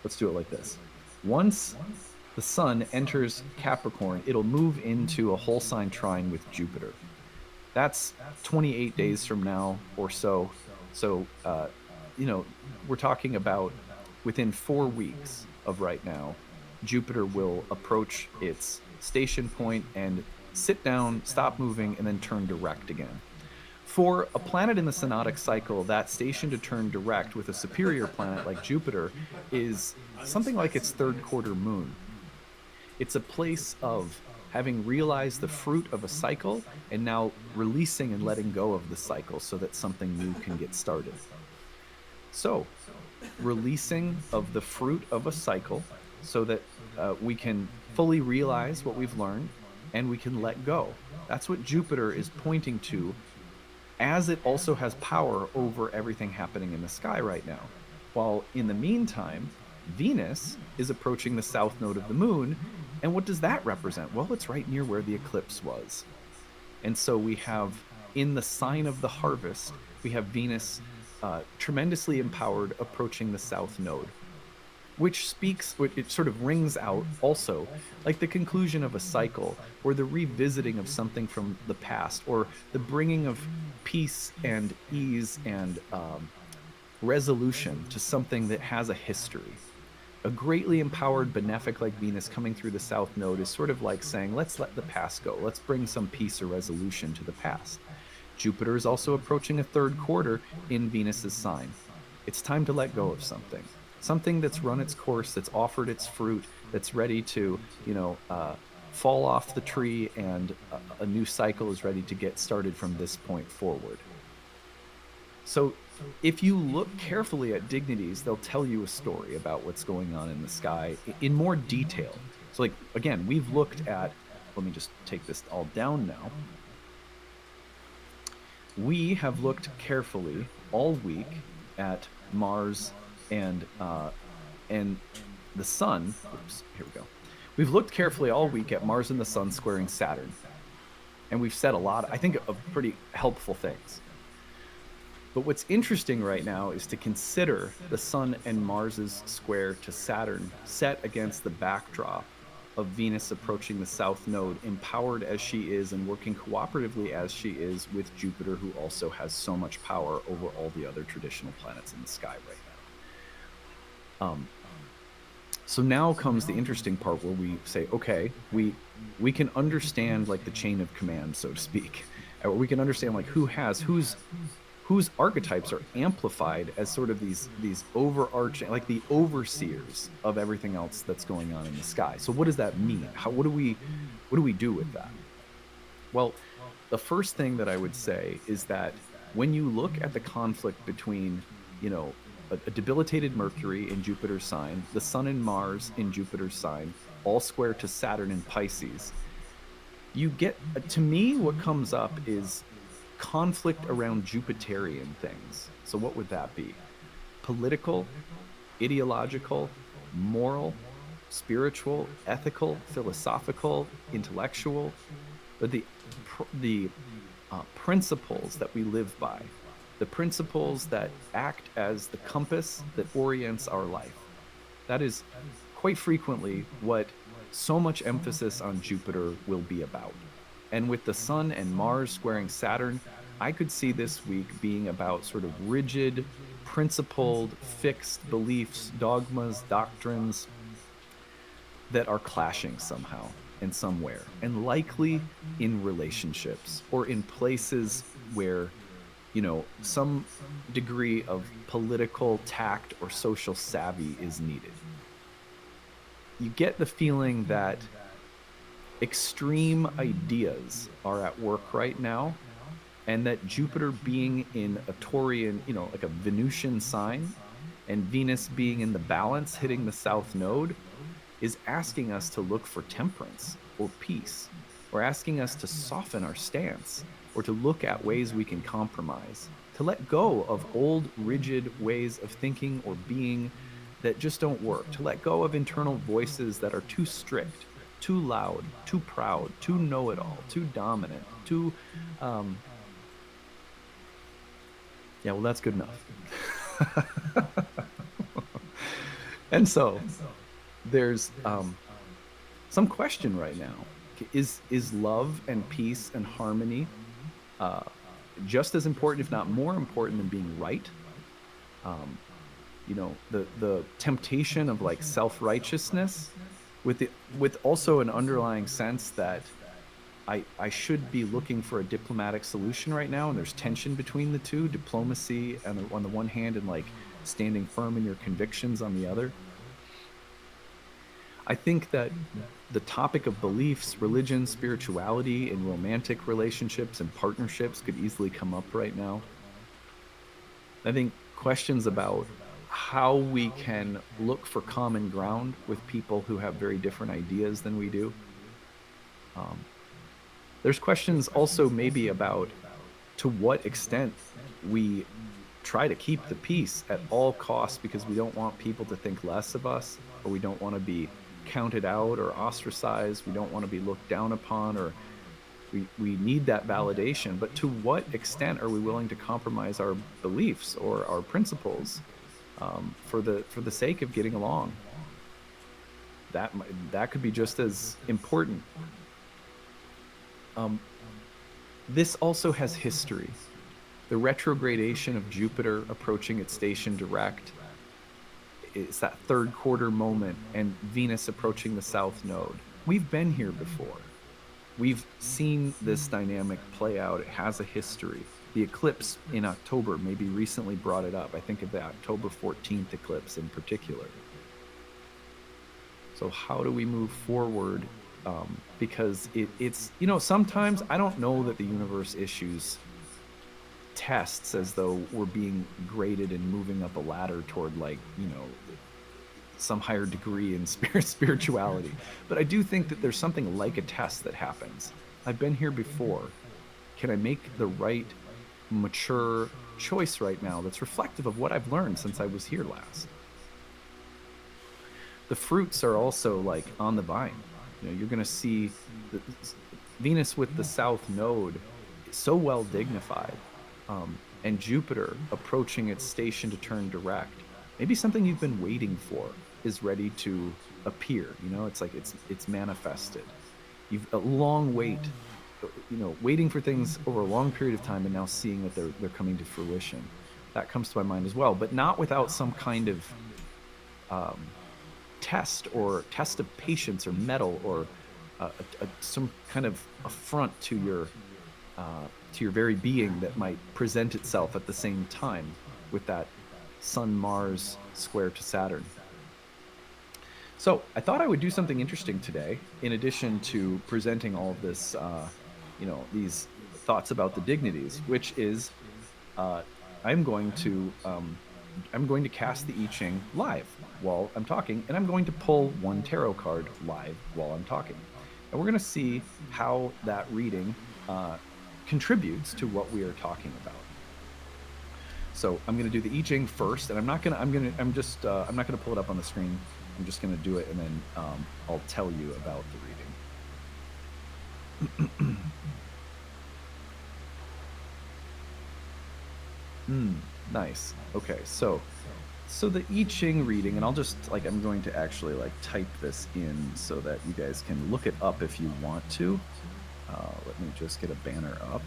let's do it like this. Once the sun enters Capricorn, it'll move into a whole sign trine with Jupiter. That's 28 days from now or so. So, we're talking about within 4 weeks of right now, Jupiter will approach its station point and sit down, stop moving, and then turn direct again. For a planet in the synodic cycle, that station to turn direct with a superior planet like Jupiter is something like its third quarter moon. It's a place of having realized the fruit of a cycle and now releasing and letting go of the cycle so that something new can get started. So, releasing of the fruit of a cycle so that we can fully realize what we've learned and we can let go. That's what Jupiter is pointing to, as it also has power over everything happening in the sky right now. While in the meantime, Venus is approaching the south node of the moon. And what does that represent? Well, it's right near where the eclipse was. And so we have, in the sign of the harvest, we have Venus tremendously empowered approaching the south node, which it sort of rings out also like the conclusion of a cycle, or the revisiting of something from the past, or the bringing of peace and ease and resolution to something that has a history. A greatly empowered benefic like Venus coming through the south node is sort of like saying, let's let the past go. Let's bring some peace or resolution to the past. Jupiter is also approaching a third quarter in Venus's sign. It's time to let go of something. Something that's run its course, that's offered its fruit, that's ready to, fall off the tree, and a new cycle is ready to get started from this point forward. So if you look carefully at dignities, they'll tell you a story about what's going on in the sky in more detail. So like, again, we've looked at, let me just take this all down now. We have looked carefully all week at Mars and the sun. Oops, here we go. We've looked carefully all week at Mars and the sun squaring Saturn. And we've said a lot, I think, of pretty helpful things. But what's interesting right now is to consider the sun and Mars's square to Saturn set against the backdrop of Venus approaching the south node, empowered as she is and working cooperatively as she is with Jupiter, who also has so much power over all the other traditional planets in the sky right now. So now comes the interesting part where we say, okay, we can understand like the chain of command, so to speak. We can understand like whose archetypes are amplified as sort of these overarching, like the overseers of everything else that's going on in the sky. So what does that mean? What do we do with that? Well, the first thing that I would say is that when you look at the conflict between, a debilitated Mercury in Jupiter's sign, the Sun and Mars in Jupiter's sign, all square to Saturn in Pisces, you get, to me, what comes up is conflict around Jupiterian things. So what would that be? Political, ideological, moral, spiritual, ethical, philosophical, intellectual, but the principles that we live by, the principles that act as the compass that orients our life. That is quite frequently what so much emphasis on Jupiter will be about. And with the Sun and Mars squaring Saturn, I could see this week being about sort of rigid, principled, fixed beliefs, dogmas, doctrines that are clashing somehow and somewhere, and likely in relationships or in places where, you know, some degree of political tact or social savvy is needed. You get the feeling that extreme ideas are at work right now, and that Jupiter being in a Taurian, you know, like a Venusian sign, and Venus being in the balance hitting the south node, is asking us to look for temperance or peace, or asking us to soften our stance, or to look at ways we can compromise, to let go of old, rigid ways of thinking or being that just don't work, to let go of internal voices that are too strict, too loud, too proud, too know-it-all, too dominant, too yeah, well, that's good enough. And so there's some question right now. Is love and peace and harmony just as important, if not more important, than being right? You know, the temptation of like self-righteousness with also an underlying sense that I should be looking for a diplomatic solution right now, and there's tension between the two, diplomacy on the one hand and like standing firm in your convictions on the other. I think that the topic of beliefs, religion, spirituality, and romantic relationships and partnerships could easily come up right now. I think questions about how we can look for common ground with people who have very different ideas than we do. There's questions also maybe about to what extent we try to keep the peace at all costs because we don't want people to think less of us, or we don't want to be counted out or ostracized. We don't want to be looked down upon, or we need that validation. But to what extent are we willing to compromise our beliefs or our principles for the sake of getting along? That could be just as important. This also has history. The retrogradation of Jupiter approaching its station direct. It's that third quarter moment, and Venus approaching the south node. We've been here before. We've seen this dynamic play out. It has a history. The eclipse in October maybe recently brought it up. I think of the October 14th eclipse in particular. So how do we move forward? Because it's, you know, sometimes I don't know that the universe issues tests as though we're being graded and moving up a ladder toward, like, you know, some higher degree in spirituality. But I do think that there's something like a test that happens. I've been here before. Can I make the right, mature choice right now that's reflective of what I've learned since I was here last? The fruits are also like on the vine. You know, you're going to see Venus with the south node so well dignified, and Jupiter approaching its station to turn direct. Maybe something you've been waiting for is ready to appear. You know, it's like it's manifested. You've a long wait, you know, waiting for things over a long period of time, and now seeing that they're coming to fruition. That comes to my mind as well, but not without some kind of test of patience or mettle, or some kind of affront to your very being that might present itself at the same time with that Sun-Mars square to Saturn. So I thought I would do something interesting today, in addition to presenting all of this, you know, these thoughts about the dignities, which is I'm going to cast the I Ching live while I'm talking, and I'm going to pull one tarot card live while I'm talking. And we're going to see how that reading contributes to what we are talking about. So I'm going to do the I Ching first, and I'm not going to pull it up on the screen. I'm just going to do it, and then I'll tell you about the reading. Nice. Okay, so So the I Ching reading, and I'll just I'm going to actually type this in so that you guys can look it up if you want to. Let me just get a banner up.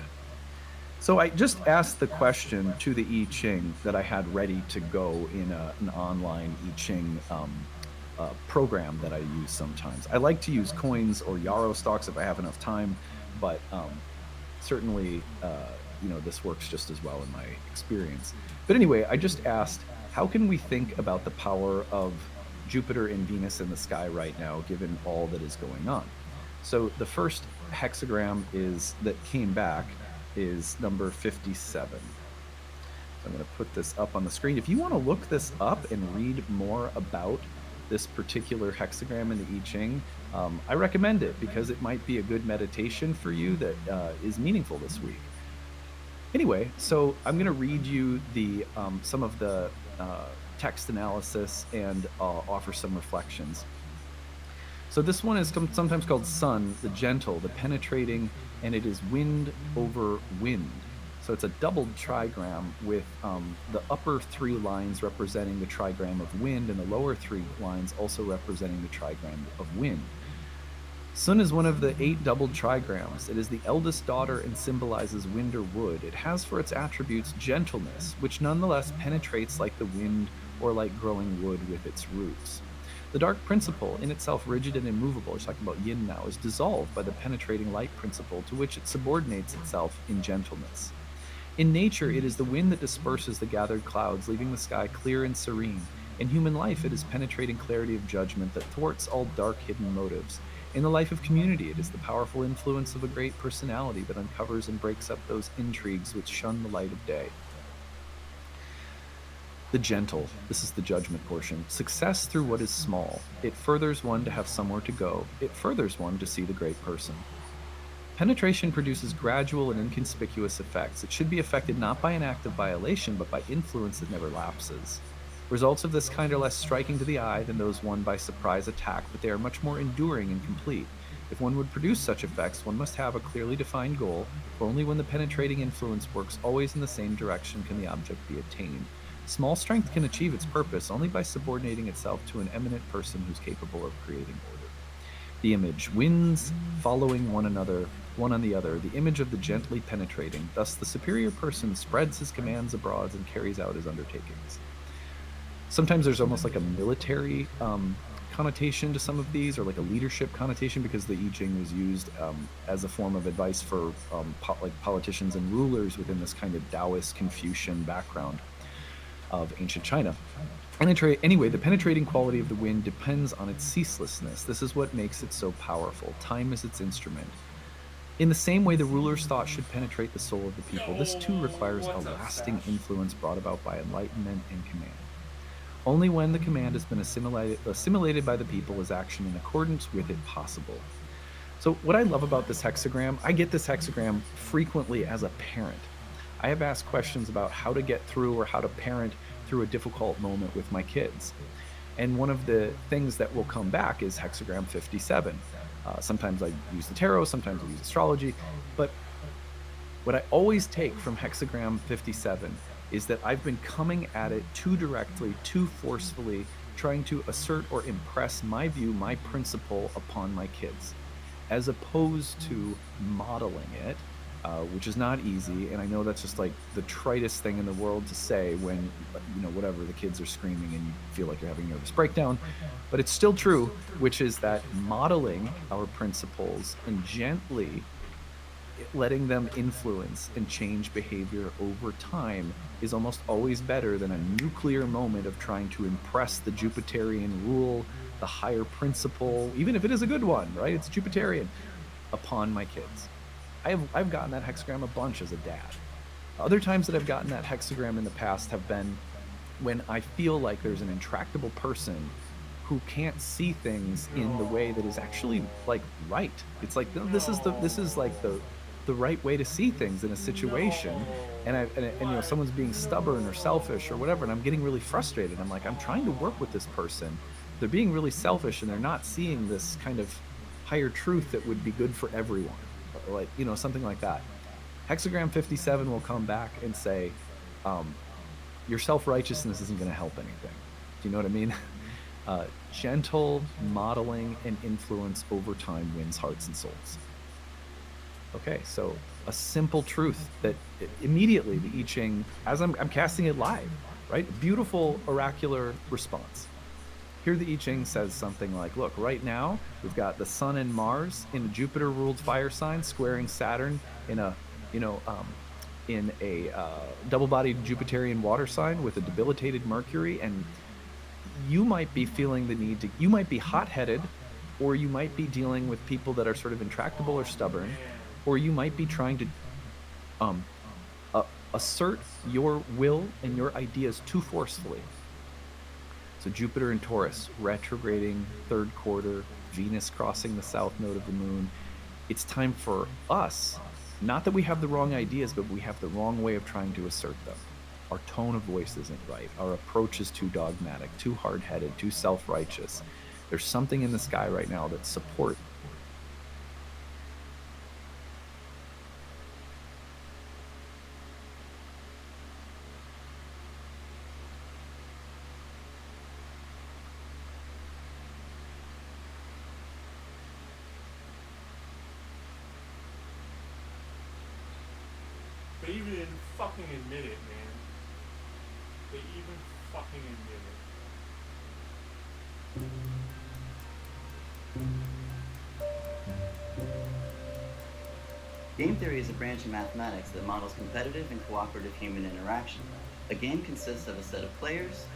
So I just asked the question to the I Ching that I had ready to go in an online I Ching program that I use sometimes. I like to use coins or Yarrow stocks if I have enough time, but certainly, this works just as well in my experience. But anyway, I just asked, how can we think about the power of Jupiter and Venus in the sky right now, given all that is going on? So the first hexagram that came back is number 57. So I'm going to put this up on the screen. If you want to look this up and read more about this particular hexagram in the I Ching, I recommend it because it might be a good meditation for you that is meaningful this week. Anyway, so I'm going to read you some of the text analysis and offer some reflections. So this one is sometimes called Sun, the gentle, the penetrating, and it is wind over wind. So it's a doubled trigram with the upper 3 lines representing the trigram of wind and the lower 3 lines also representing the trigram of wind. Sun is one of the 8 doubled trigrams. It is the eldest daughter and symbolizes wind or wood. It has for its attributes gentleness, which nonetheless penetrates like the wind or like growing wood with its roots. The dark principle, in itself rigid and immovable, he's talking about yin now, is dissolved by the penetrating light principle to which it subordinates itself in gentleness. In nature, it is the wind that disperses the gathered clouds, leaving the sky clear and serene. In human life, it is penetrating clarity of judgment that thwarts all dark hidden motives. In the life of community, it is the powerful influence of a great personality that uncovers and breaks up those intrigues which shun the light of day. The gentle, this is the judgment portion. Success through what is small. It furthers one to have somewhere to go. It furthers one to see the great person. Penetration produces gradual and inconspicuous effects. It should be affected not by an act of violation, but by influence that never lapses. Results of this kind are less striking to the eye than those won by surprise attack, but they are much more enduring and complete. If one would produce such effects, one must have a clearly defined goal, for only when the penetrating influence works always in the same direction can the object be attained. Small strength can achieve its purpose only by subordinating itself to an eminent person who's capable of creating order. The image, winds following one another, one on the other, the image of the gently penetrating. Thus the superior person spreads his commands abroad and carries out his undertakings. Sometimes there's almost like a military connotation to some of these, or like a leadership connotation, because the I Ching was used as a form of advice for politicians and rulers within this kind of Taoist Confucian background of ancient China. Anyway, the penetrating quality of the wind depends on its ceaselessness. This is what makes it so powerful. Time is its instrument. In the same way the ruler's thought should penetrate the soul of the people, this too requires a lasting influence brought about by enlightenment and command. Only when the command has been assimilated by the people is action in accordance with it possible. So what I love about this hexagram, I get this hexagram frequently as a parent. I have asked questions about how to get through or how to parent through a difficult moment with my kids. And one of the things that will come back is hexagram 57. Sometimes I use the tarot, sometimes I use astrology, but what I always take from hexagram 57 is that I've been coming at it too directly, too forcefully, trying to assert or impress my view, my principle upon my kids, as opposed to modeling it, which is not easy. And I know that's just like the tritest thing in the world to say when, whatever, the kids are screaming and you feel like you're having a nervous breakdown, but it's still true, which is that modeling our principles and gently letting them influence and change behavior over time is almost always better than a nuclear moment of trying to impress the Jupiterian rule, the higher principle, even if it is a good one, right? It's Jupiterian, upon my kids. I've gotten that hexagram a bunch as a dad. Other times that I've gotten that hexagram in the past have been when I feel like there's an intractable person who can't see things in the way that is actually like right. It's like this is like the right way to see things in a situation, and someone's being stubborn or selfish or whatever, and I'm getting really frustrated. I'm like, I'm trying to work with this person. They're being really selfish and they're not seeing this kind of higher truth that would be good for everyone, like something like that. Hexagram 57 will come back and say, your self-righteousness isn't going to help anything. Do you know what I mean? Gentle modeling and influence over time wins hearts and souls. Okay, so a simple truth that immediately the I Ching, as I'm casting it live, right? Beautiful oracular response. Here the I Ching says something like, look, right now we've got the Sun and Mars in a Jupiter-ruled fire sign squaring Saturn in a, double-bodied Jupiterian water sign with a debilitated Mercury, and you might be feeling the need to, you might be hot-headed, or you might be dealing with people that are sort of intractable or stubborn, or you might be trying to assert your will and your ideas too forcefully. So Jupiter in Taurus, retrograding third quarter, Venus crossing the south node of the moon. It's time for us, not that we have the wrong ideas, but we have the wrong way of trying to assert them. Our tone of voice isn't right. Our approach is too dogmatic, too hard-headed, too self-righteous. There's something in the sky right now that supports. They even didn't fucking admit it, man. They even fucking admit it. Game theory is a branch of mathematics that models competitive and cooperative human interaction. A game consists of a set of players.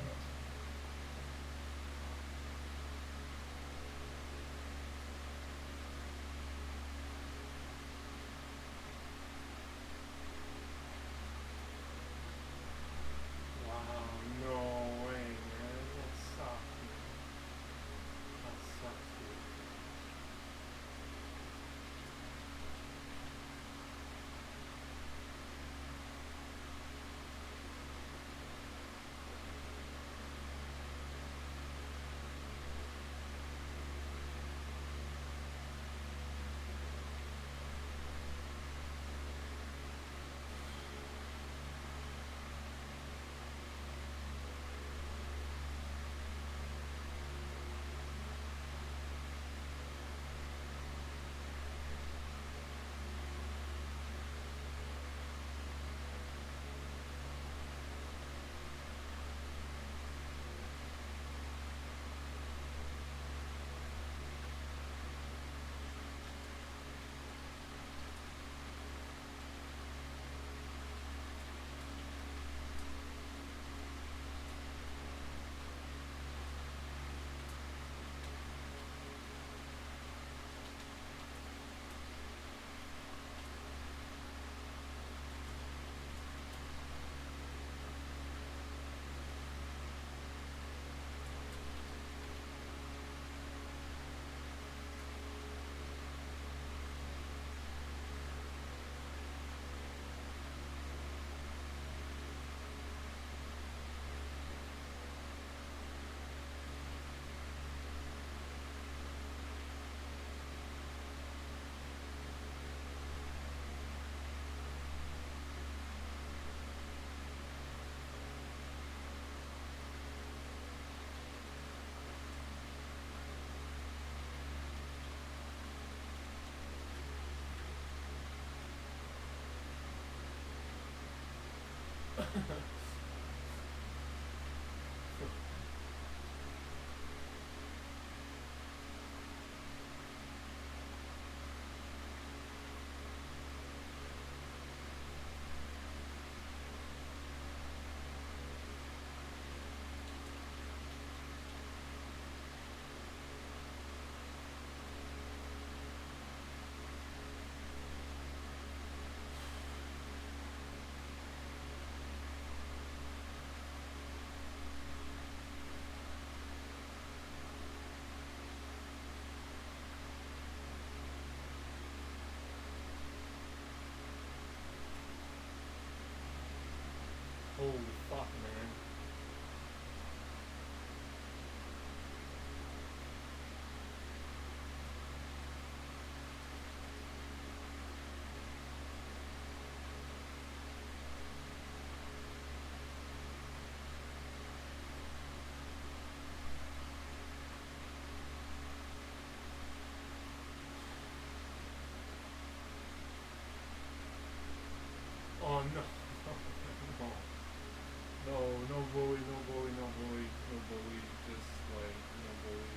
bully, no bully, no bully, no bully. Just like no bully.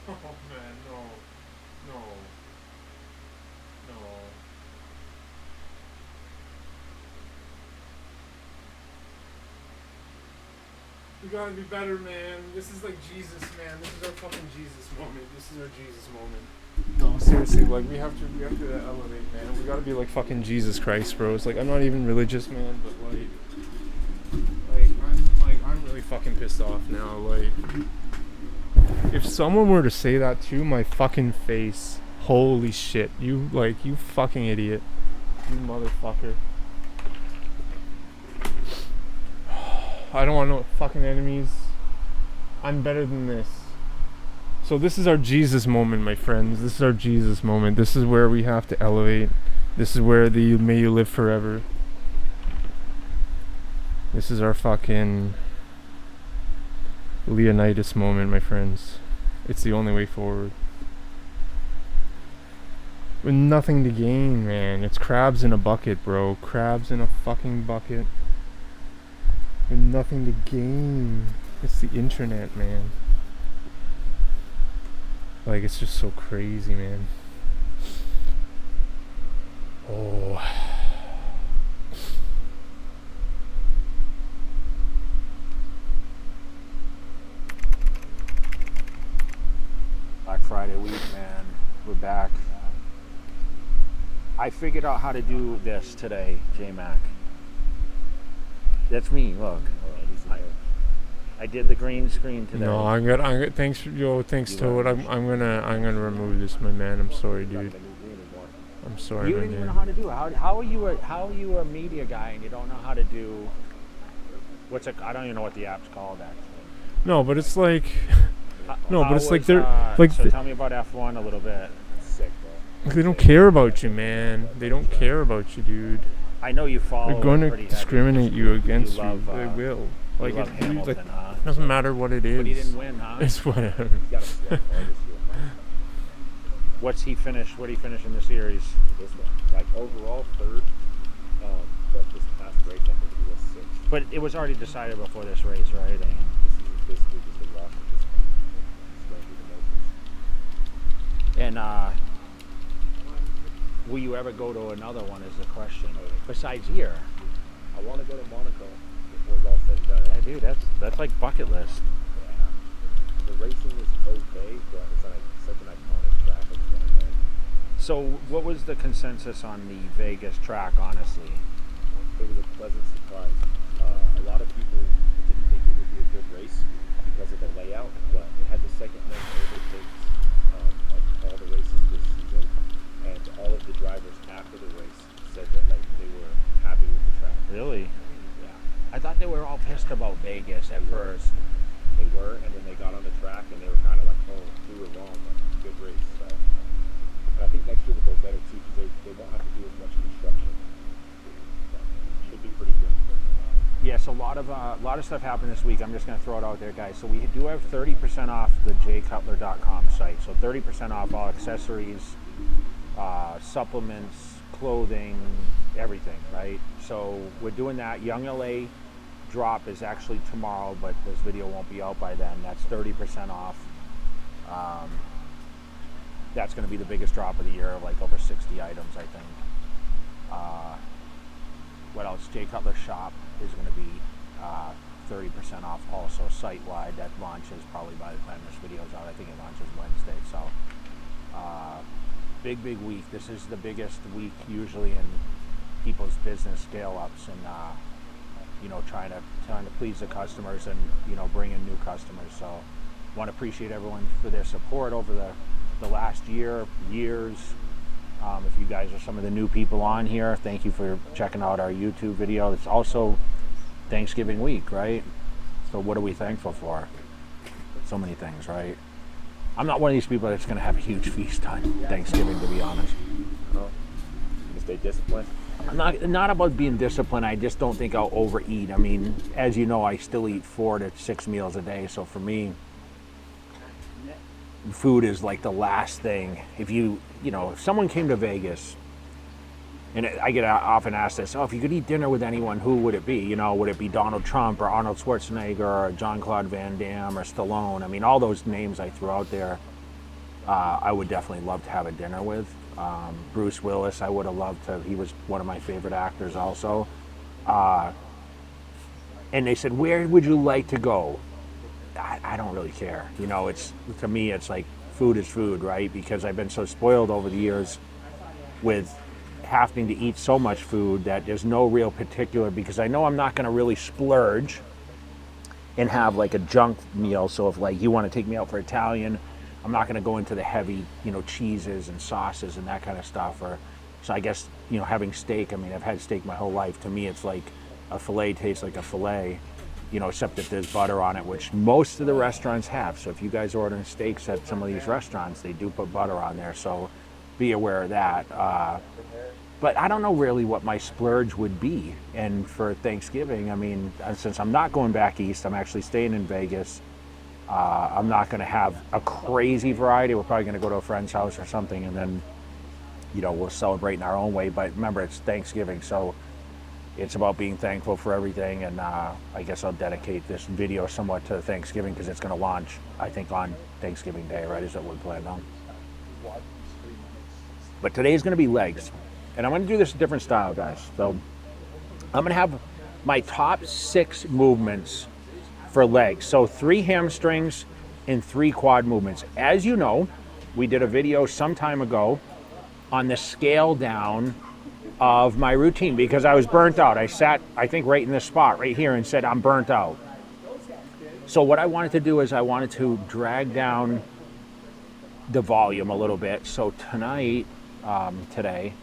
Oh man, no, no, no. We gotta be better, man. This is like Jesus, man. This is our fucking Jesus moment. This is our Jesus moment. No, seriously, like we have to elevate, man. We gotta be like fucking Jesus Christ, bro. It's like I'm not even religious, man, but I'm really fucking pissed off now. Like, if someone were to say that to my fucking face, holy shit, you fucking idiot, you motherfucker. I don't want no fucking enemies. I'm better than this. So this is our Jesus moment, my friends. This is our Jesus moment. This is where we have to elevate. This is where the may you live forever. This is our fucking Leonidas moment, my friends. It's the only way forward. With nothing to gain, man. It's crabs in a bucket, bro. Crabs in a fucking bucket. With nothing to gain. It's the internet, man. Like, it's just so crazy, man. Oh. Black Friday week, man. We're back. I figured out how to do this today, J-Mac. That's me, look. I did the green screen today. No, I'm good. Thanks, Toad. I'm gonna remove this, my man. I'm sorry, dude. I'm sorry, You my didn't even know man. how to do it. How are you a media guy and you don't know how to do I don't even know what the app's called actually. No, but it's like, no, but it's like they're So tell me about F1 a little bit. Sick, bro. they don't care about you, man. They don't care about you, dude. I know you follow. They're going to pretty discriminate heavy. you against love, you. They will. you Like love it Hamilton, huh? doesn't matter what it is. But he didn't win, huh? It's whatever. What did he finish in the series? This one, like overall third, but this past race I think he was sixth. But it was already decided before this race, right? I mean, this is basically just a rock at this point. Just going through the motions. And will you ever go to another one is the question. Besides here. I want to go to Monaco before it's all said and done. Yeah, dude, that's like bucket list. Yeah. The racing is okay, but it's like such an iconic track. I just want to win. So what was the consensus on the Vegas track, honestly? It was a pleasant surprise. A lot of people didn't think it would be a good race because of the layout, but it had the second most overtakes of all the races this season, and all of the drivers after the race said that like they were happy with the track. Really? Yeah. I thought they were all pissed about Vegas at first. They were, and then they got on the track and they were kind of like, oh, we were wrong, like, good race. So, and I think next year will go better too because they won't have to do as much construction. So, should be pretty good. Yes, a lot of stuff happened this week. I'm just going to throw it out there, guys. So we do have 30% off the jcutler.com site. So 30% off all accessories, supplements, clothing, everything, right? So we're doing that. Young LA drop is actually tomorrow, but this video won't be out by then. That's 30% off. that's going to be the biggest drop of the year, like over 60 items, I think. What else? Jay Cutler Shop is going to be 30% off also site-wide. That launches probably by the time this video's out. I think it launches Wednesday. So big week. This is the biggest week usually in people's business scale-ups, and you know, trying to please the customers and, you know, bring in new customers. So want to appreciate everyone for their support over the last years. If you guys are some of the new people on here, thank you for checking out our YouTube video. It's also Thanksgiving week, right? So what are we thankful for? So many things, right? I'm not one of these people that's going to have a huge feast on Thanksgiving, to be honest. No. You stay disciplined. I'm not about being disciplined. I just don't think I'll overeat. I mean, as you know, I still eat 4 to 6 meals a day. So for me, food is like the last thing. If if someone came to Vegas, and I get often asked this, if you could eat dinner with anyone, who would it be? You know, would it be Donald Trump or Arnold Schwarzenegger or Jean-Claude Van Damme or Stallone? I mean, all those names I threw out there, I would definitely love to have a dinner with. Bruce Willis, I would have loved to. He was one of my favorite actors also. And they said, where would you like to go? I don't really care. You know, to me, it's like food is food, right? Because I've been so spoiled over the years with having to eat so much food that there's no real particular, because I know I'm not going to really splurge and have like a junk meal. So if like you want to take me out for Italian, I'm not going to go into the heavy, cheeses and sauces and that kind of stuff. So I guess, having steak, I mean, I've had steak my whole life. To me, it's like a filet tastes like a filet, except that there's butter on it, which most of the restaurants have. So if you guys order steaks at some of these restaurants, they do put butter on there. So be aware of that. But I don't know really what my splurge would be. And for Thanksgiving, I mean, since I'm not going back east, I'm actually staying in Vegas. I'm not going to have a crazy variety. We're probably going to go to a friend's house or something, and then, we'll celebrate in our own way. But remember, it's Thanksgiving, so it's about being thankful for everything. And I guess I'll dedicate this video somewhat to Thanksgiving, because it's going to launch, I think, on Thanksgiving Day, right? Is that what we planned on? But today is going to be legs. And I'm going to do this a different style, guys. So I'm going to have my top 6 movements for legs. So 3 hamstrings and 3 quad movements. As you know, we did a video some time ago on the scale down of my routine because I was burnt out. I sat, I think, right in this spot right here and said, I'm burnt out. So what I wanted to do is I wanted to drag down the volume a little bit. So tonight, today,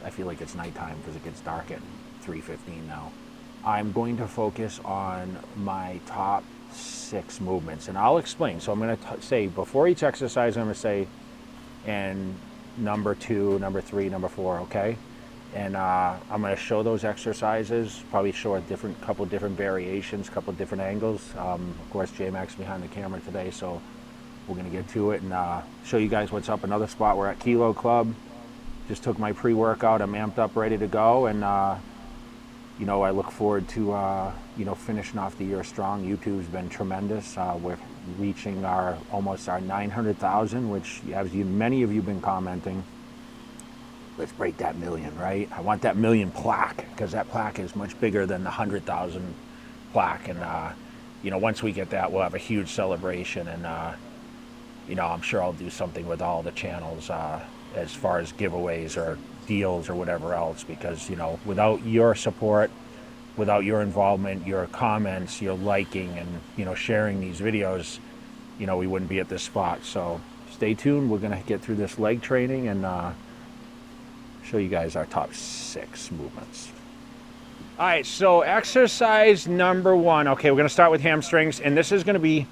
I feel like it's nighttime because it gets dark at 3:15 now. I'm going to focus on my top 6 movements, and I'll explain. So I'm going to say before each exercise, I'm going to say, and number 2, number 3, number 4, okay? And I'm going to show those exercises, probably show a couple different variations, couple different angles. Of course, J-Mac's behind the camera today, so we're going to get to it and show you guys what's up. Another spot, we're at Kilo Club. Just took my pre-workout. I'm amped up, ready to go, and I look forward to finishing off the year strong. YouTube's been tremendous. We're reaching almost our 900,000, which, as many of you have been commenting, let's break that million, right? I want that million plaque, because that plaque is much bigger than the 100,000 plaque, and once we get that, we'll have a huge celebration, and I'm sure I'll do something with all the channels as far as giveaways or deals or whatever else, because without your support, without your involvement, your comments, your liking, and sharing these videos, we wouldn't be at this spot. So stay tuned. We're gonna get through this leg training and show you guys our top 6 movements. All right, so exercise number 1. Okay, we're gonna start with hamstrings, and this is gonna be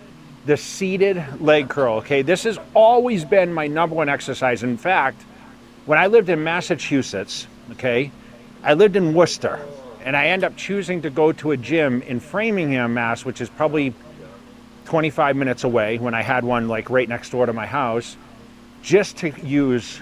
the seated leg curl. Okay, this has always been my number 1 exercise. In fact, when I lived in Massachusetts, okay, I lived in Worcester, and I ended up choosing to go to a gym in Framingham, Mass, which is probably 25 minutes away, when I had one like right next door to my house, just to use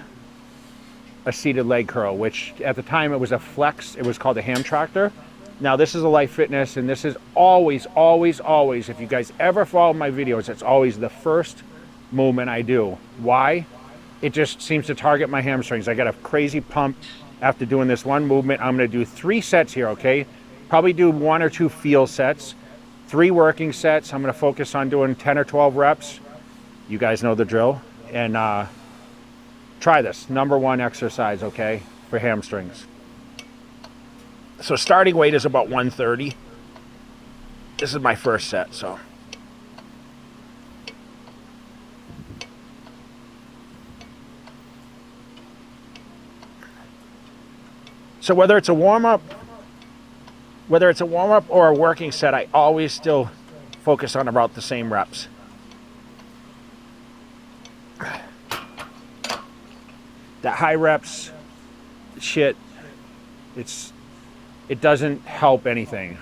a seated leg curl, which at the time it was a flex. It was called a ham tractor. Now this is a Life Fitness, and this is always, always, always, if you guys ever follow my videos, it's always the first movement I do. Why? it just seems to target my hamstrings. I got a crazy pump after doing this one movement. I'm gonna do 3 sets here, okay? Probably do 1 or 2 feel sets, 3 working sets. I'm gonna focus on doing 10 or 12 reps. You guys know the drill. And try this, #1 exercise, okay, for hamstrings. So starting weight is about 130. This is my first set, so. So whether it's a warm-up or a working set, I always still focus on about the same reps. That high reps shit, it doesn't help anything.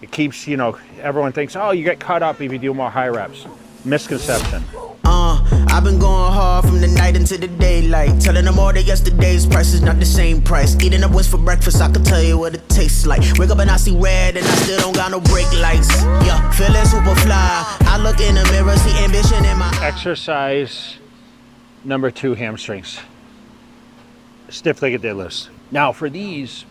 It keeps, you know, everyone thinks, oh, you get caught up if you do more high reps. Misconception. I've been going hard from the night into the daylight, telling them all that yesterday's price is not the same price. Eating up wings for breakfast, I can tell you what it tastes like. Wake up and I see red and I still don't got no brake lights. Yeah, feeling super fly. I look in the mirror, see ambition in my eyes. Exercise #2, hamstrings. Stiff-legged deadlifts. Now for these,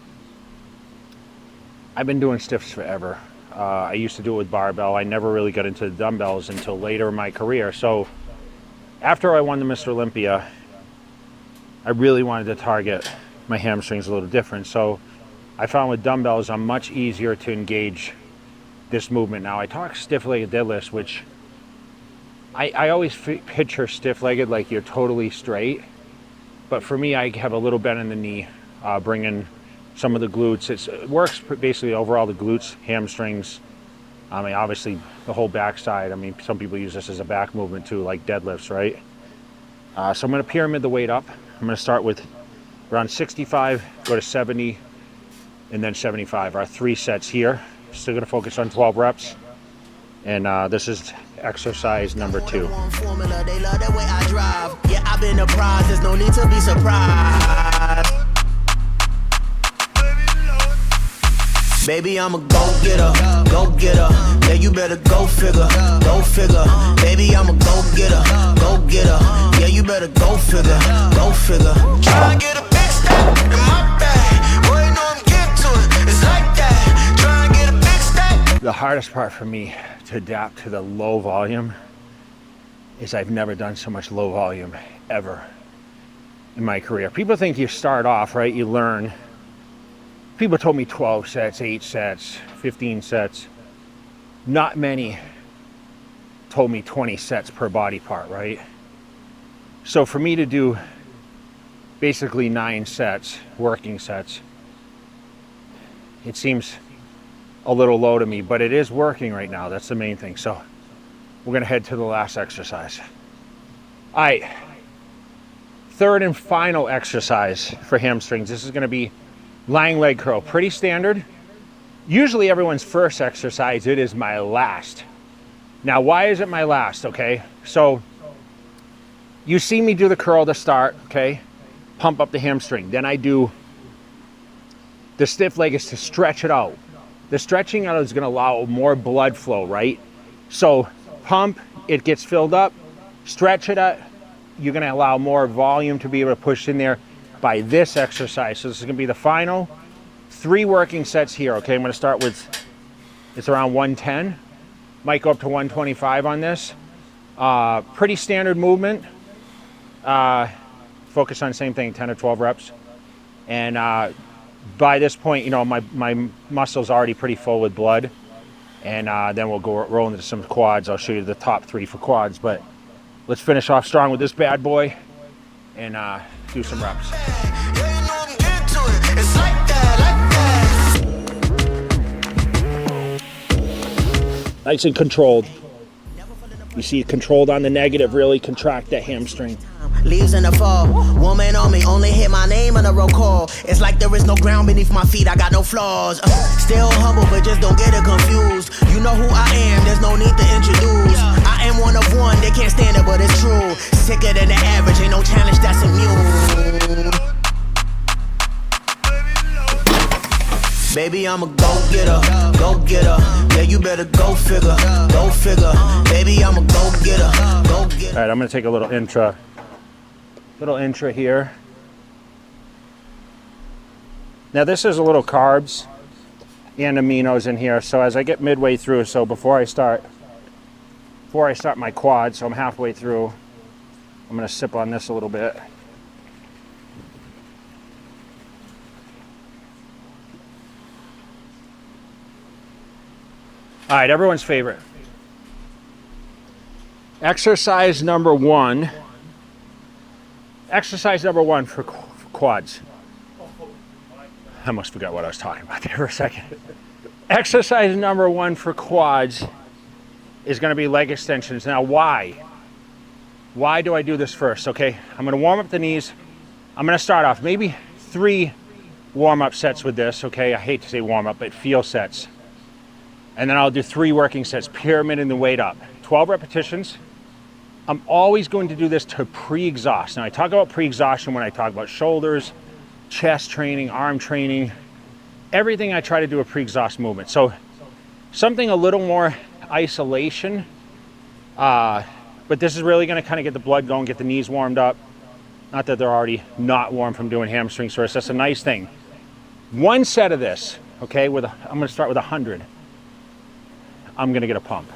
I've been doing stiffs forever. I used to do it with barbell. I never really got into the dumbbells until later in my career. So after I won the Mr. Olympia, I really wanted to target my hamstrings a little different. So I found with dumbbells, I'm much easier to engage this movement. Now I talk stiff-legged deadlifts, which I always picture stiff-legged like you're totally straight. But for me, I have a little bend in the knee, bringing some of the glutes. It works basically overall the glutes, hamstrings. I mean, obviously the whole backside. I mean, some people use this as a back movement too, like deadlifts, right? So I'm gonna pyramid the weight up. I'm gonna start with around 65, go to 70, and then 75. Our 3 sets here. Still gonna focus on 12 reps. And this is exercise #2. Formula, they love the way I drive. Yeah, I've been apprised, there's no need to be surprised. Baby, I'm a go-getter, go-getter. Yeah, you better go figure, go figure. Baby, I'm a go-getter, go-getter. Yeah, you better go figure, go figure. Try and get a big stack in my bag. Boy, you know I'm getting to it. It's like that. Try and get a big stack. The hardest part for me to adapt to the low volume is I've never done so much low volume ever in my career. People think you start off, right? You learn. People told me 12 sets, 8 sets, 15 sets. Not many told me 20 sets per body part, right? So for me to do basically 9 sets, working sets, it seems a little low to me, but it is working right now. That's the main thing. So we're gonna head to the last exercise. All right, 3rd and final exercise for hamstrings. This is gonna be lying leg curl, pretty standard. Usually everyone's first exercise, it is my last. Now, why is it my last, okay? So you see me do the curl to start, okay? Pump up the hamstring. Then I do the stiff leg is to stretch it out. The stretching out is gonna allow more blood flow, right? So pump, it gets filled up, stretch it out. You're gonna allow more volume to be able to push in there by this exercise. So this is gonna be the final 3 working sets here, okay? I'm gonna start with, it's around 110. Might go up to 125 on this. Pretty standard movement. Focus on the same thing, 10 or 12 reps. And by this point, you know, my muscle's already pretty full with blood. And then we'll go roll into some quads. I'll show you the top 3 for quads, but let's finish off strong with this bad boy and do some reps. Nice and controlled. You see it controlled on the negative, really contract that hamstring. Leaves in the fall, woman on me, only hit my name on a roll call. It's like there is no ground beneath my feet, I got no flaws. Still humble, but just don't get it confused. You know who I am, there's no need to introduce. I am one of one, they can't stand it, but it's true. Sicker than the average, ain't no challenge that's immune. Baby, I'm a go-getter, go-getter. Yeah, you better go figure, go figure. Baby, I'm a go-getter, go-getter. All right, I'm gonna take a little intra Little intra here. Now this is a little carbs and aminos in here. So as I get midway through, so before I start my quad, so I'm halfway through, I'm gonna sip on this a little bit. All right, everyone's favorite. Exercise number one. Exercise number one for quads. I almost forgot what I was talking about there for a second. Exercise number one for quads is going to be leg extensions. Now, why? Why do I do this first? Okay, I'm going to warm up the knees. I'm going to start off maybe 3 warm-up sets with this. Okay, I hate to say warm-up, but feel sets. And then I'll do 3 working sets, pyramiding the weight up. 12 repetitions. I'm always going to do this to pre-exhaust. Now, I talk about pre-exhaustion when I talk about shoulders, chest training, arm training, everything. I try to do a pre-exhaust movement. So something a little more isolation, but this is really going to kind of get the blood going, get the knees warmed up. Not that they're already not warm from doing hamstring twists. That's a nice thing. 1 set of this, okay, I'm going to start with 100. I'm going to get a pump.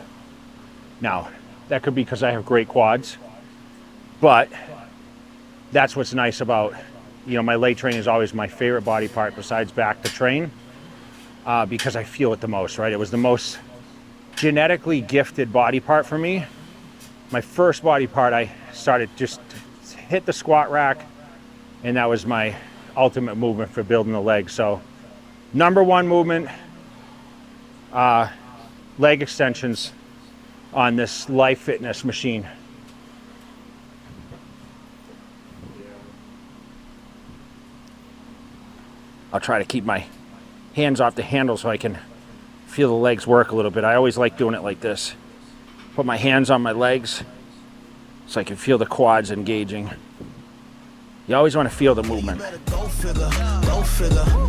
Now, that could be because I have great quads, but that's what's nice about, my leg training is always my favorite body part besides back to train, because I feel it the most, right? It was the most genetically gifted body part for me. My first body part, I started just to hit the squat rack, and that was my ultimate movement for building the legs. So number 1 movement, leg extensions on this Life Fitness machine. I'll try to keep my hands off the handle so I can feel the legs work a little bit. I always like doing it like this. Put my hands on my legs so I can feel the quads engaging. You always want to feel the movement. Go figure.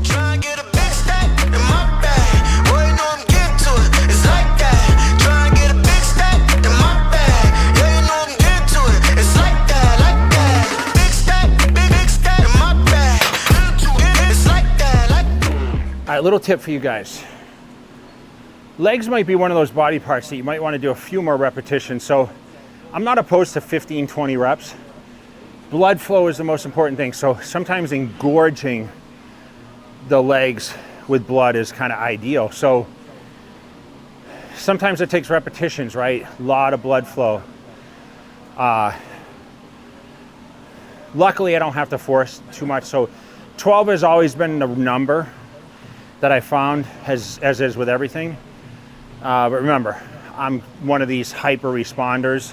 Try and get a big stack in my bag. Boy, you know I'm getting to it. It's like that. Try and get a big stack in my bag. Yeah, you know I'm getting to it. It's like that, like that. Big stack in my bag. It's like that, like that. All right, little tip for you guys. Legs might be one of those body parts that you might want to do a few more repetitions. So I'm not opposed to 15, 20 reps. Blood flow is the most important thing. So sometimes engorging the legs with blood is kind of ideal. So sometimes it takes repetitions, right? A lot of blood flow. Luckily, I don't have to force too much. So 12 has always been the number that I found, as is with everything. But remember, I'm one of these hyper responders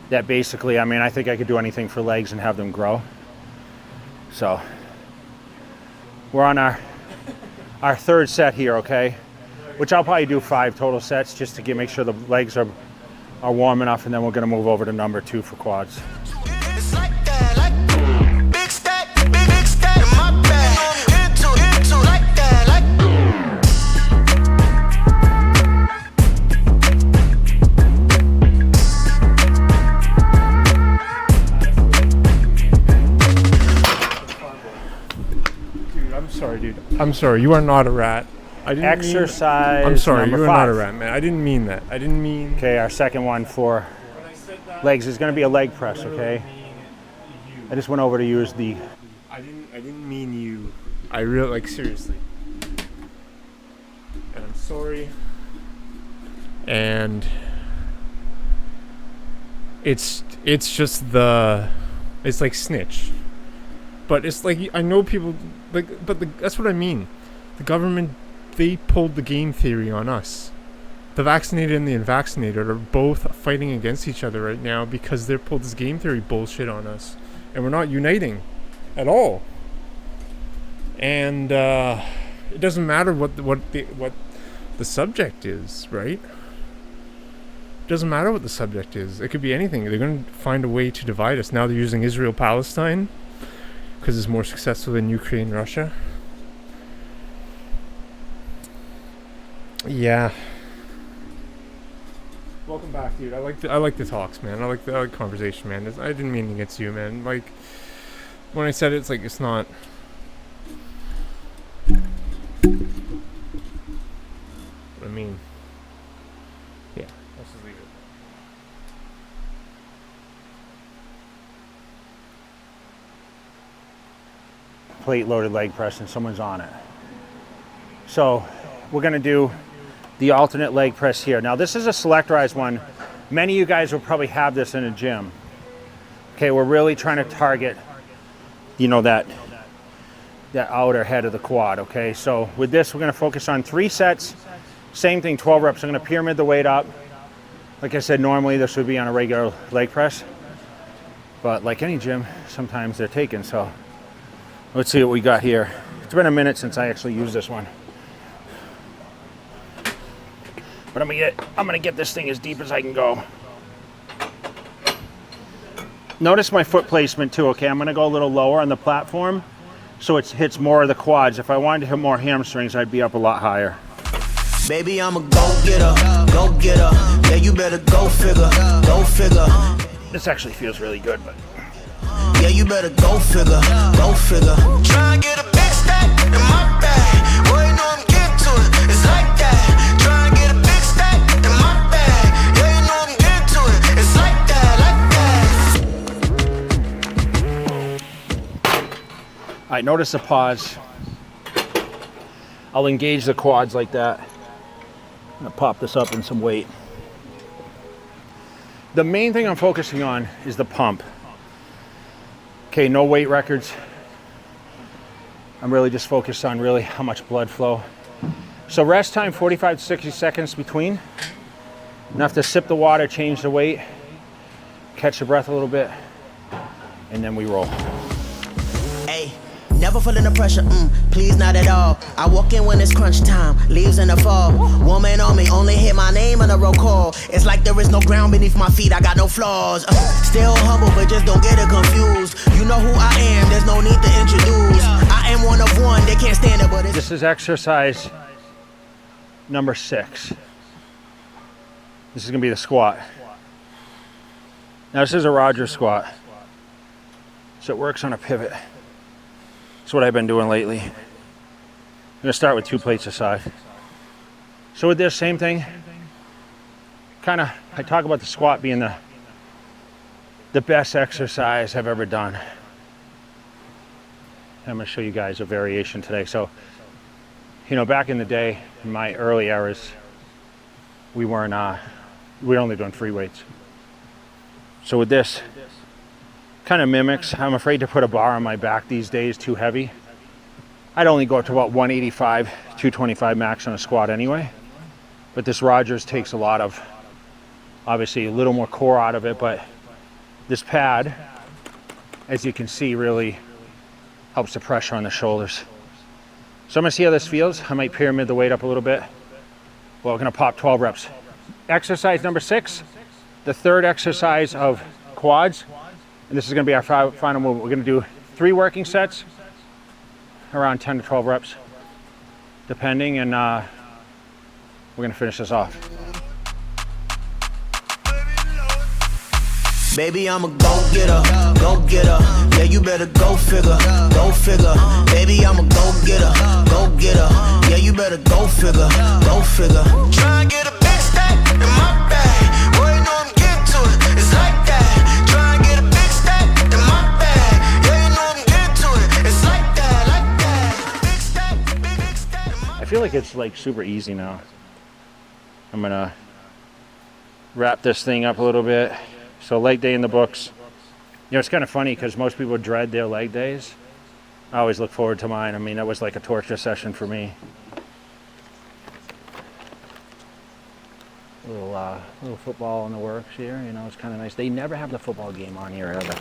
that basically, I think I could do anything for legs and have them grow. So we're on our 3rd set here, okay? Which I'll probably do 5 total sets just to make sure the legs are warm enough, and then we're gonna move over to number 2 for quads. It's like that, like big stack in my bag. Into like that, like. I'm sorry, you are not a rat. I didn't Exercise I'm sorry, number you are 5. not a rat, man. I didn't mean that. I didn't mean... Okay, our second one for legs is going to be a leg press, okay? I just went over to use the... I didn't mean you. I really, seriously. And I'm sorry. And... It's just it's like snitch. But it's like, I know people, that's what I mean. The government, they pulled the game theory on us. The vaccinated and the unvaccinated are both fighting against each other right now because they pulled this game theory bullshit on us. And we're not uniting at all. And it doesn't matter what the subject is, right? It doesn't matter what the subject is. It could be anything. They're going to find a way to divide us. Now they're using Israel-Palestine because it's more successful than Ukraine, Russia. Yeah. Welcome back, dude. I like the talks, man. I like conversation, man. I didn't mean against you, man. when I said it's like it's not. I mean, yeah. Let's just leave it. Plate loaded leg press and someone's on it. So we're gonna do the alternate leg press here. Now this is a selectorized one. Many of you guys will probably have this in a gym. Okay, we're really trying to target, you know, that outer head of the quad, okay? So with this, we're gonna focus on 3 sets. Same thing, 12 reps. I'm gonna pyramid the weight up. Like I said, normally this would be on a regular leg press, but like any gym, sometimes they're taken, so let's see what we got here. It's been a minute since I actually used this one. But I'm gonna get this thing as deep as I can go. Notice my foot placement too, okay? I'm gonna go a little lower on the platform so it hits more of the quads. If I wanted to hit more hamstrings, I'd be up a lot higher. Baby, I'm a go-getter, go-getter. Yeah, you better go figure, go figure. This actually feels really good, but yeah, you better go figure, go figure. Try and get a big stack in my bag. Boy, you know I'm getting to it. It's like that. Try and get a big stack in my bag. Yeah, you know I'm getting to it. It's like that, like that. all right, notice the pause. I'll engage the quads like that. I'm gonna pop this up in some weight. The main thing I'm focusing on is the pump. Okay, no weight records. I'm really just focused on really how much blood flow. So rest time, 45 to 60 seconds between. Enough to sip the water, change the weight, catch the breath a little bit, and then we roll. Hey, never feeling the pressure, please not at all. I walk in when it's crunch time, leaves in the fall. Woman on me, only hit my name on a roll call. It's like there is no ground beneath my feet, I got no flaws. Still humble, but just don't get it confused. You know who I am, there's no need to introduce. I am one of one, they can't stand it, but it's... This is exercise number 6. This is gonna be the squat. Now this is a Rogers squat. So it works on a pivot. That's what I've been doing lately. I'm gonna start with 2 plates aside. So with this, same thing. I talk about the squat being the best exercise I've ever done. And I'm gonna show you guys a variation today. So, you know, back in the day, in my early eras, we were only doing free weights. So with this, kind of mimics. I'm afraid to put a bar on my back these days, too heavy. I'd only go up to about 185, 225 max on a squat anyway. But this Rogers takes a lot of, obviously a little more core out of it, but this pad, as you can see, really helps the pressure on the shoulders. So I'm gonna see how this feels. I might pyramid the weight up a little bit. Well, we're gonna pop 12 reps. Exercise number 6, the 3rd exercise of quads. And this is gonna be our final movement. We're gonna do 3 working sets, around 10 to 12 reps, depending, and we're gonna finish this off. Baby, I'm a go-getter, go-getter. Yeah, you better go figure, go figure. Baby, I'm a go-getter, go-getter. Yeah, you better go figure, go figure. Try and get a big stack in my bag. Boy, you know I'm getting to it. It's like that. Try and get a big stack in my bag. Yeah, you know I'm getting to it. It's like that, like that. Big stack, big stack. I feel like it's like super easy now. I'm gonna wrap this thing up a little bit. So leg day in the books. You know, it's kind of funny because most people dread their leg days. I always look forward to mine. I mean, that was like a torture session for me. Little football in the works here. You know, it's kind of nice. They never have the football game on here ever.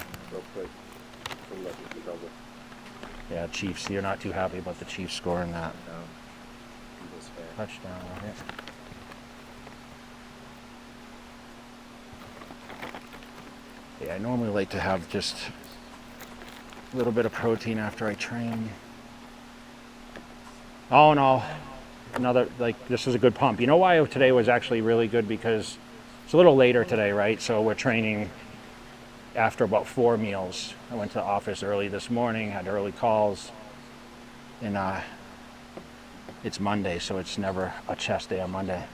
Yeah, Chiefs. You're not too happy about the Chiefs scoring that touchdown right here. Yeah, I normally like to have just a little bit of protein after I train. All in all, this was a good pump. You know why today was actually really good? Because it's a little later today, right? So we're training after about 4 meals. I went to the office early this morning, had early calls, and it's Monday, so it's never a chest day on Monday.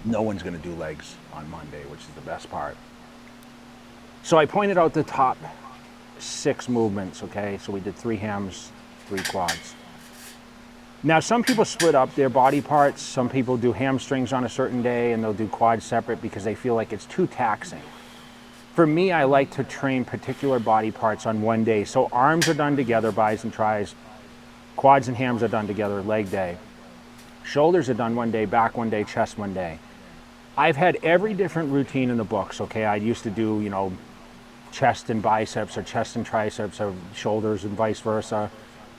No one's gonna do legs on Monday, which is the best part. So I pointed out the top 6 movements, okay? So we did 3 hams, 3 quads. Now, some people split up their body parts. Some people do hamstrings on a certain day and they'll do quads separate because they feel like it's too taxing. For me, I like to train particular body parts on one day. So arms are done together, bis and tris. Quads and hams are done together, leg day. Shoulders are done one day, back one day, chest one day. I've had every different routine in the books, okay? I used to do, you know, chest and biceps or chest and triceps or shoulders and vice versa.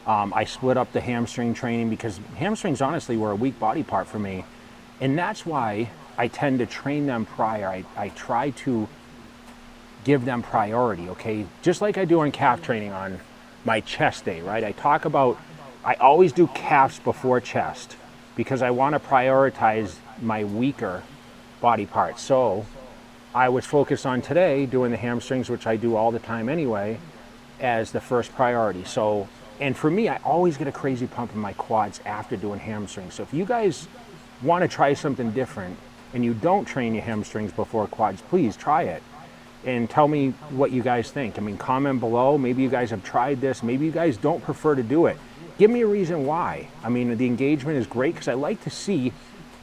I split up the hamstring training because hamstrings honestly were a weak body part for me. And that's why I tend to train them prior. I try to give them priority, okay? Just like I do on calf training on my chest day, right? I always do calves before chest because I want to prioritize my weaker body parts. So I was focused on today doing the hamstrings, which I do all the time anyway, as the first priority. So, and for me, I always get a crazy pump in my quads after doing hamstrings. So if you guys want to try something different and you don't train your hamstrings before quads, please try it and tell me what you guys think. I mean, comment below. Maybe you guys have tried this. Maybe you guys don't prefer to do it. Give me a reason why. I mean, the engagement is great because I like to see,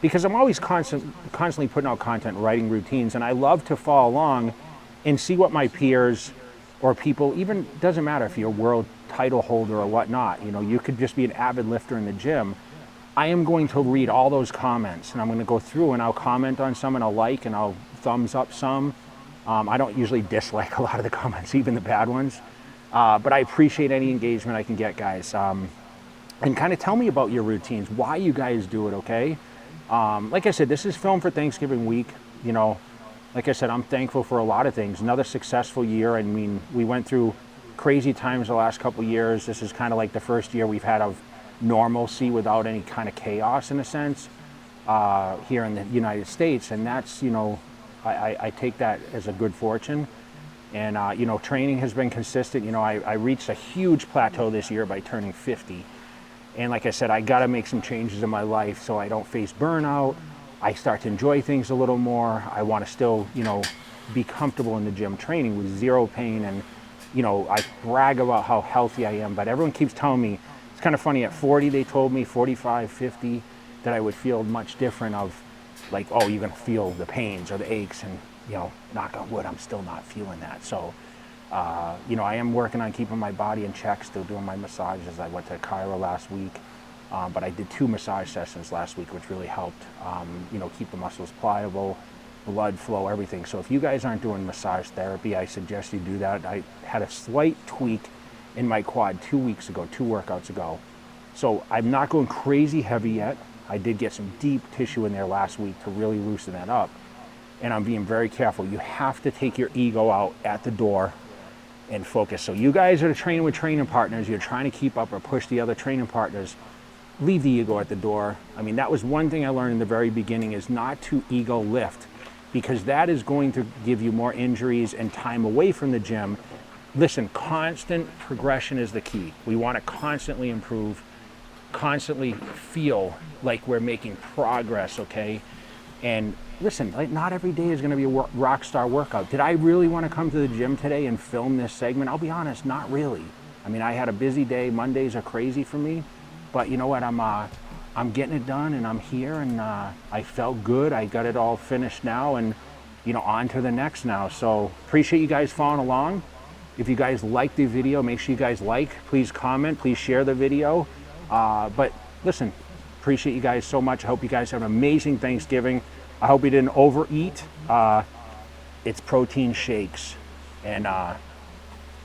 because I'm always constantly putting out content, writing routines, and I love to follow along and see what my peers or people, even doesn't matter if you're a world title holder or whatnot, you know, you could just be an avid lifter in the gym. I am going to read all those comments and I'm going to go through and I'll comment on some and I'll like and I'll thumbs up some. I don't usually dislike a lot of the comments, even the bad ones, but I appreciate any engagement I can get, guys. And kind of tell me about your routines, why you guys do it, okay? Like I said, this is filmed for Thanksgiving week. You know, like I said, I'm thankful for a lot of things. Another successful year. I mean, we went through crazy times the last couple of years. This is kind of like the first year we've had of normalcy without any kind of chaos in a sense here in the United States. And that's, you know, I take that as a good fortune. And, you know, training has been consistent. You know, I reached a huge plateau this year by turning 50. And like I said, I got to make some changes in my life so I don't face burnout. I start to enjoy things a little more. I want to still, you know, be comfortable in the gym training with zero pain. And, you know, I brag about how healthy I am, but everyone keeps telling me, it's kind of funny, at 40, they told me, 45, 50, that I would feel much different of like, oh, you're going to feel the pains or the aches. And, you know, knock on wood, I'm still not feeling that. So, you know, I am working on keeping my body in check, still doing my massages. I went to Cairo last week, but I did 2 massage sessions last week, which really helped, you know, keep the muscles pliable, blood flow, everything. So if you guys aren't doing massage therapy, I suggest you do that. I had a slight tweak in my quad 2 weeks ago, 2 workouts ago. So I'm not going crazy heavy yet. I did get some deep tissue in there last week to really loosen that up. And I'm being very careful. You have to take your ego out at the door and focus. So you guys are training with training partners, you're trying to keep up or push the other training partners, leave the ego at the door. I mean, that was one thing I learned in the very beginning, is not to ego lift, because that is going to give you more injuries and time away from the gym. Listen, constant progression is the key. We want to constantly improve, constantly feel like we're making progress, okay? And listen, like, not every day is going to be a rock star workout. Did I really want to come to the gym today and film this segment? I'll be honest, not really. I mean, I had a busy day. Mondays are crazy for me, but you know what? I'm getting it done, and I'm here, and I felt good. I got it all finished now, and you know, on to the next now. So appreciate you guys following along. If you guys like the video, make sure you guys like, please comment, please share the video. But listen, appreciate you guys so much. I hope you guys have an amazing Thanksgiving. I hope you didn't overeat. It's protein shakes and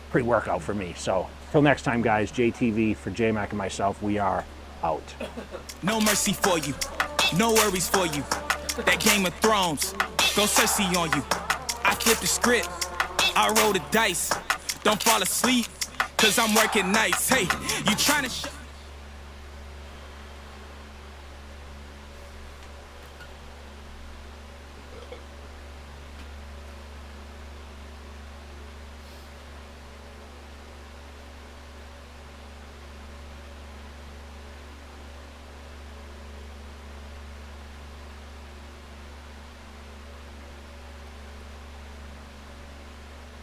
pre-workout for me. So till next time, guys, JTV for J-Mac and myself, we are out. No mercy for you, no worries for you. That Game of Thrones, go Cersei on you. I flip the script, I roll the dice. Don't fall asleep, cause I'm working nights. Hey, you trying to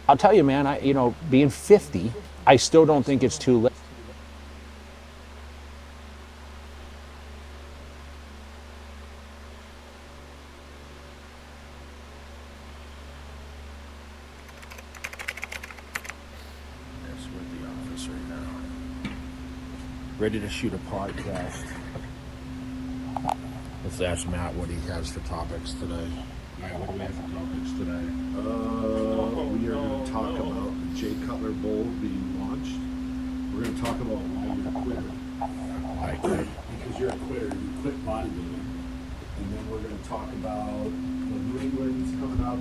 I'll tell you, man, being 50, I still don't think it's too late. Ready to shoot a podcast. Let's ask Matt what he has for topics today. Matt, what do we have for topics today? We are going to talk about the Jay Cutler Bowl being launched. We're going to talk about why you're a quitter. Why quit? Because you're a quitter. You quit bodybuilding. And then we're going to talk about New England's coming up,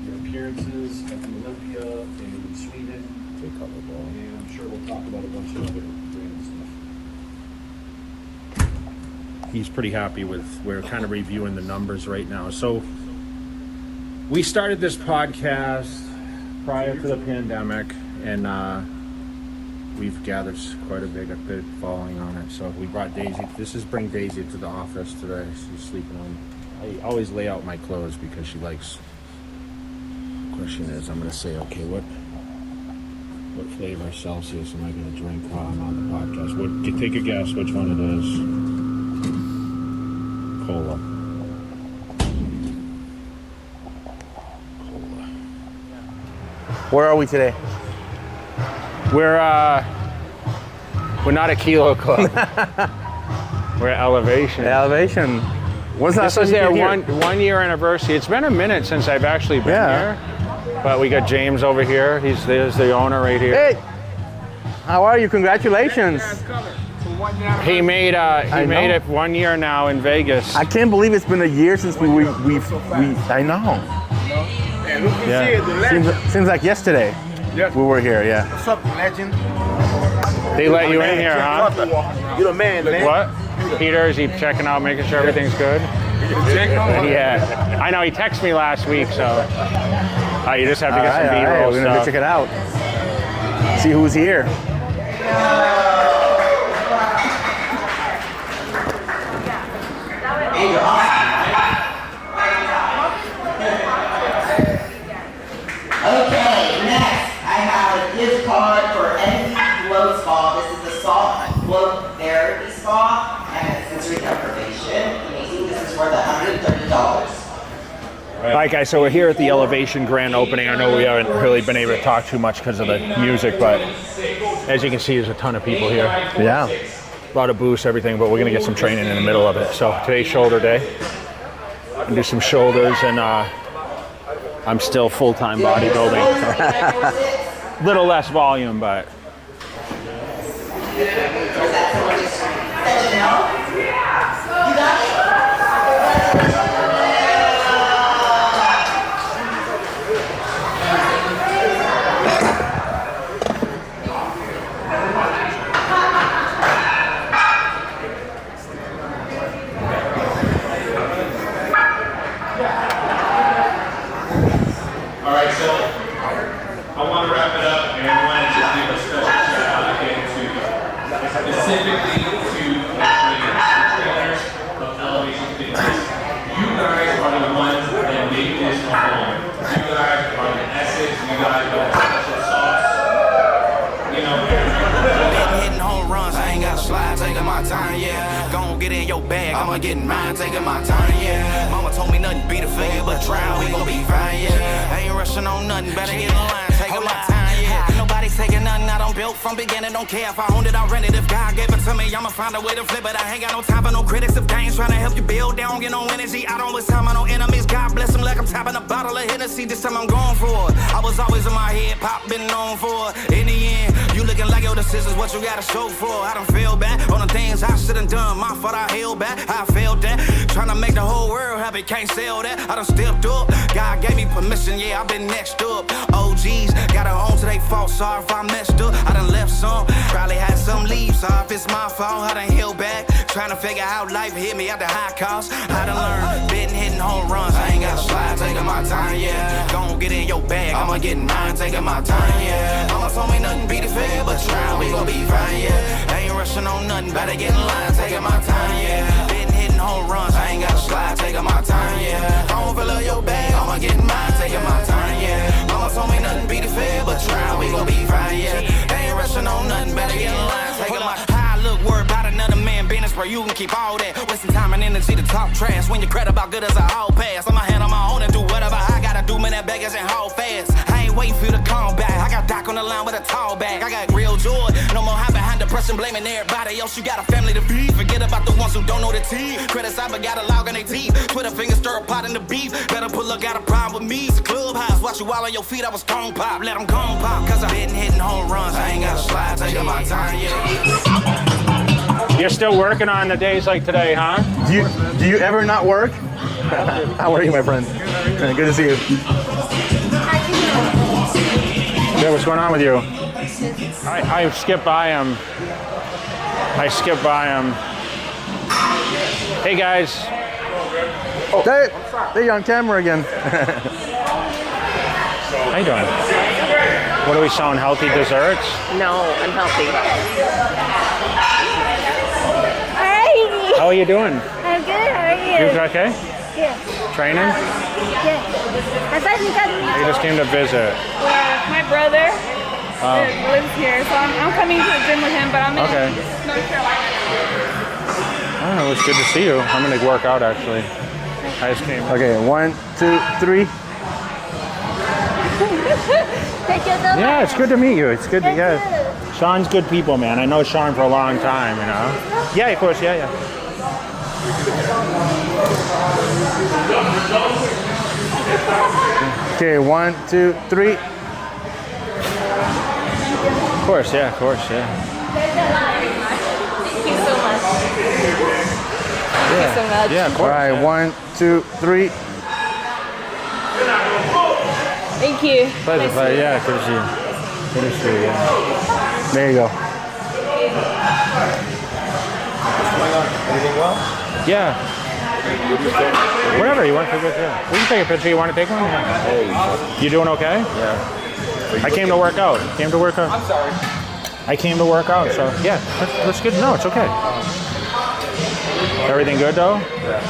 your appearances at the Olympia in Sweden. Jay Cutler Bowl. And I'm sure we'll talk about a bunch of other random stuff. He's pretty happy with, we're kind of reviewing the numbers right now. So we started this podcast prior to the pandemic, and we've gathered quite a big following on it. So we brought Daisy. Bring Daisy to the office today. She's sleeping on. I always lay out my clothes because she likes. The question is, I'm going to say, okay, what flavor of Celsius am I going to drink while I'm on the podcast? Take a guess which one it is. Cola. Where are we today? We're not a Kilo Club. We're at Elevation. Elevation. What's that? This is their one year anniversary. It's been a minute since I've actually been here. But we got James over here. There's the owner right here. Hey, how are you? Congratulations. He made it 1 year now in Vegas. I can't believe it's been a year since we I know. Yeah. Seems like yesterday we were here, yeah. What's up, legend? They let you in here, huh? You're the man, man. What? Peter, is he checking out, making sure everything's good? Yeah. I know, he texted me last week, so you just have to get some B-roll We're gonna go check it out. See who's here. Okay, next I have a gift card for any float spa. This is the soft float therapy spa and it's sensory deprivation. Amazing. This is worth $130. All right, guys, so we're here at the Elevation grand opening. I know we haven't really been able to talk too much because of the music, but as you can see, there's a ton of people here. Yeah. A lot of booths, everything, but we're going to get some training in the middle of it. So today's shoulder day. And do some shoulders, and I'm still full-time bodybuilding. Little less volume, but. All right, so I want to wrap it up, and I want to just give a special shout out again to specifically to the trainers of Elevation Fitness. You guys are the ones that make this a home. You guys are the essence. You guys are the special sauce. You know. Hitting home runs, I ain't got to slide, taking my time, yeah. Gon' get in your bag, I'ma get in mine, taking my time, yeah. Mama told me nothing beat a failure but try, we gon' be fine, yeah. I ain't rushing on nothing, better get in line, taking my time, yeah. Nobody's taking nothing I don't build from beginning, don't care if I owned it, I rented. If God gave it to me, I'ma find a way to flip it. I ain't got no time for no critics. If they ain't trying to help you build, they don't get no energy. I don't waste time on no enemies. God bless them like I'm tapping a bottle of Hennessy. This time I'm going for it. I was always in my head, pop been known for it. In the end, you looking like your decisions, what you gotta show for. I done fell back on the things I should've done. My fault, I held back, I failed that. Trying to make the whole world happy, can't sell that. I done stepped up, God gave me permission, yeah, I been next up. OGs, gotta own to they fault, sorry if I messed up. I done left some, probably had some leave, sorry if it's my fault. I done held back, trying to figure out life hit me at the high cost. I done learned, been hitting home runs, I ain't gotta slide, taking my time, yeah. Gon' get in your bag, I'ma get in mine, taking my time, yeah. Mama told me nothing beat the fair, but try, we gon' be fine, yeah. I ain't rushing on nothing, better get in line, taking my time, yeah. Been hitting home runs, I ain't gotta slide, taking my time, yeah. Gon' fill up your bag, I'ma get in mine, taking my time, yeah. Mama keep all that. Wasting time and energy to talk trash when your credit about good as a hall pass. I'ma hand on my own and do whatever I gotta do, man, that baggage and haul fast. I ain't waiting for you to come back. I got Doc on the line with a tall bag. I got real joy. No more hide behind depression, blaming everybody else. You got a family to feed. Forget about the ones who don't know the tea. Criticize but got a log on their teeth. Twitter fingers stir a pot in the beef. Better put look got a problem with me. It's a clubhouse. Watch you while on your feet. I was strong pop. Let them come pop. Cause I'm hitting home runs. I ain't got a slide. Taking my time, yeah. You're still working on the days like today, huh? Do you ever not work? How are you, my friend? Good to see you. Yeah, what's going on with you? I skip by him. Hey guys. Oh, there you're on camera again. How you doing? What are we selling? Healthy desserts? No, unhealthy. How are you doing? I'm good. How are you? You okay? Yeah. Training? Yeah. I thought you guys You just came to visit. Yeah, my brother lives here, so I'm coming to the gym with him, but I'm in North Carolina. Oh, it's good to see you. I'm gonna work out actually. I just came. Okay, 1, 2, 3. Yeah, it's good to meet you. It's good to Sean's good people, man. I know Sean for a long time, you know. Yeah, of course, yeah. Okay, 1, 2, 3. Of course, yeah. Thank you so much. Thank you so much. Yeah, of course. All right, 1, 2, 3. Thank you. Pleasure, Nice yeah, good to see you. Good to see you, yeah. There you go. Anything well? Yeah. Whatever, you want to take a picture? We can take a picture. You want to take one? Yeah. You doing okay? Yeah. I came to work out. I'm sorry. I came to work out, so yeah, that's good. No, it's okay. Everything good though? Yeah.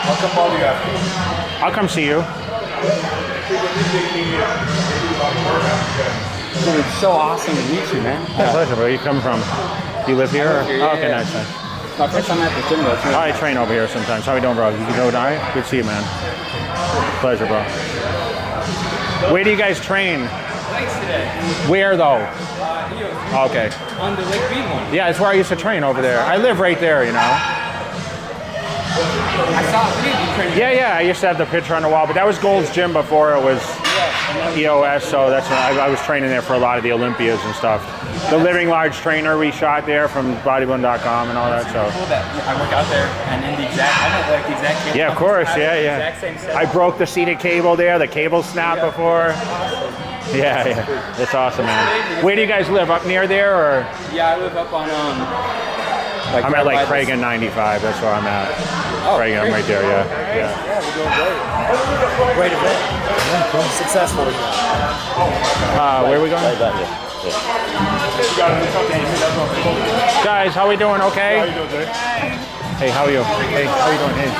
I'll come call you after. I'll come see you. Dude, it's so awesome to meet you, man. Yeah, pleasure. Where you come from? You live here? Okay, nice. It's my first time at the gym, though. I train over here sometimes. How you doing, bro? You go tonight? Good to see you, man. Pleasure, bro. Where do you guys train? Thanks today. Where though? Okay. On the Lake Bean one. Yeah, it's where I used to train over there. I live right there, you know. I saw you training. Yeah. I used to have the picture on the wall, but that was Gold's Gym before it was EOS, so that's when I was training there for a lot of the Olympias and stuff. The Living Large Trainer we shot there from bodybuilding.com and all that, so. Cool that I work out there and then the exact cable. Yeah, of course, yeah. Exact same setup. I broke the seated cable there, the cable snapped before. Yeah. It's awesome, man. Where do you guys live? Up near there, or? Yeah, I live up on I'm at like Craig and 95. That's where I'm at. Craig, I'm right there. Yeah. Yeah, we're doing great. Great event. Successful. Where are we going? Right back here. Guys, how we doing? Okay. How you doing, Jay? Hey, how are you? Hey, how you doing? Hey.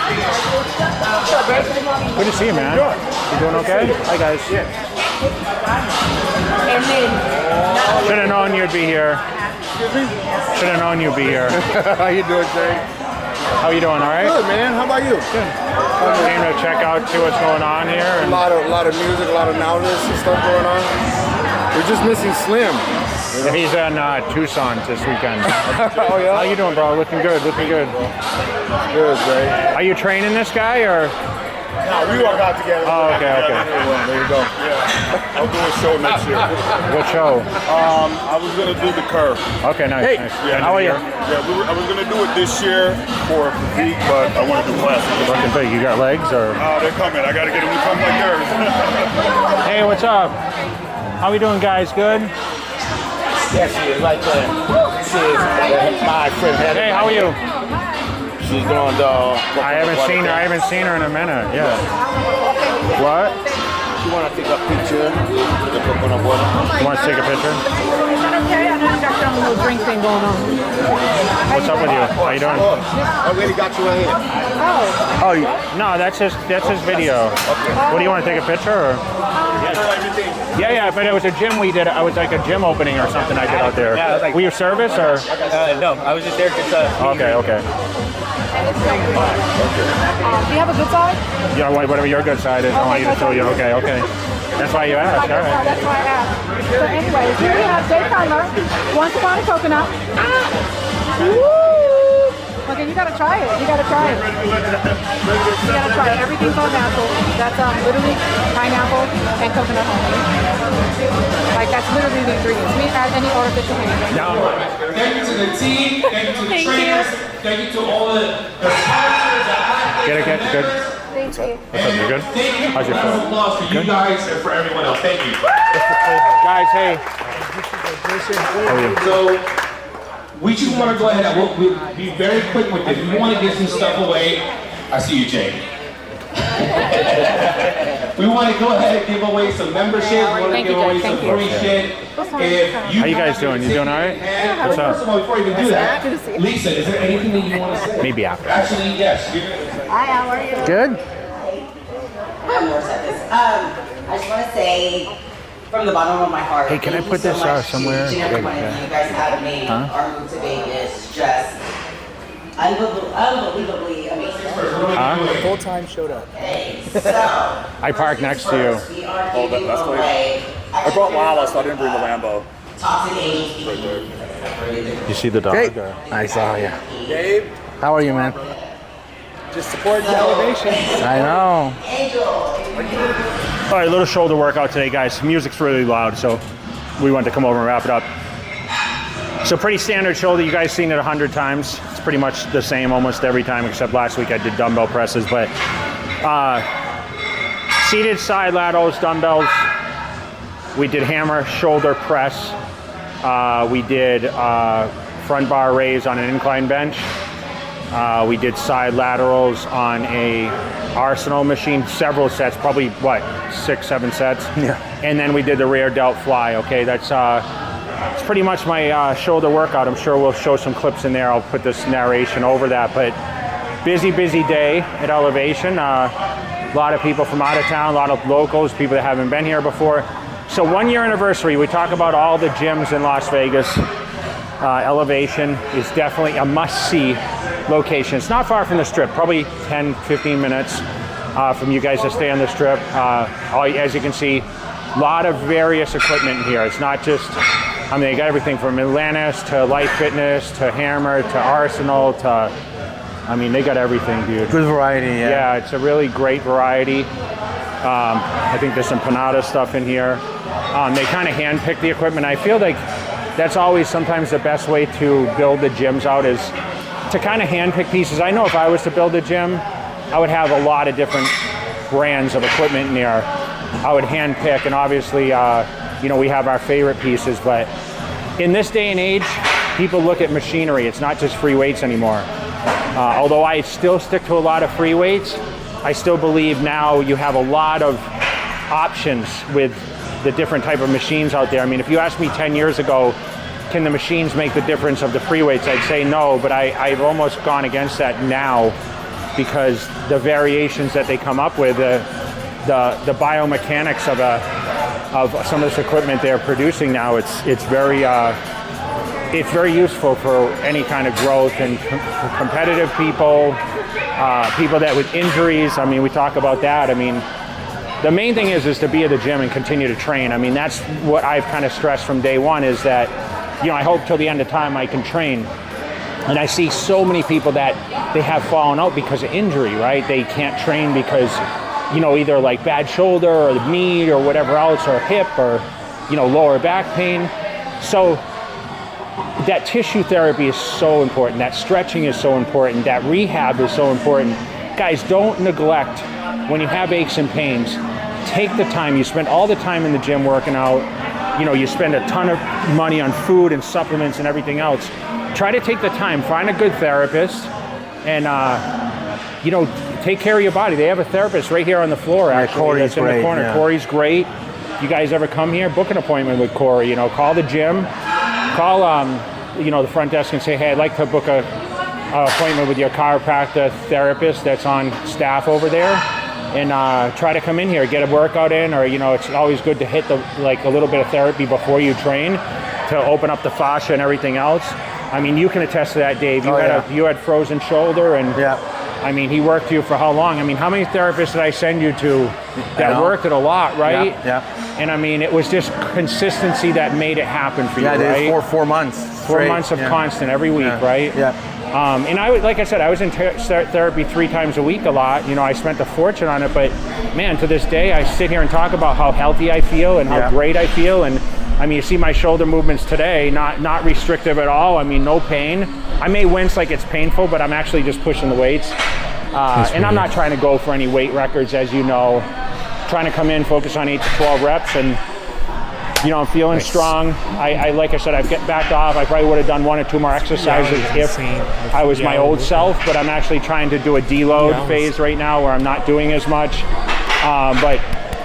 Good to see you, man. You doing okay? Hi, guys. Should have known you'd be here. Should have known you'd be here. How you doing, Jay? How you doing? All right? Good, man. How about you? Good. Came to check out, see what's going on here. A lot of music, a lot of nowness and stuff going on. We're just missing Slim. Yeah, he's in Tucson this weekend. Oh yeah. How you doing, bro? Looking good. Looking good. Good, Jay. Are you training this guy or? No, we work out together. Oh, okay. There you go. Yeah. I'll do a show next year. What show? I was gonna do the curve. Okay, nice. Hey, nice. yeah, How are you? Yeah, I was gonna do it this year for physique, but I want to do classes. Looking big. You got legs or? Oh, they're coming. I gotta get them to come like theirs. Hey, what's up? How we doing, guys? Good? Yeah, she is right there. She is my friend. Hey, how are you? She's doing the. I haven't seen her in a minute. Yeah. What? You want to take a picture with the coconut water? You want to take a picture? Okay, I know you got some little drink thing going on. What's up with you? How you doing? I already got you right here. Oh. Oh, no, that's his video. Okay. What do you want to take a picture or? Yeah, Yeah, but it was a gym we did. I was like a gym opening or something I did out there. Yeah, Were you service or? No, I was just there just Okay. Do you have a good side? Yeah, whatever your good side is, I want you to show you. Okay. That's why you asked. All right. That's why I asked. So anyways, here we have Jay Tyler, once upon a coconut. Woo! Okay, you gotta try it. You gotta try it. Everything's all natural. That's literally pineapple and coconut honey. Like that's literally the ingredients. We didn't add any artificial anything. Thank you to the team. Thank you to the trainers. Thank you to all the sponsors. Good. Thank you. What's up? You good? Thank you. How's your Round of phone? applause for you guys and for everyone else. Thank you. Guys, hey. So we just want to go ahead and we'll be very quick with this. We want to get some stuff away. I see you, Jay. We want to go ahead and give away some memberships. We want to give away some free shit. How you guys doing? You doing all right? What's First of all, before you even do that, Lisa, is there anything that you want to say? Maybe after. Actually, yes. Hi, how are you? Good. I just want to say from the bottom of my heart, Hey, can I thank put you so this much somewhere? to each and every one of you. You guys have made our move to Vegas just unbelievably amazing. Full-time showed up. I parked next to you. Oh, that's great. I brought Lala, so I didn't bring the Lambo. Toxic Angels. Right there. You see the dog? I saw you. Gabe? How are you, man? Just supporting the elevation. I know. All right, little shoulder workout today, guys. Music's really loud, so we wanted to come over and wrap it up. So pretty standard shoulder. You guys seen it 100 times. It's pretty much the same almost every time, except last week I did dumbbell presses. But seated side laterals, dumbbells. We did hammer shoulder press. We did front bar raise on an incline bench. We did side laterals on a Arsenal machine, several sets, probably 6, 7 sets. Yeah. And then we did the rear delt fly. Okay, that's it's pretty much my shoulder workout. I'm sure we'll show some clips in there. I'll put this narration over that. But busy day at Elevation. A lot of people from out of town, a lot of locals, people that haven't been here before. So 1 year anniversary. We talk about all the gyms in Las Vegas. Elevation is definitely a must-see location. It's not far from the Strip, probably 10, 15 minutes from you guys to stay on the Strip. As you can see, a lot of various equipment here. It's not just, they got everything from Atlantis to Life Fitness to Hammer to Arsenal to, they got everything, dude. Good variety, yeah. Yeah, it's a really great variety. I think there's some Panada stuff in here. They kind of hand-pick the equipment. I feel like that's always sometimes the best way to build the gyms out is to kind of hand-pick pieces. I know if I was to build a gym, I would have a lot of different brands of equipment in there. I would hand-pick, and obviously, we have our favorite pieces, but in this day and age, people look at machinery. It's not just free weights anymore. Although I still stick to a lot of free weights, I still believe now you have a lot of options with the different type of machines out there. If you asked me 10 years ago, can the machines make the difference of the free weights? I'd say no, but I've almost gone against that now because the variations that they come up with, the biomechanics of some of this equipment they're producing now, it's very useful for any kind of growth and competitive people, people that with injuries. We talk about that. The main thing is to be at the gym and continue to train. That's what I've kind of stressed from day one is that, I hope till the end of time I can train. And I see so many people that they have fallen out because of injury, right? They can't train because, either like bad shoulder or the knee or whatever else, or hip or, lower back pain. So that tissue therapy is so important. That stretching is so important. That rehab is so important. Guys, don't neglect when you have aches and pains. Take the time. You spend all the time in the gym working out. You spend a ton of money on food and supplements and everything else. Try to take the time. Find a good therapist and, take care of your body. They have a therapist right here on the floor, actually. Corey's that's in the corner. Yeah. Corey's great. You guys ever come here? Book an appointment with Corey. Call the gym. Call, the front desk and say, hey, I'd like to book a appointment with your chiropractor therapist that's on staff over there. and try to come in here, get a workout in, or it's always good to hit a little bit of therapy before you train to open up the fascia and everything else. I mean, you can attest to that, Dave. You had frozen shoulder, and I mean, he worked you for how long? I mean, how many therapists did I send you to that worked it a lot, right? Yeah. And I mean, it was just consistency that made it happen for you, right? Yeah, 4 months. 4 months of constant every week, right? Yeah. And like I said, I was in therapy 3 times a week a lot. I spent a fortune on it, but man, to this day, I sit here and talk about how healthy I feel and how great I feel. And I mean, you see my shoulder movements today, not restrictive at all. I mean, no pain. I may wince like it's painful, but I'm actually just pushing the weights. And I'm not trying to go for any weight records, as you know. Trying to come in, focus on 8 to 12 reps, and I'm feeling strong. I like I said, I've backed off. I probably would have done 1 or 2 more exercises if I was my old self, but I'm actually trying to do a deload phase right now where I'm not doing as much. But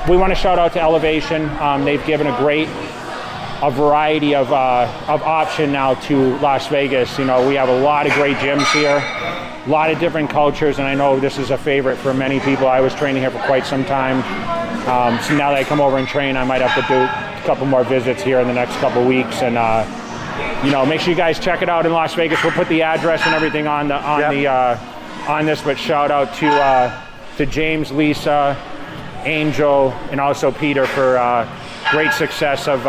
we want to shout out to Elevation. They've given a variety of option now to Las Vegas. We have a lot of great gyms here, a lot of different cultures, and I know this is a favorite for many people. I was training here for quite some time. So now that I come over and train, I might have to do a couple more visits here in the next couple weeks, and make sure you guys check it out in Las Vegas. We'll put the address and everything on this, but shout out to James, Lisa, Angel, and also Peter for great success of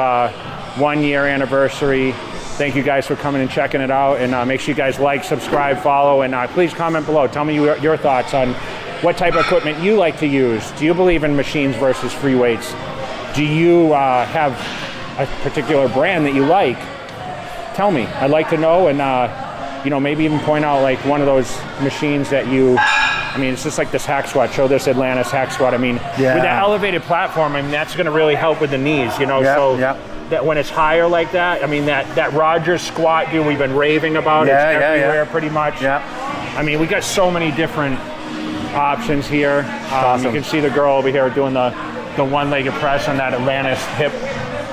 1 year anniversary. Thank you guys for coming and checking it out, and make sure you guys like, subscribe, follow, and please comment below. Tell me your thoughts on what type of equipment you like to use. Do you believe in machines versus free weights? Do you have a particular brand that you like? Tell me. I'd like to know, and maybe even point out like one of those machines that it's just like this hack squat. Show this Atlantis hack squat. With that elevated platform, that's going to really help with the knees, that when it's higher like that, that Rogers squat, dude, we've been raving about it. It's everywhere pretty much. We got so many different options here. Awesome. You can see the girl over here doing the one-legged press on that Atlantis hip.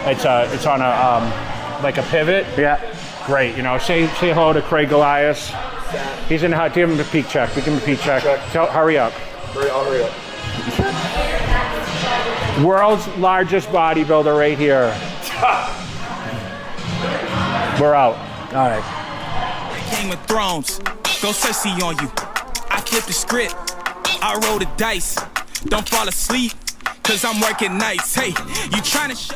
It's on a like a pivot. Great. Say hello to Craig Goliath. He's in the hot. Give him a peek check. We give him a peek check. Hurry up. I'll hurry up. World's largest bodybuilder right here. We're out. All right. Game of Thrones. Go Cersei on you. I flip the script. I roll the dice. Don't fall asleep, cause I'm working nights. Hey, you trying to